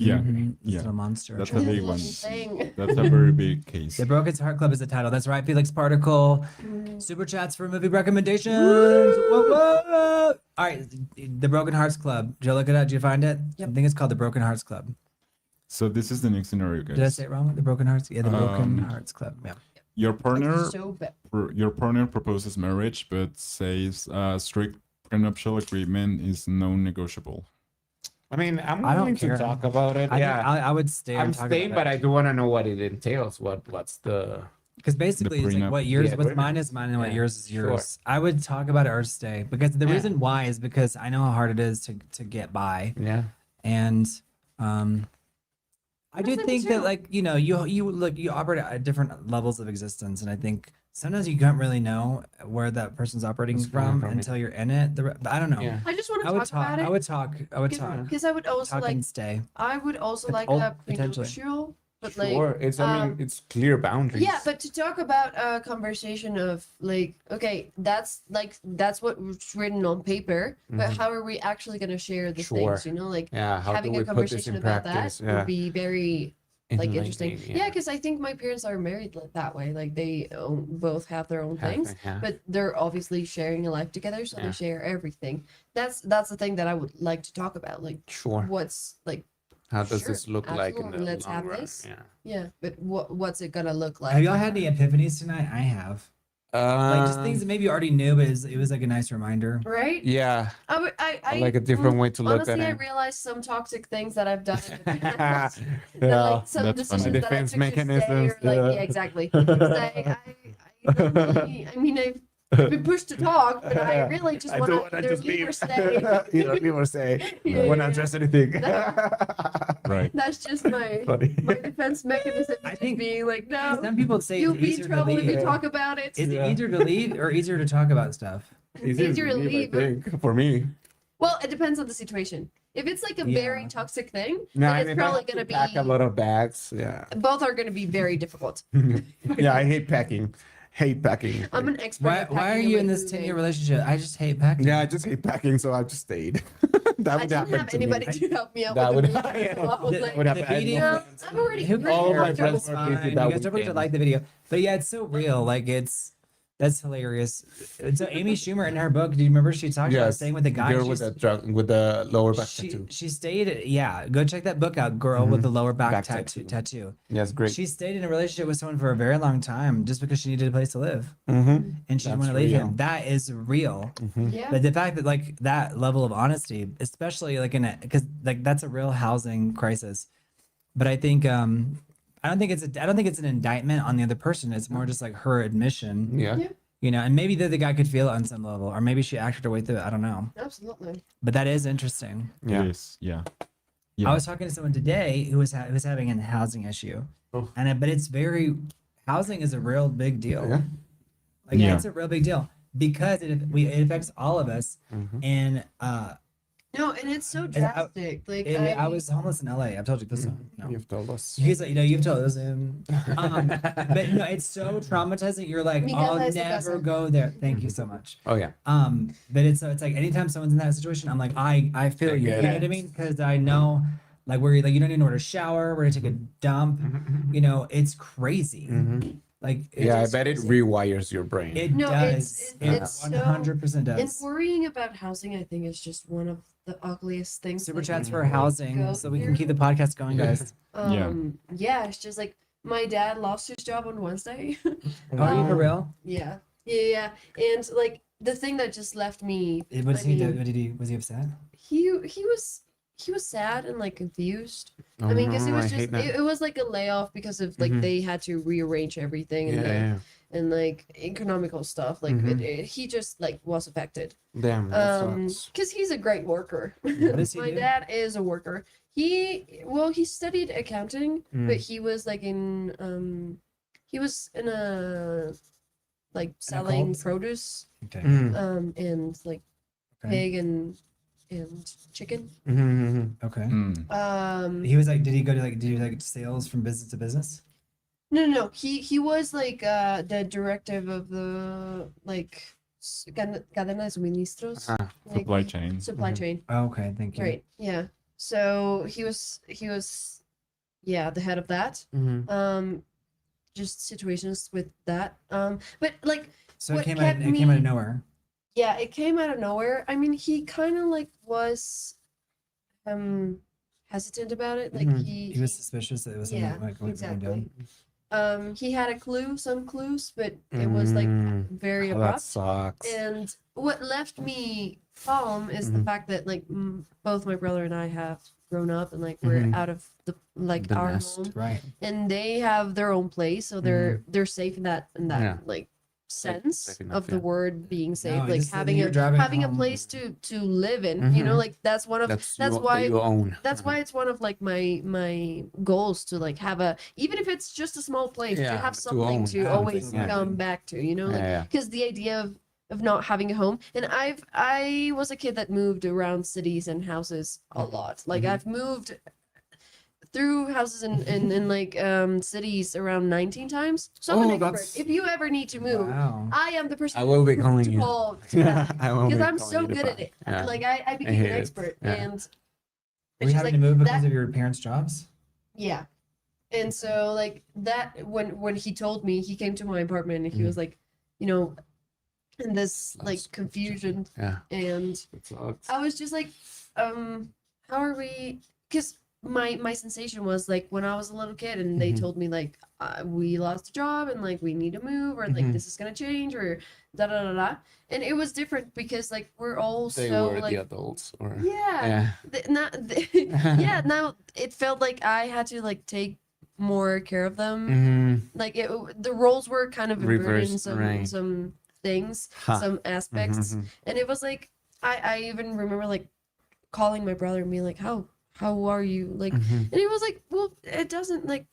Yeah. This Yeah. little monster. That's a This big little one. thing. That's a very big case. The Broken Heart Club is the title. That's right, Felix Particle. Mm. Super chats for movie recommendations. Whoa, whoa. All right, the Broken Hearts Club. Did you look it up? Did you find it? Yep. I think it's called the Broken Hearts Club. So this is the next scenario, guys. Did I say it wrong? The Broken Hearts? Yeah, the Broken Um, Hearts Club. Yeah. Your partner, So bad. your partner proposes marriage, but says a strict prenuptial agreement is non-negotiable. I mean, I'm I don't willing to care. talk about it. I, Yeah. I would stay. I'm and talk staying, about but I do want to know what it entails. What's the because basically it's like prenup. what yours, Yeah, what's prenup. mine is mine, and what Yeah, yours is sure. yours. I would talk about it or stay because the Yeah. reason why is because I know how hard it is to get by, yeah. and I do Honestly, me think that too. like you operate at different levels of existence, and I think sometimes you can't really know where that person's operating What's going from on. until you're in it. But I don't know. Yeah. I just want I to would talk talk. about it. I would talk. I would talk. Because I would also Talk like and stay. I would also Pot- like oh, a potentially. prenuptial but Sure. like It's, I mean, it's clear boundaries. yeah, but to talk about a conversation of like, okay, that's what's written on paper, but how are we actually going to share the things, Sure. you know, like Yeah. How do having we a put this conversation in about practice? that Yeah. would be very like interesting. Enlightening, Yeah, because I think my parents are married that way. Like they both have their own things, Yeah. but they're obviously sharing a life together, so Yeah. they share everything. That's the thing that I would like to talk about. Like Sure. what's like How does sure, this look like in absolutely, the let's long have run? this. Yeah. yeah, but what's it gonna look like? Have y'all had any epiphanies tonight? I have. Like just things that maybe you already knew, but it was like a nice reminder. Right? Yeah. I Like a different way to look honestly, at I it. realized some toxic things that I've done. In the Yeah. past. That, like some That's funny. decisions that I Defense took to stay, mechanisms, or like yeah. exactly. 'Cause I literally, I mean, I've been pushed to talk, but I really just I want don't to wanna either just leave leave. or stay. Either leave or stay. Yeah, I want to yeah, address anything. Right. That's just my Funny. defense mechanism. I just think being like, no, Some people say you'll it's be in easier to trouble if you leave. talk about it. Is Yeah. it easier to leave or easier to talk about stuff? It's easier to I leave. think, for me. Well, it depends on the situation. If it's like a very Yeah. toxic thing, No, then I it's mean, if I probably have to going to pack a be. lot of bags. Yeah. Both are going to be very difficult. Yeah, I hate packing. Hate packing. I'm an expert. Why at why are packing you and, in like, this 10-year moving. relationship? I just hate packing. Yeah, I just hate packing, so I just stayed. That I would didn't happen have to me. anybody to help me out That with would- the moving, so I was The- like, would happen. the I had beating- no no, friends. I'm already. Who All of my cares? friends It's were fine. busy You that guys don't have to weekend. like the video, but yeah, it's so real. Like that's hilarious. So Amy Schumer in her book, do you remember she talked about Yes, staying with the guy? girl with the lower back she, tattoo. she stayed. Yeah, go check that book out. Girl with the lower back, tattoo. Yes, great. She stayed in a relationship with someone for a very long time just because she needed a place to live Mm-hmm. and she didn't That's want to leave real. him. That is real. Yeah. But the fact that like that level of honesty, especially like because like that's a real housing crisis. But I think I don't think it's an indictment on the other person. It's more just like her admission. Yeah. Yeah. You know, and maybe the guy could feel it on some level, or maybe she acted her way through it. I don't know. Absolutely. But that is interesting. Yeah. It is. Yeah. I Yeah. was talking to someone today who was having a housing issue, Oh. but it's housing is a real big deal. Yeah. Like Yeah. it's a real big deal because it affects all of us. Mhm. And No, and it's so I- drastic. Like I was homeless in LA. I've told you this. No. You've told us. He's like, you've told us. But no, it's so traumatizing. You're like, Mi I'll casa es tu never casa. go there. Thank you so much. Oh yeah. But it's like anytime someone's in that situation, I'm like, I feel I you. You get know it. what I mean? Because I know, like, where like you don't even order a shower. We're gonna take a dump. You know, it's crazy. Mhm. Like, Yeah, I is bet it crazy. rewires your brain. it No, does. it's so- 100% And does. worrying about housing, I think, is just one of the ugliest things. Super that chats you for can housing, go so we can through. keep the podcast going, guys. Yeah. Yeah, it's just like my dad lost his job on Wednesday. Oh, are you for real? yeah. And like the thing that just left me, Was I mean, was he upset? he was sad and like confused. I mean, because it was just it was like a layoff because of like Mhm. they had to rearrange everything and like, Yeah. and like economical stuff. Like he just like was affected. Damn. That sucks. Because he's a great worker. does he My do? dad is a worker. He studied accounting, but he was like in a like selling cult? produce Okay. and like Okay. pig and chicken. Okay. Mm. He was like, did he do like sales from business to business? No. He was like the directive of the like cadena de suministros. Like, Supply chain. Supply chain. Oh, okay, thank you. Right. Yeah. So he was yeah, the head of that. Just situations with that. But like So what it came kept out of me- nowhere. yeah, it came out of nowhere. I mean, he kind of like was hesitant about it. Like He was suspicious that it was yeah, something like going exactly. down. He had some clues, but it was like very Oh, that abrupt. sucks. And what left me calm is the fact that like both my brother and I have grown up and like we're out of the like The our nest. home, Right. and they have their own place, so they're safe in that Yeah. like sense safe enough, of the yeah. word being safe, No, like just that having you're driving having a home. place to live in. You know, like that's one of That's that's you, why that you own. that's why it's one of like my goals to like have a, even if it's just a small place, Yeah, to have to something own to something, always yeah. come back to, you know, like Yeah, yeah. because the idea of not having a home, and I was a kid that moved around cities and houses a lot. Like I've moved through houses in like cities around 19 times. So I'm an Oh, expert. that's- If you ever need to move, Wow. I am the person I will be to calling you. call I will because be I'm calling so you to good at buy. it. Yeah. Like I became hate an it. expert, Yeah. and Were it's you just having like to move because that. of your parents' jobs? Yeah. And so like that when he told me, he came to my apartment and he was like, you know, in this like confusion, Yeah. and It sucks. I was just like, how are we? Because my sensation was like when I was a little kid and they Mhm. told me like we lost a job and like we need to move or like Mhm. this is gonna change or da da da da, and it was different because like we're all They so were like the adults, or yeah, yeah. Now it felt like I had to like take more care of them. Mhm. Like the roles were kind of inverted in Reversed, right. some things, Ha. some aspects, Mhm. and it was like I even remember like calling my brother and being like, how are you? Like, Mhm. and he was like, well, it doesn't like.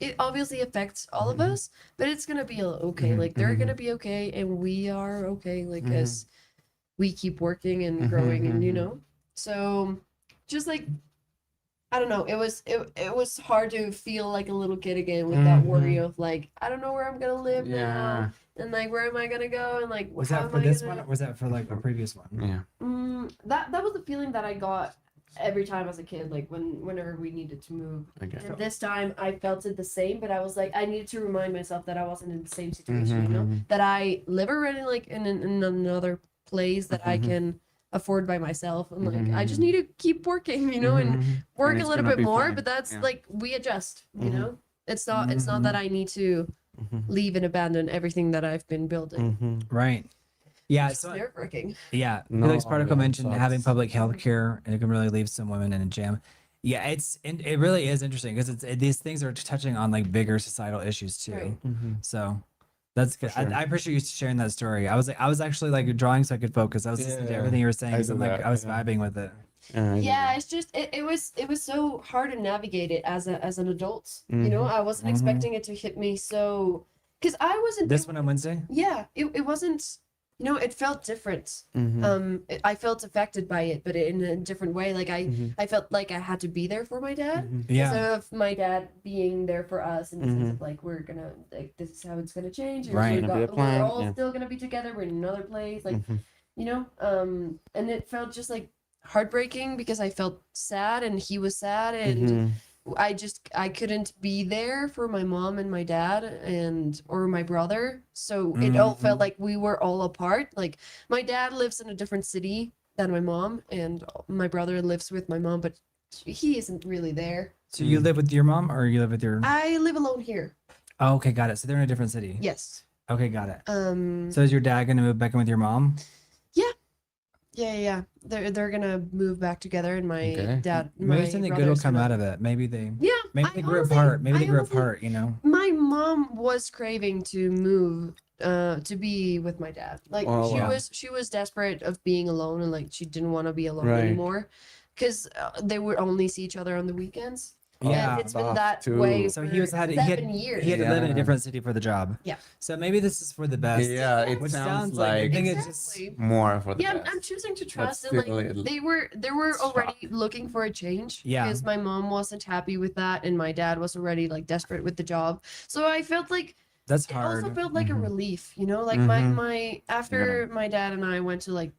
It obviously affects all of Mhm. us, but it's gonna be okay. Mhm, Like they're mhm. gonna be okay, and we are okay. Like Mhm. as we keep working and Mhm, growing, and you mhm. know, so just like I don't know. It was hard to feel like a little kid again with that worry Mhm. of like I don't know where I'm gonna live Yeah. now, and like where am I gonna go, and like Was how that am for I this gonna... one or was that for like a previous one? Yeah. That was the feeling that I got every time as a kid, like whenever we needed to move. Okay. And this time I felt it the same, but I was like I needed to remind myself that I wasn't in the same situation, you know, Mhm. that I live already like in another place that I Mhm. can afford by myself, and like I just Mhm. need to keep working, you know, and Mhm. work And a it's little gonna bit be more, fine. but that's Yeah. like we adjust, you Mhm. know. It's not that I need to Mhm. leave and abandon everything that I've been building. Mhm. Right. Yeah. It's So nerve-wracking. yeah, No, Felix Particle yeah, it mentioned having sucks. public health care, and it can really leave some women in a jam. Yeah, it really is interesting because these things are touching on like bigger societal issues too. Right. Mhm. So that's good. sure. I appreciate you sharing that story. I was actually like drawing so I could focus. I was listening to Yeah, everything you were saying, I so do I'm like that, I was yeah. vibing with it. Yeah, it's just it was so hard to navigate it as an adult. You know, Mhm. I wasn't Mhm. expecting it to hit me so because I wasn't This one on Wednesday. yeah, it wasn't, you know, it felt different. Mhm. I felt affected by it, but in a different way. Like Mhm. I felt like I had to be there for my dad Mhm. Yeah. instead of my dad being there for us in the sense Mhm. of like we're gonna like this is how it's gonna change, and Right. Gonna be a we're plan, all yeah. still gonna be together. We're in another place, like Mhm. you know. And it felt just like heartbreaking because I felt sad and he was sad, and Mhm. I couldn't be there for my mom and my dad and or my brother. So it all felt Mhm. like we were all apart. Like my dad lives in a different city than my mom, and my brother lives with my mom, but he isn't really there. So you live with your mom, or you live with your? I live alone here. Oh, okay, got it. So they're in a different city. Yes. Okay, got it. Um So is your dad gonna move back in with your mom? yeah. They're gonna move back together, and my Okay. dad Maybe my something good will brother's come gonna- out of it. Maybe they Yeah. I grew honestly- apart. Maybe they I grew honestly- apart. You know. My mom was craving to move to be with my dad. Like Oh, wow. she was desperate of being alone, and like she didn't want to be alone Right. anymore because they would only see each other on the weekends. Yeah. And it's been That's that way too- So for he was had 7 years. he had to live in a Yeah. different city for the job. Yeah. So maybe this is for the best. Yeah, it Which sounds I like think it's just Exactly. more for the Yeah, best. I'm choosing to But trust, and like still, it- they were it's already looking for a change. Yeah. Because my mom wasn't happy with that, and my dad was already like desperate with the job. So I felt like that's it hard. also felt like a Mhm. relief, you know, like Mhm. my after my dad and I went to like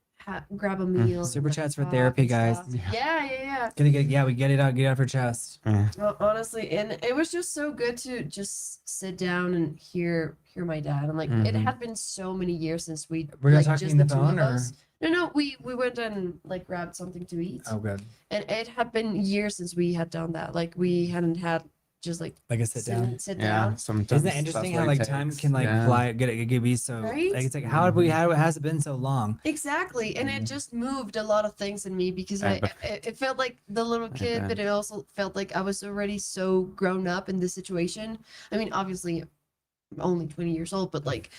grab a meal. Super and, chats for talk therapy, and guys. stuff. Yeah. Gonna get we get it out of her chest. Well, honestly, and it was just so good to just sit down and hear my dad. And like it Mhm. had been so many years since we Were you like talking just on the the two phone, of or? us. No, we went and like grabbed something to eat. Oh, good. And it had been years since we had done that. Like we hadn't had just like Like a sit down. sit Yeah, down. sometimes. Isn't that interesting how like time can like fly? It could be so. Right? Like, it's like how have we? How has it been so long? Exactly, and it just moved a lot of things in me because I bet. it felt like the little kid, but bet. it also felt like I was already so grown up in this situation. I mean, obviously, I'm only 20 years old, but like,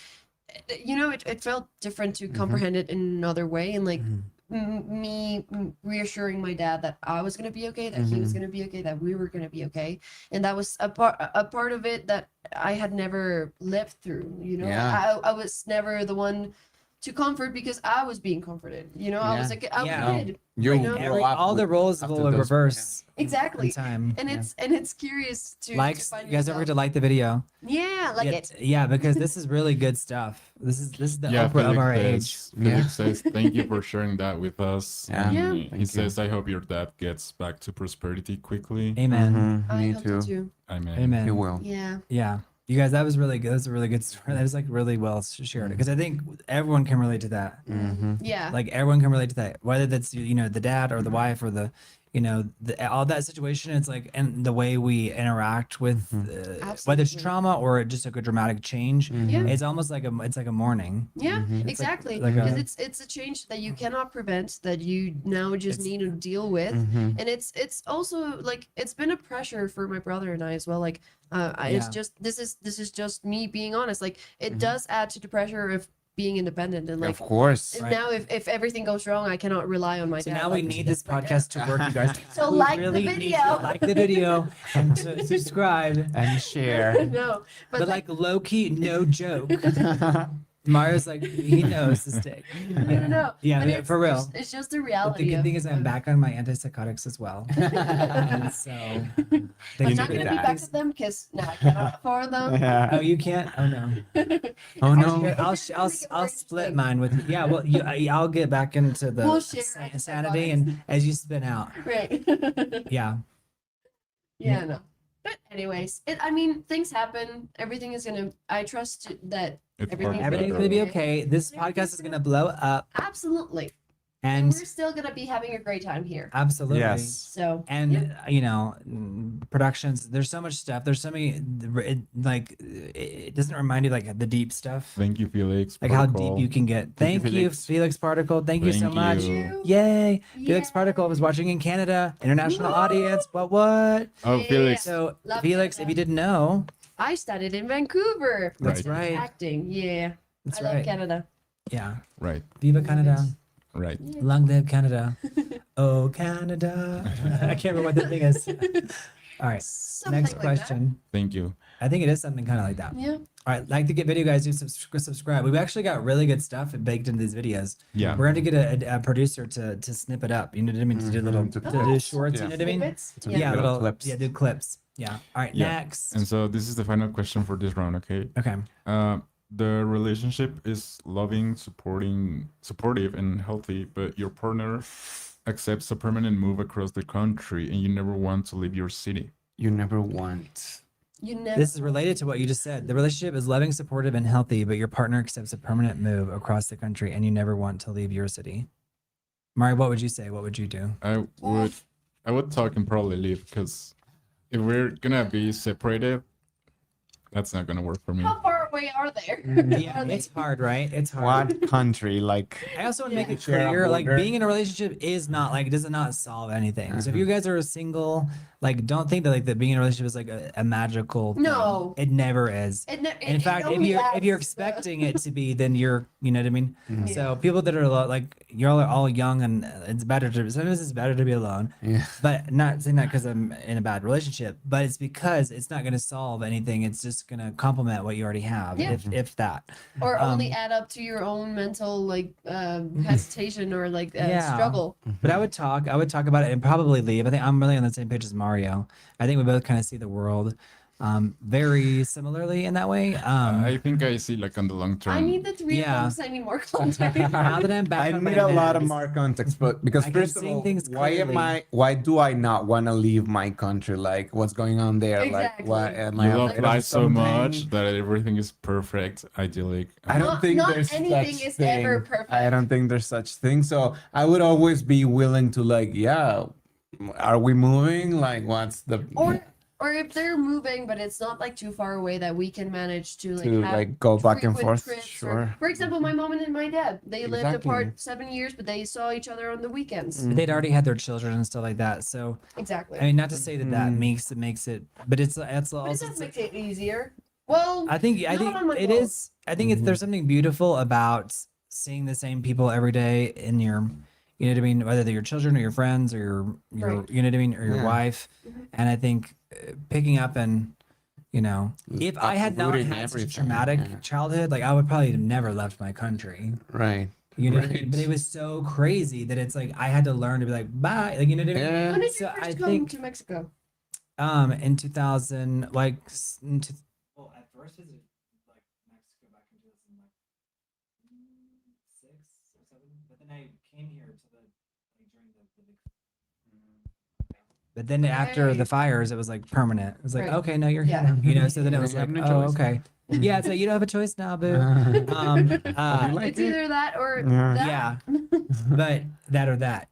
you know, it felt different to comprehend it in another way, and like me reassuring my dad that I was gonna be okay, that he was gonna be okay, that we were gonna be okay, and that was a part of it that I had never lived through. You know, Yeah. I was never the one to comfort because I was being comforted. You know, I was Yeah. like, I was Yeah. a kid. You know, grow up all the with- roles after will those- reverse in Exactly. time. And Yeah. it's curious to Likes, find you guys don't forget to yourself. like the video. Yeah, like yeah, it. yeah, because this is really good stuff. This is the Yeah, Oprah of our age. says, Felix says, thank you for sharing that with us. Yeah. And Yeah. he Thank you. says, I hope your dad gets back to prosperity quickly. Amen. I Me hope too. so too. Amen. Amen. You will. Yeah. Yeah. You guys, that was really good. That was a really good story. That was like really well shared because I think everyone can relate to that. Yeah. Like everyone can relate to that, whether that's you know the dad or the wife or the you know all that situation. It's like and the way we interact with whether it's Absolutely. trauma or just like a dramatic change. Yeah. It's almost like a mourning. Yeah, like- exactly. like Because a- it's a change that you cannot prevent, that you now just It's- need to deal with, Mm-hmm. and it's also like it's been a pressure for my brother and I as well. Like, it's Yeah. just this is just me being honest. Like, it does add to the pressure of being independent and like. Of course. And Right. now, if everything goes wrong, I cannot rely on my So dad. now we like, need this like, podcast to work, you guys. So We like the really need video. to like the video and to subscribe. And share. No, But like low key, no joke. Mario's like he knows the stick. no. Yeah, But yeah, it's for real. just- It's just the But reality. the good of- thing is I'm of- back on my antipsychotics as well. And so I'm things not are gonna good. be back to them because now I cannot afford them. Yeah. Oh, you can't? Oh no. Oh I'll, no. I'll split mine with you. Yeah, well, I'll get back into the We'll share antipsychotics. sanity and as you spin out. Right. Yeah. Yeah, no. But anyways, I mean, things happen. Everything is gonna. I trust that It's Everything- far Everything's better. gonna be okay. This podcast is gonna blow up absolutely, and and we're still gonna be having a great time here. absolutely. Yes. So And yeah. you know, productions. There's so much stuff. There's so many. It doesn't remind you like the deep stuff, Thank you, Felix. like how deep Protocol. you can get. Thank you, Felix. Felix Particle. Thank you so Thank much. you. Yay! Felix Yeah. Particle was watching in Canada, international Woo! audience. What? Oh, Yeah. Felix. So Love Felix, Canada. if you didn't know, I studied in Vancouver. that's Right. right. Acting. Yeah, That's I love right. Canada. Yeah. Right, Viva Canada. right. Yeah. Long live Canada. Oh, Canada. I can't remember what the thing is. All right. Something Next like that. question. Thank you. I think it is something kind of like that. Yeah. All right. Like to get video guys, do subscribe. We've actually got really good stuff baked into these videos. Yeah. We're going to get a producer to snip it up. You know what I mean? To do little To to do clips. shorts. Yeah. You know what I mean? Snippets? To Yeah, Yeah. little Little clips. clips. Yeah, do clips. Yeah. All right. Yeah. Next. And so this is the final question for this round, okay? Okay. The relationship is loving, supportive, and healthy, but your partner accepts a permanent move across the country, and you never want to leave your city. You never want. You never. This is related to what you just said. The relationship is loving, supportive, and healthy, but your partner accepts a permanent move across the country and you never want to leave your city. Mari, what would you say? What would you do? I would talk and probably leave because if we're gonna be separated, that's not gonna work for me. How far away are they? Yeah, Are they- it's hard, right? It's hard. What country? Like, I also want to make Yeah. it Share a clear, like border. being in a relationship is not like does not solve anything. So if you guys are single, like don't think that like that being in a relationship is like a magical. thing. No. It never is. It ne- And it- in it fact, if only you're adds expecting it to be, then you're you know what I mean. Mhm. So people that are like y'all are all young and it's better to sometimes it's better to be alone. yeah. But not saying that because I'm in a bad relationship, but it's because it's not going to solve anything. It's just going to complement what you already have, Yeah. if that. or only Um, add up to your own mental like hesitation or like Yeah. struggle. But I would talk about it and probably leave. I think I'm really on the same page as Mario. I think we both kind of see the world very similarly in that way. I think I see like on the long term. I need the three Yeah. of them. I need more contact. Now that I'm back I on need my a lot of meds, more context, but because I can first of see all, things why do I not want to leave my country? Like, what's going on there? Exactly. Like, why am You I love afraid of life so something? much that everything is perfect, idyllic. I don't Not- think not there's anything such is thing. ever perfect. I don't think there's such thing. So I would always be willing to like, yeah, are we moving? Like, what's the or if they're moving, but it's not like too far away that we can manage to like to have like go back and frequent forth? trips Sure. or, for example, my mom and my dad, they lived Exactly. apart 7 years, but they saw each other on the weekends. they'd already had their children and stuff like that. So Exactly. I mean, not to say that that Mhm. makes it, but it's but also. it does make it easier. Well, I think Not on my it goals. is. I think it's there's something beautiful about seeing the same people every day in your, you know what I mean, whether they're your children or your friends or your Right. you know what I mean, or your Yeah. wife. Mhm. And I think picking up and You know, if I had not Uprooting had such a everything, traumatic yeah. childhood, like I would probably have never left my country. Right. You know what I mean? Right. But it was so crazy that it's like I had to learn to be like bye. Like you know what I mean? Yeah. When did you So first I come think to Mexico? in 2000 like well at first visited like Mexico back in 2006 or 7, but then I came here to the like during the big but then after Okay. the fires it was like permanent. It was like Right. okay, no you're Yeah. here. You know, so then it You was have like no oh choice. okay. Yeah, it's like you don't have a choice now, boo. Like It's it? either that or Yeah. that. Yeah, but that or that.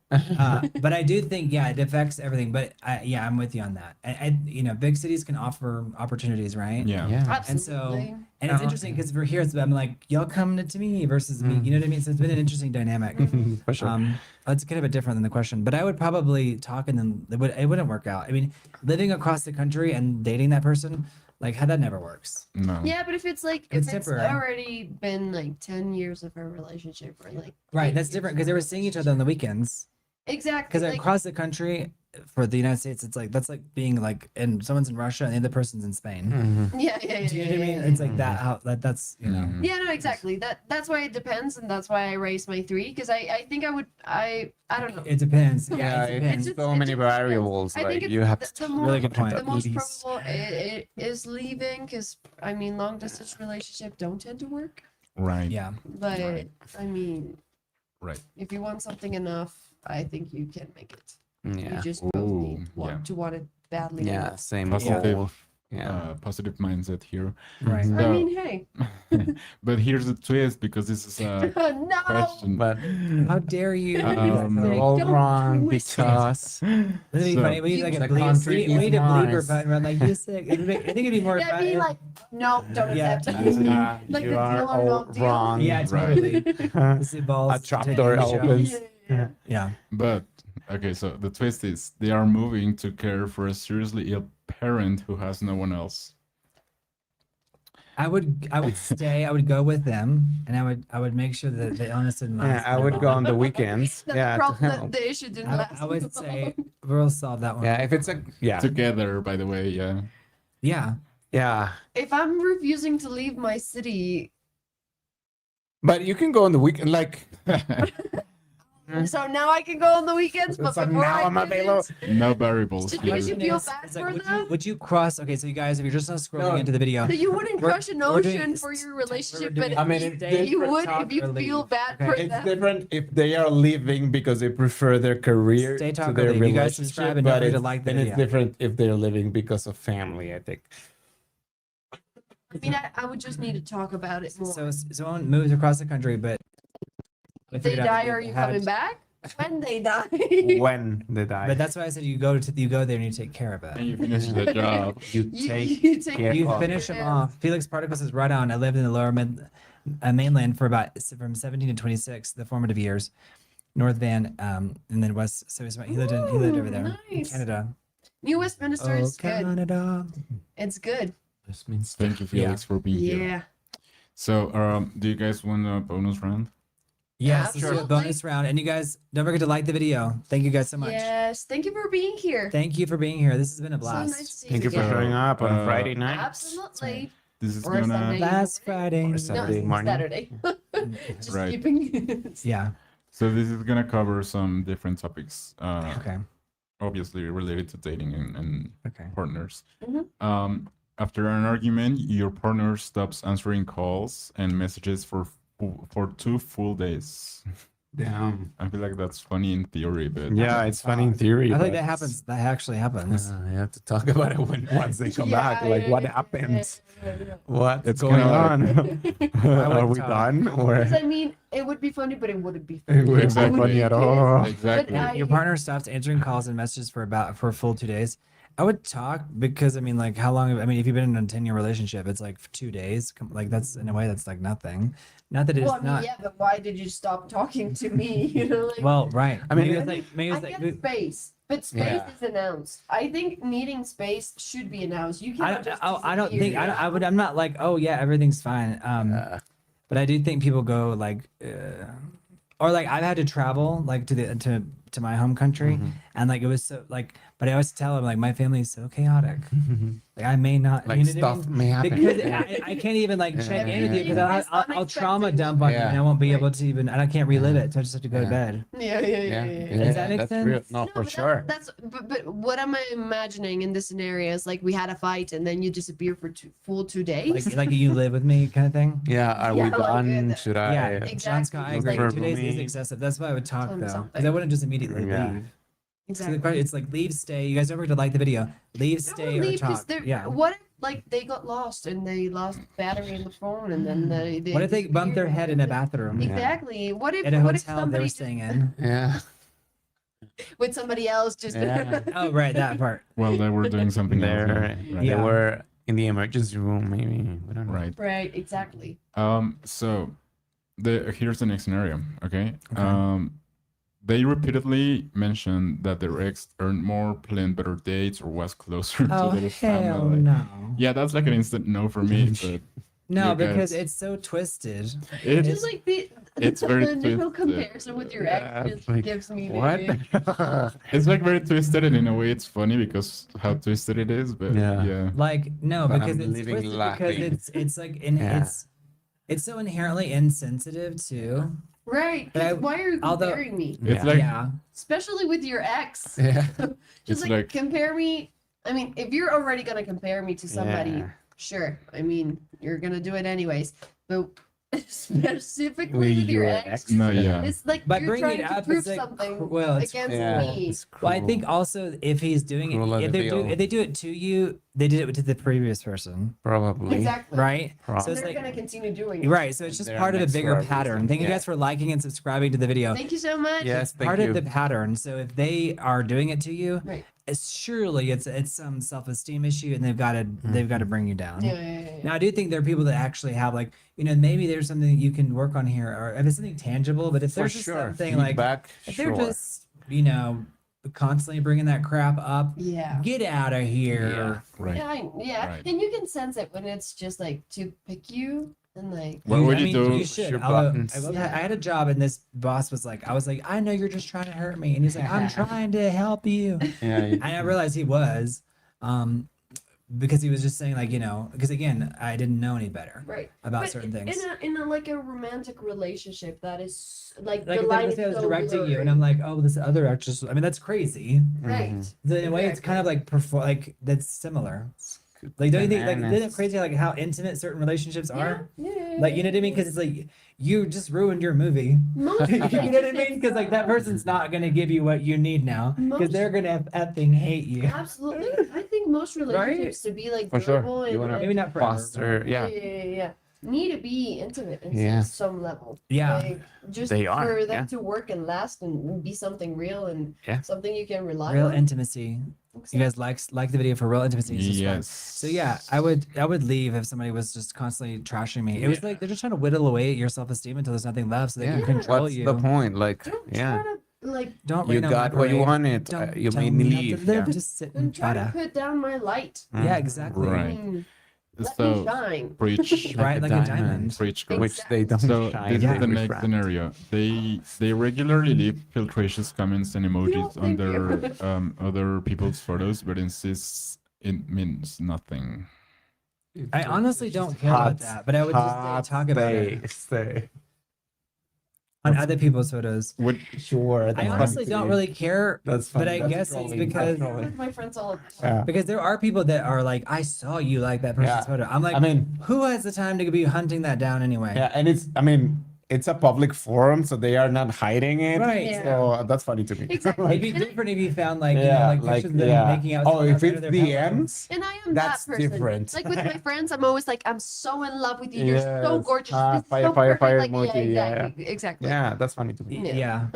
But I do think, yeah, it affects everything. But yeah, I'm with you on that. And you know, big cities can offer opportunities, right? Yeah. Yeah. And so, Absolutely. and it's interesting because we're here, I'm like, y'all come to me versus me. You know what I mean? So it's been an interesting dynamic. For sure. It's kind of a different than the question, but I would probably talk and then it wouldn't work out. I mean, living across the country and dating that person, like, how that never works. No. Yeah, but if it's like It's if it's temporary. already been like 10 years of a relationship or like Right, 8 that's years different of because a they were seeing each other on the weekends. Exactly. Because Like, across the country for the United States, it's like that's like being like in someone's in Russia and the other person's in Spain. yeah, yeah, yeah. Do you know what I yeah, mean? yeah, It's like that. How that's you know. Mhm. yeah, no, exactly. That's why it depends, and that's why I raised my 3 because I think I would I don't know. It depends. Yeah, Yeah, it it's depends. just- so it many just depends. variables. I think Like it's you have the to more, Really good point. the most Ladies. probable it is leaving because I mean long distance relationship don't tend to work, Right. Yeah. but Right. I mean Right. if you want something enough, I think you can make it. You Yeah. just both need Ooh, yeah. to want it badly. Yeah. enough. Same Positive. goal. Yeah. Positive mindset here. Right. Mhm. I So- mean, hey, But here's the twist because this is a no. question. But How dare you? they're Like, all don't wrong twist it. because Wouldn't it be So- funny? We need like a The bleep. country We need a is bleeper nice. button. We're like, you sick. I think it'd be more Yeah, fun. be like, no, don't Yeah. accept it. Like you the are deal or all no deal. wrong. Yeah, totally. This is balls. A to trapdoor the show. opens. Yeah. Yeah. But okay, so the twist is they are moving to care for a seriously ill parent who has no one else. I would stay. I would go with them, and I would make sure that the illness didn't last. Yeah, I very would go long. on the weekends. The, Yeah, to problem, help. the issue didn't I, last. I would say we'll solve that one. Yeah, if it's a Together, by the way, yeah. Yeah. yeah. If I'm refusing to leave my city, But you can go on the weekend, like so now I can go on the weekends, but it's like before now I I'm didn't. available. No variables Did here. you Question feel is- bad it's for would them? would you cross? Okay, so you guys, if you're just not scrolling No. into the video, That you wouldn't We're- crush an we're doing- ocean for your relationship, doing- but I mean, it's stay- you would talk if you or feel leave. bad Okay. for It's them. different if they are leaving because they prefer their career Stay to talk or their leave. You guys relationship, subscribe and don't but forget to it's, like the and it's video. different if they're living because of family, I think. I mean, I would just need to talk about it more. so someone moves across the country, but if they die, are you coming back? When they die. When they die. But that's why I said you go there and you take care of And it. you finish the job. you You, take you take care You of finish it. them off. Felix Particles says right on. I lived in the lower mainland for from 17 to 26, the formative years. North Van, and then West. So he lived over there in Nice. Canada. New Westminster Oh, is good. Canada. It's good. This means Thank you, Felix, for being here. Yeah. So, do you guys want a bonus round? Yes, let's do a Absolutely. bonus round. And you guys, don't forget to like the video. Thank you guys so much. Yes. Thank you for being here. Thank you for being here. This has been a So blast. nice to see Thank you for again. showing up on Uh, Friday night. Absolutely. This is Or gonna Sunday. Last Friday. Or No, Saturday morning. Saturday. Just Right. keeping. Yeah. so this is gonna cover some different topics. Okay. Obviously related to dating and Okay. partners. Mhm. After an argument, your partner stops answering calls and messages for 2 full days. Damn. I feel like that's funny in theory, but Yeah, it's funny in theory. I think but that happens. That actually happens. You have to talk about it once they come back. Like, what happens? What's It's going kinda on? Are we talk. done? Or Because I mean, it would be funny, but it wouldn't be it funny. wouldn't be Exactly. funny at all? exactly. But Your partner stops answering calls and messages for a full 2 days. I would talk because I mean, like, how long? I mean, if you've been in a 10-year relationship, it's like 2 days. Like, that's in a way that's like nothing. Not that it's Well, I mean, not. yeah, but why did you stop talking to me? You know, like, Well, right. I mean, maybe it's like maybe I it's get like space, but space Yeah. is announced. I think needing space should be announced. You I can't just. I don't think disappear. I would. I'm not like, oh yeah, everything's fine. But I do think people go like, or like I've had to travel like to my home country, and like it was so like, but I always tell them like my family is so chaotic. Like I may not. Like you know what I stuff mean? may happen. Because Yeah. I can't even like check Yeah. in with you because Yeah. I'll trauma dump on you and I won't be Right. able to even, and I can't relive it. So I just have to go to Yeah. bed. Yeah, Does that make that's sense? real. No, No, for but sure. but what am I imagining in this scenario is like we had a fight and then you disappear for full 2 days. Like you live with me kind of thing. Yeah, are Yeah, we like, done? Should I? Yeah, Exactly. John Scott, I It's agree. like- 2 days is For me- excessive. That's why I would talk Tell me though, because something. I wouldn't just immediately Yeah. leave. So the Exactly. question, it's like leave, stay. You guys don't forget to like the video. Leave, Don't stay, or leave 'cause talk. they're- Yeah. What if like they got lost and they lost battery in the phone and then they What if they bumped their head in a bathroom Yeah. Exactly. What if at a what if hotel they somebody were just, staying in? Yeah. with somebody else just Yeah. Oh, right, that part. Well, they were doing something else. They're, Right. They Yeah. were in the emergency room, maybe. We don't know. Right. Right, exactly. So here's the next scenario. Okay. Okay. They repeatedly mentioned that their ex earned more, planned better dates, or was closer Oh, to their hell family. no. Yeah, that's like an instant no for me. But No, You because guys- it's so twisted. it's Just like it's the very initial twisted. comparison with your Yeah, ex it's just like, gives me What? the it's like very twisted, and in a way, it's funny because how twisted it is. But Yeah. yeah. Like no, But because I'm it's living twisted because laughing. it's like in Yeah. it's so inherently insensitive too. right. But I- 'Cause why are you although- comparing me? It's Yeah. like Yeah. Especially with your ex. Yeah. Just It's like, like- compare me. I mean, if you're already gonna compare me to somebody, Yeah. sure. I mean, you're gonna do it anyways. But specifically With with your your ex, ex? no, yeah. it's like But you're bringing trying it to up prove is like something well, it's against Yeah. me. It's well, I think cruel. also if he's doing Cruel it, as a deal. if they do it to you, they did it to the previous person, Probably. Exactly. right? Probably. So it's They're like gonna continue doing it. right. So it's just They're part of a next bigger level. pattern. Thank you Yeah. guys for liking and subscribing to the video. Thank you so much. Yes, thank Part you. of the pattern. So if they are doing it to you, Right. surely it's some self-esteem issue, and they've got to bring you down. Yeah. Now I do think there are people that actually have like maybe there's something that you can work on here, or if it's something tangible. But if For there's just sure. something like Feedback, if sure. they're just constantly bringing that crap up, Yeah. get out of here. Right. Yeah. Right. And you can sense it when it's just like to pick you and like What would I you mean, do? You Push should. your Although, buttons. I had a job, and this boss was like, I was like, I know you're just trying to hurt me, and he's like, I'm trying to help you. Yeah. And I realized he was, because he was just saying like, because again, I didn't know any better right. about But certain things. in a like a romantic relationship that is like Like the if line let's is say I was so directing you, blurry. and I'm like, oh, this other actress. I mean, that's crazy. right. Mm-hmm. In a way, it's kind of like like that's similar. Like, don't you think? Like, isn't it crazy? Like how intimate certain relationships are. Yeah. Like, you know what I mean? Because it's like you just ruined your movie. Most You know what I mean? relationships Because like that are- person's not gonna give you what you need now, because Most- they're gonna effing hate you. Absolutely. I think most relationships to be like For sure. durable You and wanna like, Maybe not forever. Foster. Yeah. yeah. Need to be intimate in Yeah. some level. Yeah. Like, just They are, for them yeah. to work and last and be something real and Yeah. something you can rely Real on. intimacy. You guys like the video for real intimacy. Subscribe. Yes. So yeah, I would leave if somebody was just constantly trashing me. It was like they're just trying to whittle away at your self-esteem until there's nothing left, so they Yeah. can control What's you. the point? Like, Don't yeah. try to like Don't You rain on my got what you parade. wanted. Don't You tell made me not to leave. live, Yeah. Just sit don't and try try to to. put down my light. Yeah, Mhm. exactly. Right. Let So me shine. preach, Right, like a diamond. preach, girl. Which they don't So shine. this Yeah. is the they next refract. scenario. They regularly leave filtracious comments and emojis thank you. under other people's photos, but insists it means nothing. I honestly don't care about that, but I would just talk about it Stay. on other people's photos. What? Sure. I that's honestly fine don't to really care, That's but fine. I That's guess it's trolling. because- That's trolling. With my friends all the time. Yeah. because there are people that are like, I saw you like that person's Yeah. photo. I'm like, I mean, who has the time to be hunting that down anyway? yeah, and it's a public forum, so they are not hiding it. Right. Yeah. So that's funny to me. Exactly. It'd be different if you found like Yeah, like pictures of them yeah. making out. Oh, with if someone it's outside of their house. DMs, And I am That's that person. different. Like with my friends, I'm always like, I'm so in love with you. You're so Yes. gorgeous. Ah, This is fire, so fire, perfect. fire Like, emoji, yeah, exactly. yeah, that's funny to me. Yeah.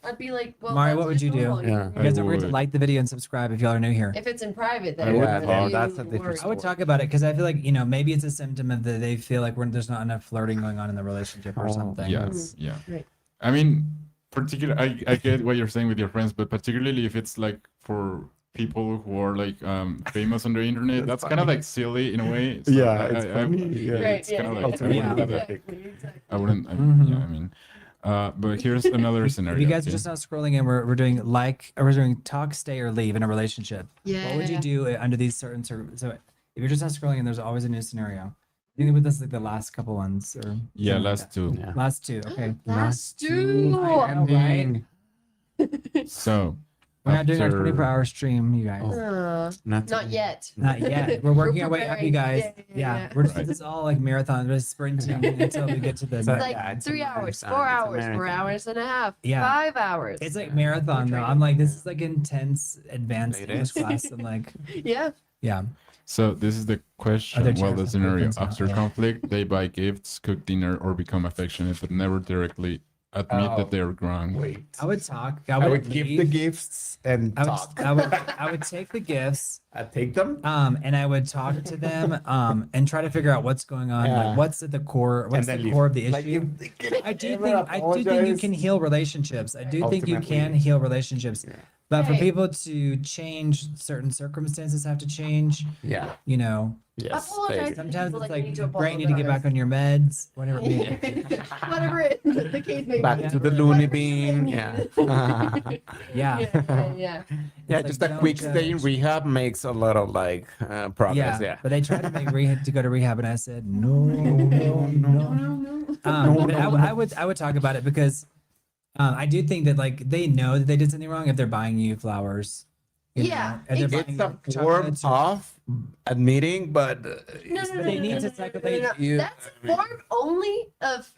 I'd be like, well, Mari, that's what would you do? normal. Yeah. You guys I don't forget to would. like the video and subscribe if y'all are new here. If it's in private, then I would then follow. you That's a worry. different I would talk about it because I feel like maybe it's a symptom of that they feel like there's not enough flirting going on in the relationship or Oh, something. Yes. Yeah. Right. I mean, I get what you're saying with your friends, but particularly if it's like for people who are like famous on the internet, that's kind of like silly in a way. So Yeah, it's funny, yeah. Right, it's kind of yeah, like I yeah. wouldn't do Yeah. that. Exactly. I wouldn't. Mhm. Yeah, I mean, but here's another scenario. If you guys are okay? just not scrolling in, we're doing talk, stay, or leave in a relationship. Yeah. What would you do under these certain so If you're just not scrolling and there's always a new scenario. I think with this like the last couple ones or Yeah, something like last that. two. Yeah. Last two. Okay. Last two. I know, right? So We're not doing our after- 24-hour stream, you guys. Oh. Not yet. Not yet. We're working our way up, you preparing. guys. Yeah, Yeah, yeah. we're just Right. this is all like marathon. We're just sprinting until we get to the. It's It's like Yeah, it's a 3 hours, marathon. 4 It's a hours, 4 marathon. hours and a half, Yeah. 5 hours. It's like marathon though. I'm like, this is like intense advanced It English is. class. I'm like, Yeah. yeah. So this is the question. Other Well, the chairs, scenario. opens up, After yeah. conflict, they buy gifts, cook dinner, or become affectionate, but never directly admit Oh. that they're wrong. Wait. I would talk. I would give the leave. gifts and I would, talk. I would take the gifts, I'd take them. and I would talk to them, and try to figure out what's going on, Yeah. like what's at the core, what's then the leave. core of the Like, issue. if they can I do ever think you apologize- can heal relationships. I do think you Ultimately. can heal relationships. Yeah. But for Right. people to change, certain circumstances have to change. Yeah. You know, Yes. Apologize. sometimes People it's like you need to like, Brent, you need to get back on your meds, whatever it may be. Whatever the case may be. Back to the loony bean. Yeah. Yeah. Yeah. Yeah, like, just a don't quick stay in judge. rehab makes a lot of like progress. Yeah. But they tried to make rehab to go to rehab, and I said no, no, No, no. no, no. But I would talk about it because I do think that like they know that they did something wrong if they're buying you flowers. you Yeah, know, if they're It's buying a you form chocolates or- of admitting, but No, no, But no, they no, need no, to no, cycle- no, no, no. you- That's a form only of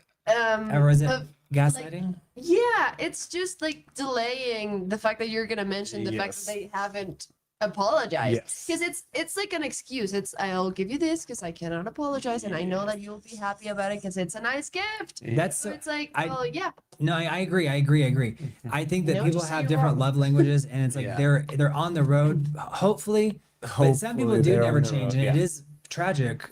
or is it of gaslighting? yeah, it's just like delaying the fact that you're gonna mention the fact Yes. that they haven't apologized. Yes. Because it's like an excuse. It's I'll give you this because I cannot apologize and I know that you'll be happy about it because it's a nice gift. That's So so, it's like, I- well, yeah. no, I agree. I think that No, people just say have you're different wrong. love languages, and it's like Yeah. they're on the road, hopefully. But some people Hopefully do they're never on the change, road, and yeah. it is tragic.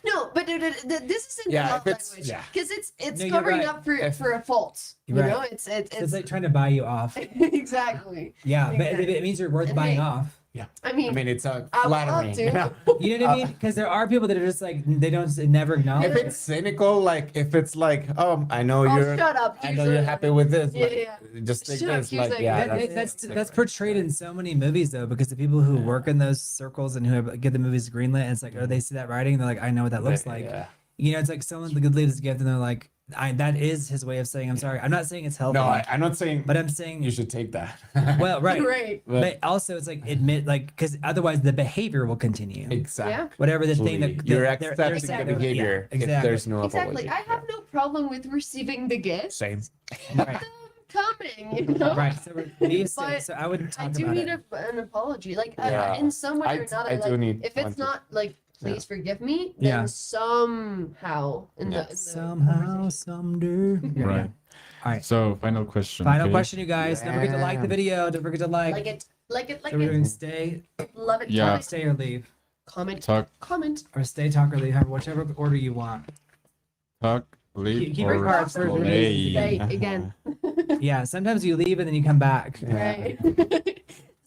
No, but this isn't Yeah, love if it's- language yeah. because it's No, you're covering right. up for If- for a fault. You Right. know, it's It's like trying to buy you off. exactly. Yeah, but Exactly. it means you're worth And buying they- off. I mean, I mean, it's a I would love flattering. to. You know? You know what I mean? Because there are people that are just like they don't never acknowledge. If it's cynical, like if it's like, oh, I know oh, you're, shut up. I know you're happy with this. Yeah, like, Just take Shut up, this. here's Like, like- yeah, That's portrayed in so many movies though, because the people who work in those circles and who get the movies greenlit, and it's like, oh, they see that writing, and they're like, I know what that looks like. Yeah. You know, it's like someone that leaves a gift, and they're like, that is his way of saying I'm sorry. I'm not saying it's healthy, No, I'm not saying, but I'm saying you should take that. well, right. Right. But also, it's like admit like because otherwise the behavior will continue. Exactly. Whatever the thing that You're they're accepting saying- the behavior yeah, if exactly. there's no Exactly. apology. I have no problem with receiving the gift. Same. Right. Coming, you know. Right. So But so I would I talk do about need it. an apology. Like Yeah. in some way I- or another. I do like, need if one it's too. not like please Yeah. forgive me, Yeah. then somehow in Yeah. the Somehow, conversation. someday. Right. All right. So final question. Final okay? question, you guys. Don't forget to like the Yeah. video. Don't forget to like. Like it, like it, like So we're doing it. stay, Love it. Yeah. stay or leave, Comment, Talk, comment. or stay, talk, or leave, however, whichever order you want. talk, leave, Keep your or cards first. play. Stay again. Yeah. Sometimes you leave and then you come back. Yeah. Right.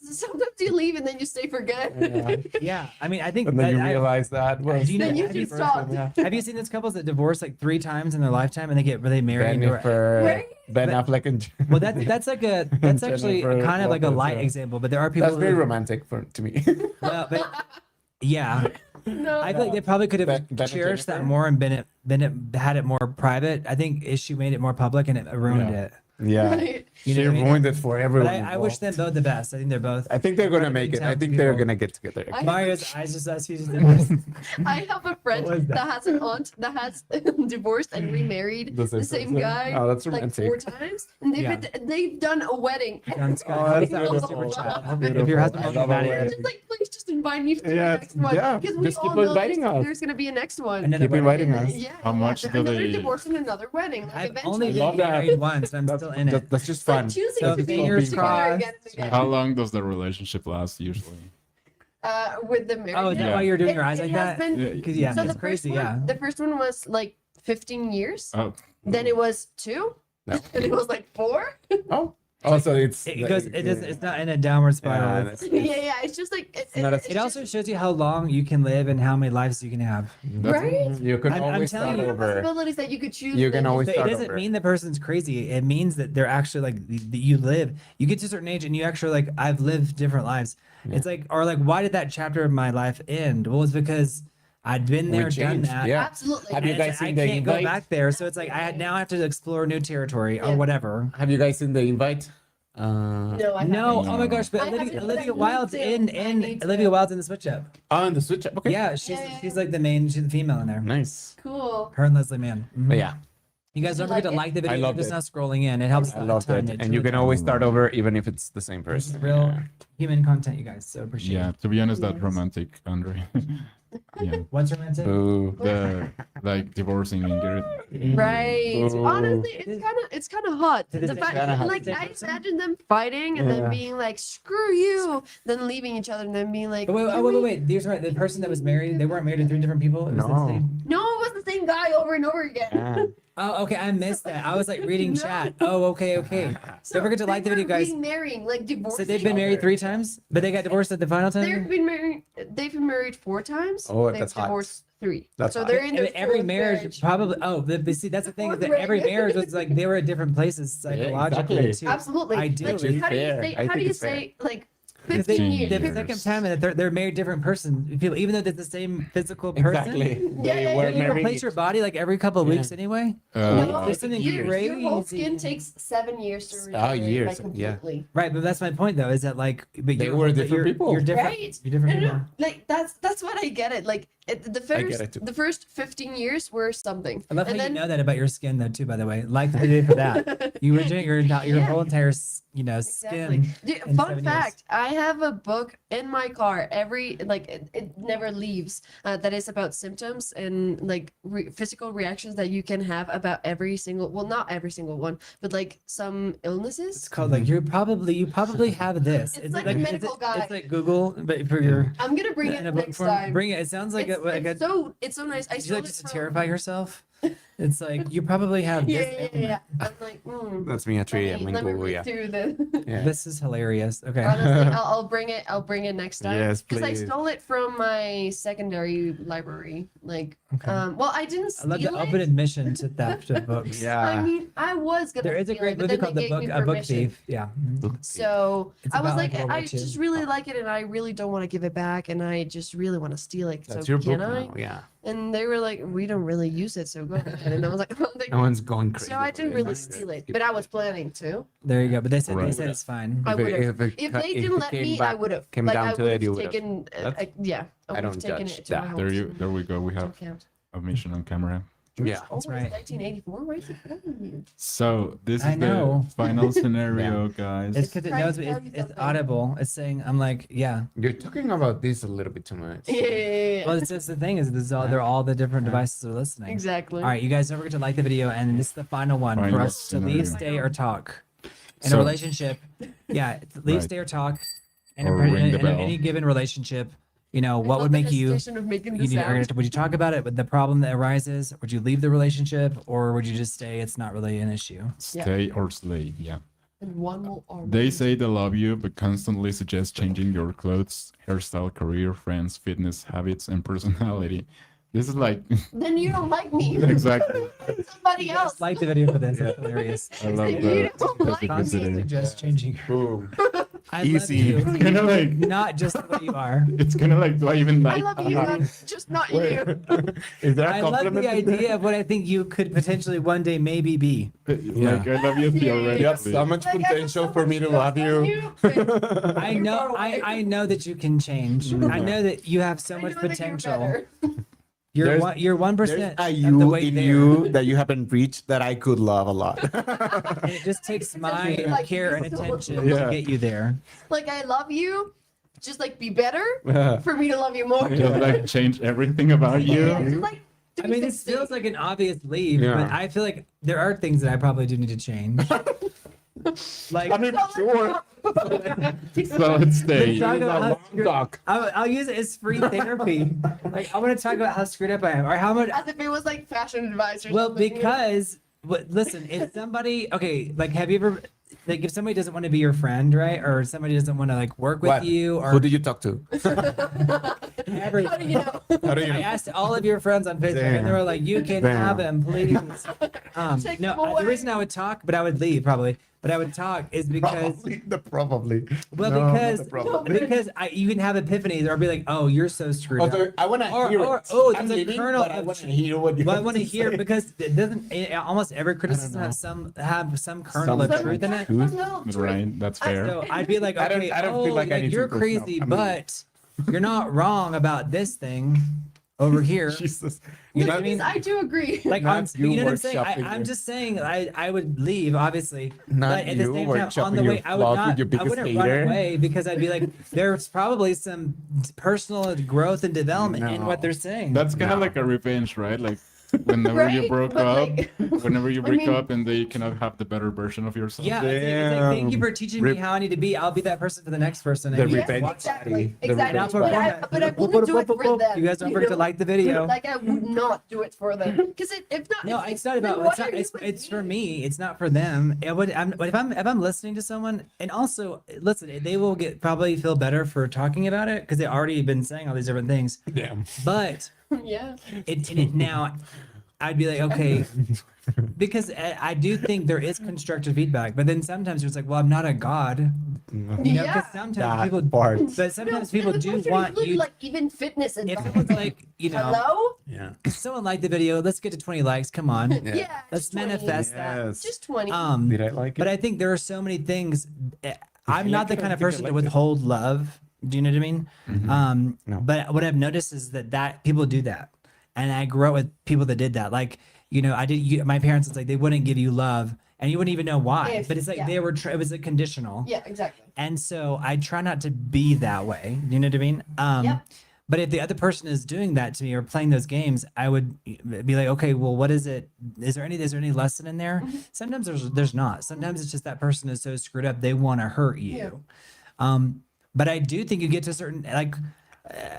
Sometimes you leave and then you stay for good. Yeah. Yeah. I mean, I think. And then you that I- realize that was do you know? Then you Have you, just stop. have you seen those couples that divorce like 3 times in their lifetime and they get really married? and they're- Right? Ben But- Affleck and Well, that's like a that's actually Jennifer kind of like a Lopez, light yeah. example, but there are people that's very who, romantic to me. well, but yeah, No. I feel like they probably could have Ben and cherished that Jennifer? more and had it more private. I think she made it more public and it ruined Yeah. it. Yeah. Right. You She know what I mean? ruined it for But everyone. I wish them involved. both the best. I think they're both. I think they're gonna Right, make it. I talented think they're people. gonna get together. I- Mario's eyes just as he's just I have a friend What was that? that has an aunt that has divorced and remarried The the same same person? guy Oh, that's like romantic. 4 times, and Yeah. they've done a wedding. Done Scott. Oh, that's That was beautiful. super chat. That's If your beautiful. husband I won't be love mad a at you. Just like, please just invite me to the Yeah, next one. yeah, Because we just all keep know inviting there's, us. there's gonna be a next one. Another Keep wedding. inviting us. Yeah, How much do another they- divorce and another wedding. Like I've eventually. only been Love that. married once, and I'm still in it. That's just It's like fun. choosing So to be fingers together crossed. again and again. How long does the relationship last usually? With the marriage. Oh, is that Yeah. why you're doing It- your eyes it like has that? been- Yeah, Because yeah, so it's the crazy. first one, Yeah. the first one was like 15 years. Oh, Then it was 2. No. Then it was like 4. Oh, Also, it's It goes. It doesn't. It's not in a downward spiral. that's- Yeah, it's just like not a- it's It just- also shows you how long you can live and how many lives you can have. right. You can I'm always telling start you, over. Possibilities that you could choose. You can then always But start it doesn't over. mean the person's crazy. It means that they're actually like that you live. You get to a certain age and you actually like I've lived different lives. It's like or like why did that chapter of my life end? Well, it's because I'd been We there, done changed, that. yeah. Absolutely. Have you And guys it's like, seen I the can't go invite? back there. So it's like now I have to explore new territory Yeah. or whatever. Have you guys seen the invite? No, I No, haven't. oh my gosh, but I Olivia, haven't, but Olivia I Wilde's need to. in I need to. Olivia Wilde's in the switch up. Oh, in the switch up. Okay. Yeah, she's Yeah. she's like the main, she's the female in there. Nice. Cool. Her and Leslie Mann. Mhm. But yeah, You guys don't You forget to like it? like the video. I loved Just it. not scrolling in. It helps. I a loved ton. it. It And you truly can always start over even if it's the same does. person. Real Yeah. human content, you guys. So appreciate Yeah, it. to be honest, that Yes. romantic, Andre. Yeah, What's romantic? Boo. the like divorcing Ingrid. Right. Ooh. Honestly, it's kind of hot. Did it The say fact, kinda hot? like Did it I say imagine them fighting and Yeah. then being like, "Screw you," then leaving each other and then being like, But wait, "Can oh, wait, we-" wait, wait. These are the person that was married. They weren't married to 3 different people. It was the No. same- No, it was the same guy over and over again. Yeah. Oh, okay. I missed that. I was like reading No. chat. Oh, okay, okay. So Don't forget to they like the video, were guys. Remarrying, like divorcing. So they've been married 3 times, but they got divorced at the final They've time. been married. They've been married 4 times. Oh, they've that's hot. divorced 3. That's so hot. they're in their Every fourth marriage probably. Oh, but see, that's the thing is that every marriage was like they were at different places psychologically exactly. too. Absolutely. Ideally. Like, how do you Fair. say? I How do think you it's fair. say like Because 15 they, years? the years. second time that they're married different person people, even though they're the same physical person. Exactly. Yeah, They yeah, were yeah, You yeah. replace married. your body like every couple of Yeah. weeks anyway. No, There's something years. Your whole crazy. skin takes 7 years to Ah, regenerate, years, like, yeah. completely. Right, but that's my point though. Is that like, but They you're- were but different you're- people. You're different. Right? You're different No, people. no, like that's what I get it. Like the get it too. first 15 years were something. I love and how then you know that about your skin though too. By the way, like the video for that. You regenerate your Yeah. whole entire Exactly. skin. Dude, in fun 7 years. fact: I have a book in my car. It never leaves. That is about symptoms and like physical reactions that you can have about every single. Well, not every single one, but like some It's illnesses. called like you probably have this. It's Is like it a is medical it, guide. It's like Google, but for your I'm gonna bring in it a book next form. time. Bring it. It sounds like It's so nice. I Did you stole like it just to from- terrify yourself? It's like you probably have Yeah, this. yeah, yeah. I'm like, That's me a tree. let I'm me, in let me Google. read Yeah. through the. Yeah. This is hilarious. Okay. Honestly, I'll bring it. I'll bring it next time. Yes, Because I please. stole it from my secondary library. Like, Okay. well, I didn't I love steal the it. open admission to theft of books. Yeah. I mean, I was gonna. There is a steal great it, but movie then called they The gave Book, me A Book permission. Thief. Yeah. Mhm. So It's I was about, like, like, World War I II. just really like it, and I really don't want to give it back, and I just really want to steal it. That's so your can book I? now. Yeah. And they were like, we don't really use it, so go ahead. And I was like, No one's going crazy. so I didn't with really it. steal it, but I was planning to. There you go. But they said Right. it's fine. I If it- would've. If ca- they if didn't it let came me, I back- would have. came Like, down I to would it, have you would have. taken. That's- Yeah, I I would have don't taken judge it to that. my house. There we go. We to have account. a mission on camera. Yeah. Oh, That's it's right. 1984. Why is it telling you? So this I is know. the final scenario, guys. It's because it Trying knows to tell you it's something. audible. It's saying, I'm like, yeah. You're talking about this a little bit too much. Yeah. Well, it's just the thing is, this is all, they're all the different devices are listening. Exactly. All right, you guys don't forget to like the video, and this is the final one for Final us to leave, scenario. stay, or talk in a So- relationship. Yeah, leave, Right. stay, or talk in, Or a, ring the in bell. any given relationship. You know, I what love would the make you? hesitation of making You the need, sound. would you talk about it with the problem that arises? Would you leave the relationship, or would you just stay? It's not really an issue. Stay or slay. Yeah. And one will arm They you. say they love you, but constantly suggest changing your clothes, hairstyle, career, friends, fitness, habits, and personality. This is like Then you don't like me. exactly. Somebody else. Like the video for this. It's hilarious. I love You that. don't like me. Constantly specificity. suggest changing. Boom. I Easy. love you, Kind of like not just the way you are. it's kind of like do I even I like? love you, but just not you. Is there a I love compliment? the idea of what I think you could potentially one day maybe be. Like I love you You have so theoretically. much Like, I have potential so for me much to love trust you. on but I you're know far away. I know that you can change. I know that you have so I much know that you're potential. better. You're There's- you're 1% There's a of the you way in there. you that you haven't reached that I could love a lot. And it just takes my Like, care and so- attention Yeah. to get you there. Like I love you, just like be better Yeah. for me to love you more. Just like change everything about Yeah, you. just, like, I mean, this 360. feels like an obvious leave, Yeah. but I feel like there are things that I probably do need to change. Like I'm not sure. So let's stay. Talk about how Long screwed- talk. I'll use it as free therapy. Like I want to talk about how screwed up I am, or how much. As if it was like fashion advice or Well, something. because listen, if somebody okay, like have you ever like if somebody doesn't want to be your friend, right, or somebody doesn't want to like work with What? you, or Who did you talk to? every, How do you know? How do you I know? asked all of your friends on Facebook, and they were like, "You can Damn. have him, please." Take No, him the away. reason I would talk, but I would leave probably. But I would talk is because Probably. well, No, not because the probably. because you can have epiphanies or be like, "Oh, you're so screwed up." Although I want to Or- hear or- it. oh, I'm there's a leaving, kernel but I of want to truth. hear what you Well, I have want to hear say. because it doesn't. Almost every criticism know. have some kernel of Some truth in it. truth. No, Right, that's fair. So I'd be like, I don't- okay, I don't feel like I need to you're prove- no, crazy, I'm but you're not wrong about this thing over here. Jesus. You know no, what I mean? I do agree. Like, Not on, you you know what I'm saying? workshopping I'm your- just saying I would leave, obviously. Not but at the you same time, on workshopping the your way, I would flaws with not. your I biggest wouldn't hater. run away because I'd be like, there's probably some personal growth and development in what No. they're saying. That's kind of No. like a revenge, right? Like whenever you Right? broke But, up, like, whenever you I break mean- up and they cannot have the better version of yourself. yeah, it's like, thank you for teaching me Rip- how I need to be. I'll be that person for the next person. The And you revenge watch- daddy. Exactly. The Exactly. And I'll revenge perform daddy. that. But I wouldn't do it for them. You guys don't forget to know? like the video. Like I would not do it for them because if not, No, it's not about. then It's, what not, are it's, you with it's for me. It's not for them. It would. But if I'm listening to someone, and also listen, they will probably feel better for talking about it because they already been saying all these different things. Damn. But Yeah. now, I'd be like, okay, because I do think there is constructive feedback, but then sometimes it's like, well, I'm not a god, you know, because Yeah. sometimes That people, part. but sometimes No, people the do question want includes, you. like even fitness and If stuff. it's like, you know, Hello? Yeah. someone liked the video, let's get to 20 likes. Come on. Yeah. Let's just 20. manifest that. Yes. Just 20. Did I like it? But I think there are so many things. I'm you not like the it, I kind of think I person to liked it. withhold love. Do you know what I mean? No. But what I've noticed is that people do that, and I grew up with people that did that. Like, you know, my parents, it's like they wouldn't give you love, and you wouldn't even know why. If- But it's like yeah. they were. It was a conditional. Yeah, exactly. And so I try not to be that way. You know what I mean? Yep. But if the other person is doing that to me or playing those games, I would be like, okay, well, what is it? Is there any lesson in there? Mm-hmm. Sometimes there's not. Sometimes it's just that person is so screwed up they want to hurt you. But I do think you get to a certain like.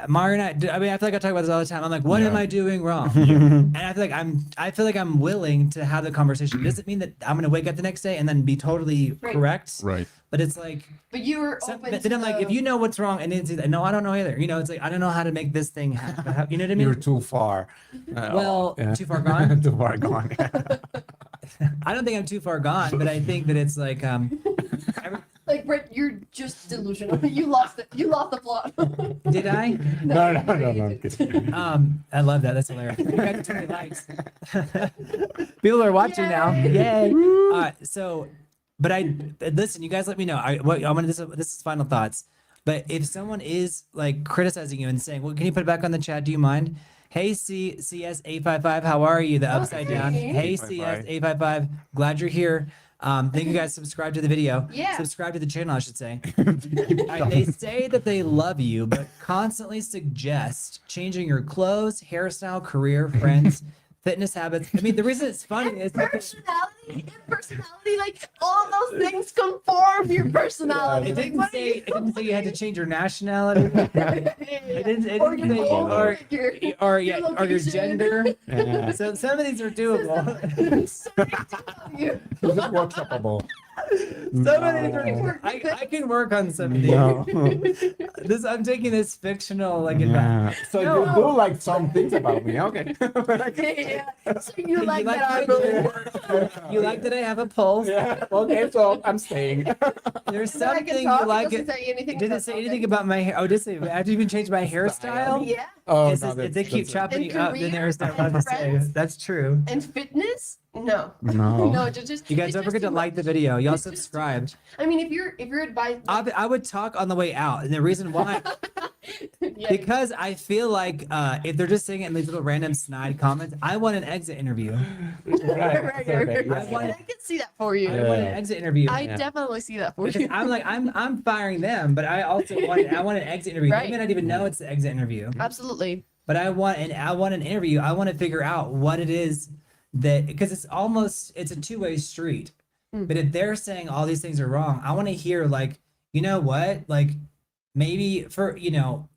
Mario and I mean, I feel like I talk about this all the time. I'm like, what am I doing wrong? And I feel like I'm willing to have the conversation. It doesn't mean that I'm gonna wake up the next day and then be totally Right. correct. Right. But it's like, But you were so, open but to then I'm like, if you know what's wrong, and it's no, I don't know either. You know, it's like I don't know how to make this thing happen. You know what I mean? You're too far. Well, too far gone? Too far gone. I don't think I'm too far gone, but I think that it's like like Brent, you're just delusional. You lost it. You lost the plot. did I? no. I'm kidding. I love that. That's hilarious. You got 20 likes. People are watching now. Yay. Yay. So, but listen. You guys, let me know. I'm gonna. This is final thoughts. But if someone is like criticizing you and saying, "Well, can you put it back on the chat? Do you mind?" Hey, CS855, how are you? The upside down. Hey, 855. CS855, glad you're here. Thank you guys. Subscribe to the video. Yeah. Subscribe to the channel, I should say. They say that they love you, but constantly suggest changing your clothes, hairstyle, career, friends, fitness habits. I mean, the reason it's funny is because Personality, like all those things conform your personality. it Like, didn't what are say you it didn't say you had to change your nationality. It didn't Or say your home, or your your location. gender. Yeah. So some of these are doable. So they do love you. Is it workshopable? Some of these are, I can work on some of these. No. I'm taking this fictional like advice. Yeah. So No. you do like some things about me, okay? Yeah. So you like like that I that? really You like that I have a pulse. Yeah. Okay, so I'm staying. There's So I can something talk, you like doesn't it. say anything Did it about say something. anything about my hair? Oh, did it say I have to even change my hairstyle? Yeah. Oh, It's no, just, that's- they keep that's- chopping And you up. Then career there's not and allowed to say. friends. That's true. And fitness? No. No. No, just You guys it's don't just forget to too like the much. video. Y'all It's just too subscribe. much. I mean, if you're advised, I would talk on the way out, and the reason why yeah, because I feel like if they're just saying it in these little random snide comments, I want an exit interview. right, Okay, yeah. I want- I can see that for you. I want an exit interview. I Yeah. definitely see that for Because you. I'm like I'm firing them, but I also want an exit interview. Right. They may not even know it's the exit interview, Absolutely. but I want an interview. I want to figure out what it is that because it's a two-way street. Mm. But if they're saying all these things are wrong, I want to hear like, you know what, like maybe for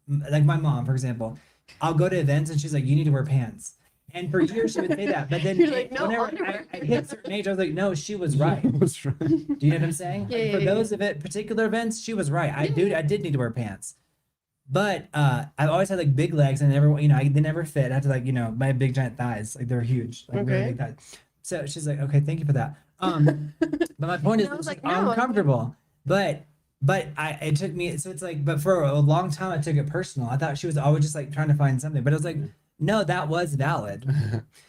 like my mom, for example, I'll go to events and she's like, you need to wear pants. And for years she would say that, but then You're like, "No whenever underwear." I hit a certain age, I was like, no, she was right. What's right? Do you know what I'm saying? Yeah, Like, yeah, for yeah. those particular events, she was right. I did need to wear pants. But I've always had like big legs and never, they never fit. I had to like, my big giant thighs, like they're huge, like really Okay. big thighs. So she's like, okay, thank you for that. But my point is, And I was it's like, like, no, I'm uncomfortable. But it took me, so it's like, but for a long time I took it personal. I thought she was always just like trying to find something, but it was like, no, that was valid.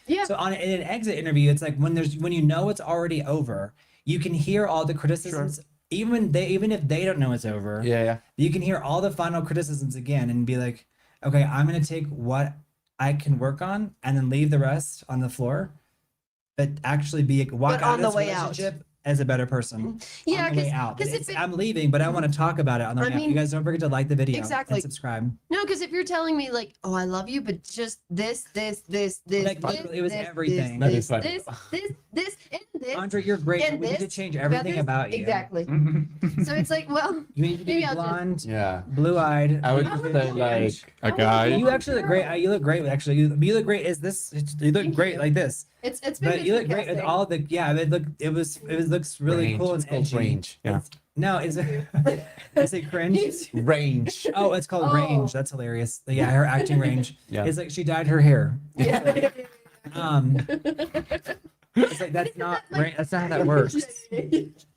Yeah. So in an exit interview, it's like when you know it's already over, you can hear all the criticisms, even if they don't know it's over. Yeah. You can hear all the final criticisms again and be like, okay, I'm gonna take what I can work on and then leave the rest on the floor, but actually walk But out on of the this way out. relationship as a better person. Yeah, on the way out. because But I'm leaving, but I want to talk about it on the I way out. mean, You guys don't forget to like the video exactly. and subscribe. no, because if you're telling me like, oh, I love you, but just this, Like, this, literally, it was this, everything. That this, is funny. this, and this. Andre, you're great. and We need to this, change everything this. about you. Exactly. So it's like, well, You need to be Maybe I'll just- blonde, Yeah. blue-eyed. I would just say like A guy. You actually look great. You look great. Actually, you look great. You look Thank great you. like this. it's been But good you for look great with casting. all the it looks really range. cool It's and called edgy. range. Yeah. No, is it cringe? Range. Oh, it's called Oh. range. That's hilarious. Yeah, her acting range. Yeah. It's like she dyed her hair. Yeah. It's like that's not how that works.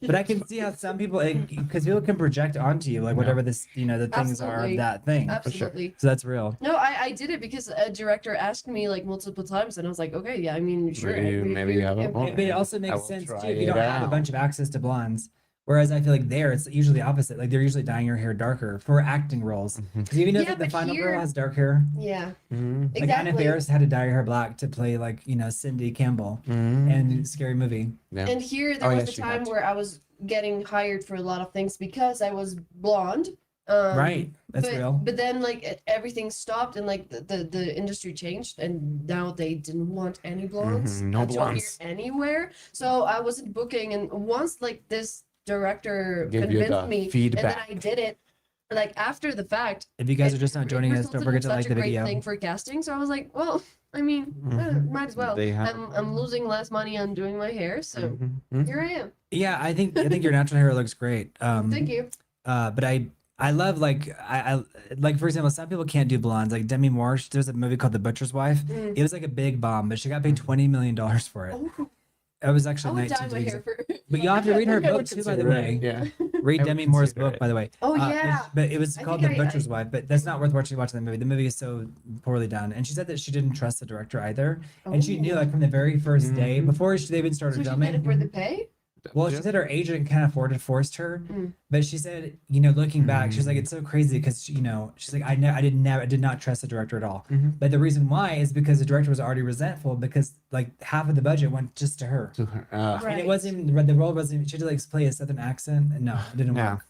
But I can see how some people, because people can project onto you like whatever this, the things are Absolutely. of that thing. Absolutely. So that's real. No, I did it because a director asked me like multiple times, and I was like, okay, yeah, I mean, sure. Maybe you have a if- moment. But it also I makes will sense try too if you it don't have a out. bunch of access to blondes. Whereas I feel like it's usually opposite. Like they're usually dyeing your hair darker for acting roles. Because even if Yeah, like, the but final here- girl has dark hair, Yeah, Mhm. like Anna exactly. Faris had to dye her hair black to play like Cindy Campbell Mhm. in Scary Movie. Yeah. And here there Oh, was yes, a she time had. where I was getting hired for a lot of things because I was blonde. Right, that's but, real. But then like everything stopped and like the industry changed and now they didn't want any blondes. No to appear blondes. anywhere. So I wasn't booking, and once like this director Give you the convinced me, and then feedback. I did it. Like after the fact, If you guys it are just not joining us, don't resulted forget in to such like a the great video. thing for casting. So I was like, well, I mean, might as well. They have- I'm losing less money on doing my hair, so Mhm. here I am. Yeah, I think your natural hair looks great. Thank you. But I love like I like for example, some people can't do blondes. Like Demi Moore, there's a movie called The Butcher's Wife. Mm. It was like a big bomb, but she got paid $20 million for it. Oh, It was I actually would dye 19 my days. hair for. But you have to read her I book would too, by the consider way. it, Yeah. Read I would Demi Moore's consider book, it. by the way. Oh, yeah. But it was I called think The I- Butcher's Wife, but that's not worth watching the movie. The movie is so poorly done. And she said that she didn't trust the director either. And she knew like from the very first day, Mhm. before they even So started she filming. did it for the pay. Well, she Yeah. said her agent kind of forced her, Mm. but she said, looking back, she's like, it's so crazy because she's like, I did not trust the director at all. Mhm. But the reason why is because the director was already resentful because like half of the budget went just to her, To her. and Right. it wasn't even the role wasn't. She had to like play a southern accent, and no, it didn't Yeah. work.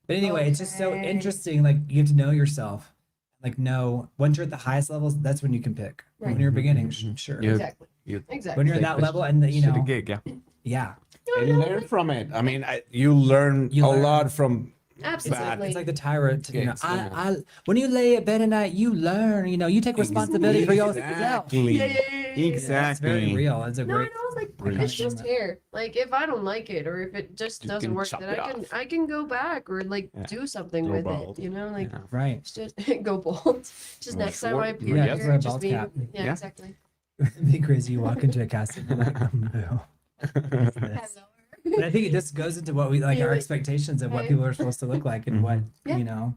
But anyway, it's just so Okay. interesting. Like you have to know yourself. Like know once you're at the highest levels, that's when you can pick. Right. When you're beginning, Mhm. sure. Yeah. Exactly. You Exactly. When you're at that level, and the, shitty gig, yeah. yeah. And learn from it. I mean, you learn You a learn. lot from Absolutely. It's like the tyrant. Gigs, yeah. I when you lay at bed at night, you learn. You take responsibility for yourself. Exactly. Yeah, yeah, yeah, yeah, yeah. It's very Exactly. real. It's a No, I great. know. Like Great. it's just hair. Like if I don't like it or if it just You doesn't can work, chop then it I can go back or like Yeah. do something Go with bald. it. You know, like Yeah. Right. it's just go bald. Just Well, next time sure. I appear Yeah, here, just wear a just bald being, cap. yeah, Yeah. exactly. It'd be crazy. You walk into a casting. You're like, "Moo." What's this?" But I think it just goes into what we like our Yeah. expectations of what Right. people are supposed to look like and what Yeah.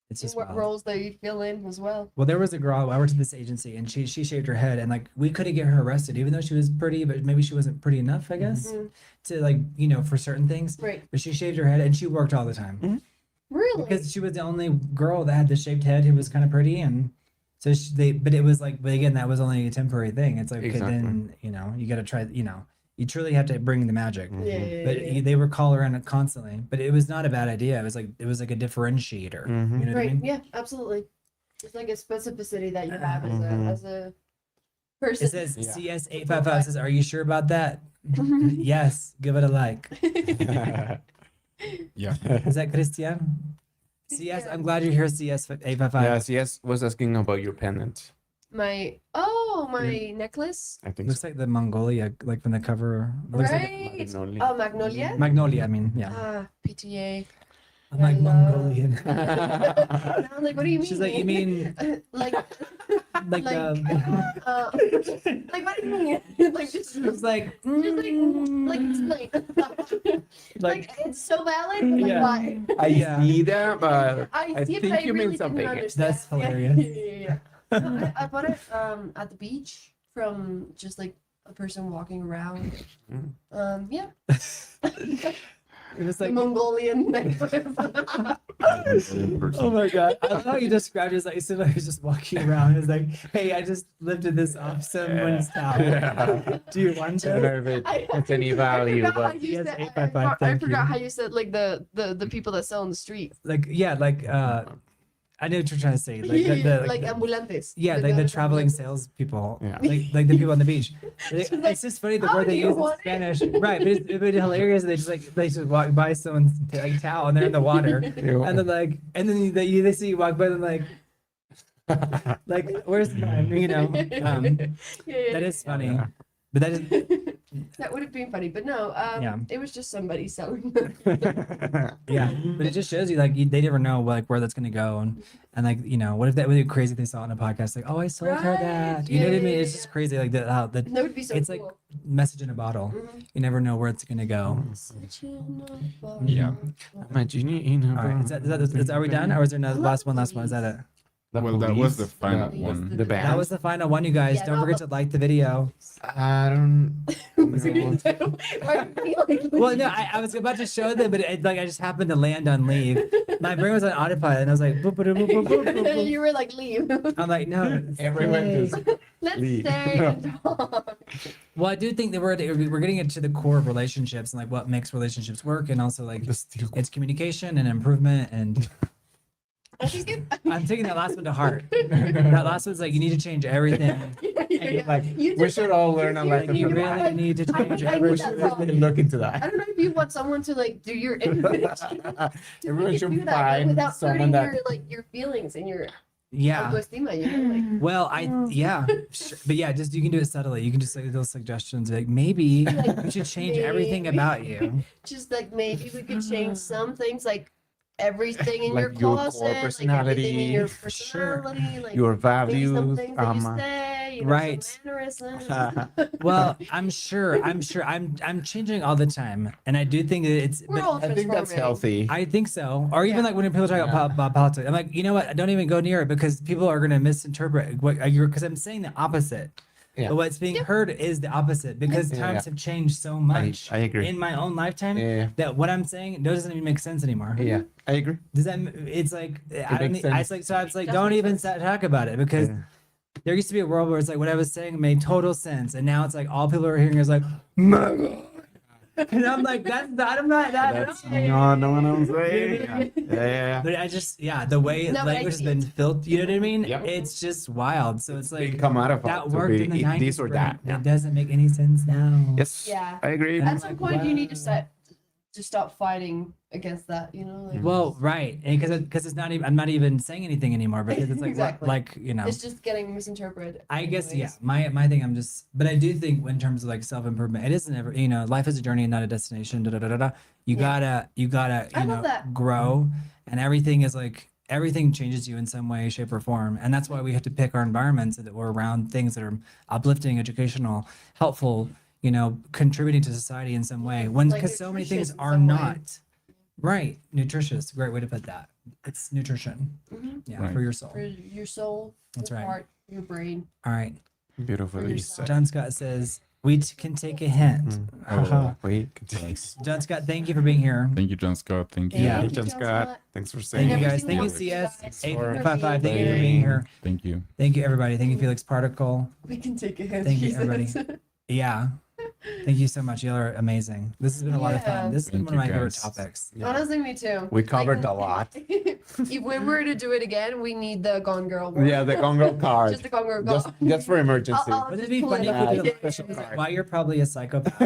It's just what wild. roles they fill in as well. Well, there was a girl. I worked at this agency, and she shaved her head, and like we couldn't get her arrested, even though she was pretty, but maybe she wasn't pretty enough, I guess, Mhm. to like for certain things. Right. But she shaved her head, and she worked all the time. Really? Because she was the only girl that had the shaved head who was kind of pretty, and so but it was like, but again, that was only a temporary thing. It's like, okay, Exactly. then you got to try, you truly have to bring the magic. Mhm. yeah, yeah, But yeah. they were call around it constantly. But it was not a bad idea. It was like a differentiator. Mhm. You know what I Right. mean? Yeah. Absolutely. It's like a specificity that you have Mhm. as a person. It says Yeah. CS855 says, "Are you sure about that?" Yes. Give it a like. Yeah. Is that Christian? CS. I'm glad you're here. CS855. Yes, was asking about your pendant. My Oh, my necklace. I think Looks so. like the Mongolia, like from the cover. It looks like Right. Magnolia. Oh, Magnolia. Magnolia. I mean, yeah. PTA. I'm like I love- Mongolian. And I'm like, what do you mean? She's like, you mean like, like like, the? like what do you mean? Like just It's like, like explain. Like it's so valid. But like, Yeah. why? I Yeah. see that, but I see it, think but I you mean really something. didn't understand. That's hilarious. Yeah. No, I bought it at the beach from just like a person walking around. Yeah. It was The like, Mongolian necklace. oh my god! I love how you described it as like somebody who's just walking around. It's like, hey, I just lifted this off someone's towel. Yeah. Do you want I don't to? know if it I- has any value, I forgot how but you Yes, said- 855, I thank forgot you. how you said like the people that sell on the street. Like, yeah, like I know what you're trying to say. Like, the, Like the- ambulantes. yeah, like the traveling salespeople, Yeah. like the people on the beach. She's like, It's just funny the "How word do they you use in want it?" Spanish, right? But it's hilarious. They just walk by someone's like towel and they're in the water, and then like, and then they see you walk by them like where's mine? You know, that is funny. Yeah. But that is That would have been funny, but no. Yeah. It was just somebody selling. yeah. But it just shows you like they never know like where that's gonna go and like you know what if that would be crazy if they saw it on a podcast like oh I sold her Right. that you know what I Yeah, mean yeah, it's yeah. just crazy like that how the That would be so it's like cool. message in a bottle. Mhm. You never know where it's gonna go. Yeah. My genie in a All right, are we done or is there another last one? Is that it? Well, that was the final the, one. The band. That was the final one, you guys. Yeah, Don't no, forget to like the video. I don't. know. Well, no, I was about to show them, but like I just happened to land on leave. My brain was on autopilot, and I was like, boop, boop, boop, boop, boop, boop, boop. You were like, leave. I'm like, no. Everyone stay. just Let's leave. stay and talk. Well, I do think that we're getting into the core of relationships and like what makes relationships work, and also like the steel. it's communication and improvement. And I think it- I'm taking that last one to heart. That last one's like you need to change everything. Yeah. Like You we just- should all learn a you- lesson You from really that. need to change I need We everything. should that really look into I that. don't know if you want someone to like do your image. Everyone should do that, but find without someone hurting that. your like your feelings and your Yeah. autoestima, you know? Like, Well, yeah, sure. But yeah, just you can do it subtly. You can just like little suggestions, like maybe Like, we should change everything maybe. about you. just like maybe we could change some things, like everything in your Like your core closet, like everything in personality. your Sure. personality, like Your maybe some values. things that you say, you know, Right. some mannerisms. Well, I'm sure, I'm changing all the time, and I do think that it's. We're but all I think that's transforming. healthy. I think so. Or even Yeah. like when people talk about politics, I'm like, you know what? Don't even go near it because people are going to misinterpret what you're. Because I'm saying the opposite. Yeah. But what's being heard is the opposite because Yeah, times yeah. have changed so I much agree. in my own lifetime Yeah, that what I'm saying doesn't even make sense anymore. yeah, I agree. Does that? It's like I don't. makes Need, I sense. like so. I was like, Does don't make even talk about it because Yeah. there used to be a world where it's like what I was saying made total sense, and now it's like all people are hearing is like, my God. And I'm like, that's not. I'm not that. That's not what I'm saying. Yeah. But I just, the way No, but I language has see been filtered, you know what I mean? Yep. It's just wild. So it's They like come out of that it to worked be in the 90s. this or but that. It doesn't make any sense now. Yes. Yeah. I agree. And At I'm some like, point, you need to wow. stop fighting against that, you know? Like, Well, right, and because it's not even I'm not even saying anything anymore because it's like Exactly. like you know. it's just getting misinterpreted. I guess yeah. anyways. My thing I'm just, but I do think in terms of like self improvement, it isn't ever life is a journey and not a destination. Da, da, da, da, da. You Yeah. gotta I you love know that. grow, and everything is like everything changes you in some way, shape, or form, and that's why we have to pick our environments so that we're around things that are uplifting, educational, helpful. You know, contributing to society in some way. When Like because so many nutritious things in are some way. not right. Nutritious, great way to put that. It's nutrition. Mhm. Yeah, Right. for your soul. For your soul, That's your right. heart, your brain. All right. Beautifully yourself. said. John Scott says we can take a hint. Mm. Haha. Wait, continue. John Scott, thank you for being here. Thank you, John Scott. Thank you. Yeah. Hey, Thank John you, Scott. Thanks for Thank saying you Every guys. single Thank you, one of you CS. guys. 855. Thank you for being being here. Thank you. Thank you, everybody. Thank you, Felix Particle. We can take a hint. Thank you, he everybody. says. Yeah. Thank you so much. You are amazing. This has been a lot of Yeah. fun. This has been Thank one of my you, favorite guys. topics. Yeah. Honestly, me too. We covered a lot. If we were to do it again, we need the Gone Girl one. Yeah, the Gone Girl card. Just the Gone Girl Just, card. just for emergency. I'll Wouldn't it just be pull funny it if out. we Yeah, did special card. why you're probably a psychopath?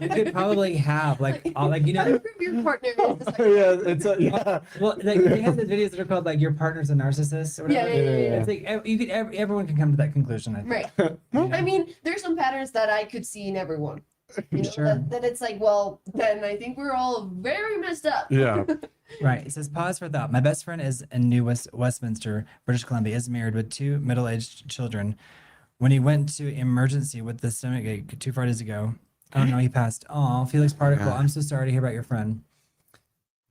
You could probably have like all like How to prove your partner is the second- Yeah, it's a, yeah. well like they have the videos that are called like your partner's a narcissist or whatever. Yeah. It's like you could everyone can come to that conclusion. I think. Right. You know? I mean, there's some patterns that I could see in everyone. You know, Sure. that it's like, well, then I think we're all very messed up. Yeah. Right. It says, pause for thought. My best friend is in New Westminster, British Columbia, is married with 2 middle-aged children. When he went to emergency with the stomachache 2 Fridays ago, oh no, he passed. Oh, Felix Particle, Yeah. I'm so sorry to hear about your friend.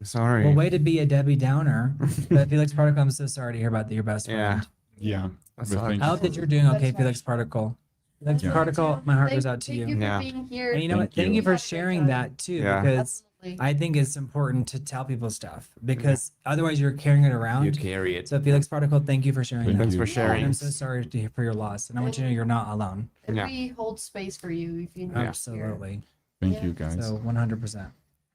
Sorry. Well, way to be a Debbie Downer. But Felix Particle, I'm so sorry to hear about your best Yeah. friend. Yeah. That's But all. thank I you hope that for- you're doing okay, That's Felix Particle. Felix Yeah. Particle, my heart goes out to Thank you. you for Yeah. being here. And you know what? Thank Thank you. you for Have a good sharing time. that too, Yeah. because Absolutely. I think it's important to tell people stuff because otherwise you're carrying it around. You carry it. So Felix Particle, thank you for sharing Thank that. Thanks you. for And sharing. I'm so sorry to hear for your loss, and I want you to know you're not alone. And Yeah. we hold space for you if you need us here. Absolutely. Thank Yeah. you, guys. So 100%.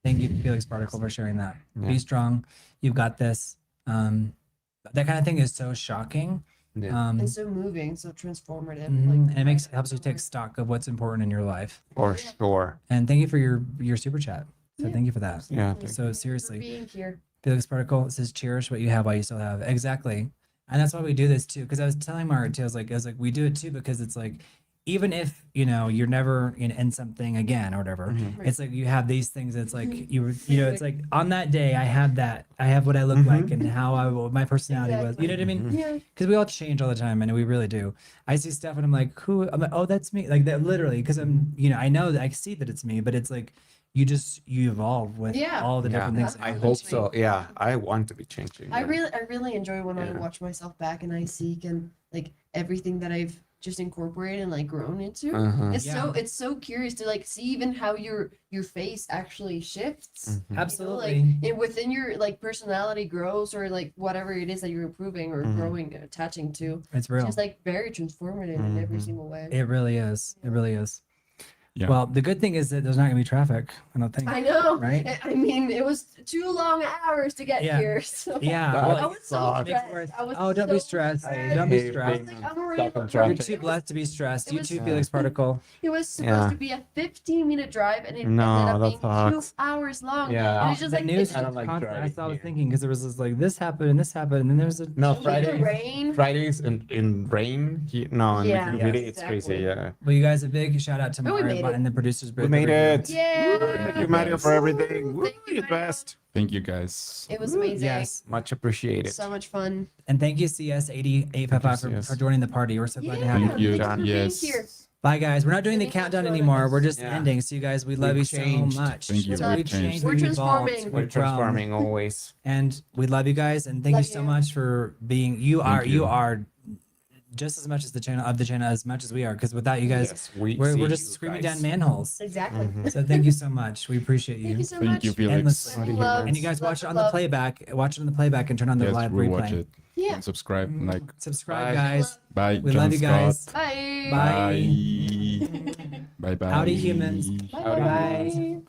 Thank you, Felix Particle, for sharing that. Yeah. Be strong. You've got this. That kind of thing is so shocking. Yeah. And so moving, so transformative. And it helps you take stock of what's important in your life. For sure. And thank you for your super chat. So Yeah. thank you for that. Yeah. So for seriously, being here. Felix Particle says, cherish what you have while you still have. Exactly. And that's why we do this too. Because I was telling Margaret too, I was like, we do it too because it's like, even if you're never in something again or whatever, Mhm. it's like you have these things. It's like it's like on that day I have what I look like and how my personality was. You know what I mean? Mhm. Yeah. Because we all change all the time, and we really do. I see stuff and I'm like, I'm like, oh, that's me. Like that literally, because I'm, I know that I see that it's me, but it's like you evolve with Yeah. all the different Yeah. things. that I happen. hope so. Yeah. I want to be changing. I yeah. really enjoy when I Yeah. watch myself back and I seek and like everything that I've just incorporated and like grown into. Uh-huh. It's so curious to like see even how your face actually shifts. Mhm. You know, Absolutely. like and within your like personality grows or like whatever it is that you're improving or Mhm. growing, attaching to. It's It's real. just like very transformative in every Mhm. single way. It really is. It really is. Yeah. Well, the good thing is that there's not gonna be traffic. I don't think. I know. Right? I mean, it was 2 long hours to get Yeah. here. So Yeah. That I Well, was so sucks. stressed. I was oh, don't be so stressed. stressed. Don't be hate stressed. being Like, I'm already stuck in on You're traffic. too blessed to be stressed. It You was- too, Yeah. Felix Particle. It was supposed Yeah. to be a 15-minute drive, and it No, ended up that being 2 sucks. hours long. Yeah. And it's just the like news. it's I don't like constant. driving I was here. thinking because there was this like this happened and this happened and then there's a No, the Friday. rain. Fridays in rain. No, in Yeah, the humidity, it's exactly. crazy. Yeah. Well, you guys, a big shout out to Oh, we Mario made it. and the producers. We booth made over here. it. Yeah. Thank you, Mario, for everything. Woo, Thank you, you're the Mario. best. Thank you, guys. It was amazing. Yes, Much appreciated. So much fun. and thank you CS8855 Thank you, CS. for joining the party. We're so glad to have Thank you. you. Thanks for being Yes. here. Bye, guys. We're not doing the Thank you countdown for anymore. joining We're us. just Yeah. ending. So you guys, we love We've you so changed. much. Thank you, So we've we've changed. changed. We're We've transforming. evolved, We're we've grown. transforming always. And we love you guys, and thank you Love so you. much for being. You Thank are you. just as much as the channel as much as we are. Because without you guys, Yes, we we're see just you screaming guys. down manholes. Exactly. Mhm. So thank you so much. We appreciate Thank you. you so Thank much. you, Felix. Endlessly. Love. And you guys watch it on the Love. playback. Watch it on the playback and turn on the Yes, live we watch replay. it. Yeah. And subscribe. Like, Subscribe, Bye. guys. bye. We John love you guys. Scott. Bye. Bye. Bye. Bye. Bye. Howdy, humans. Bye. Bye.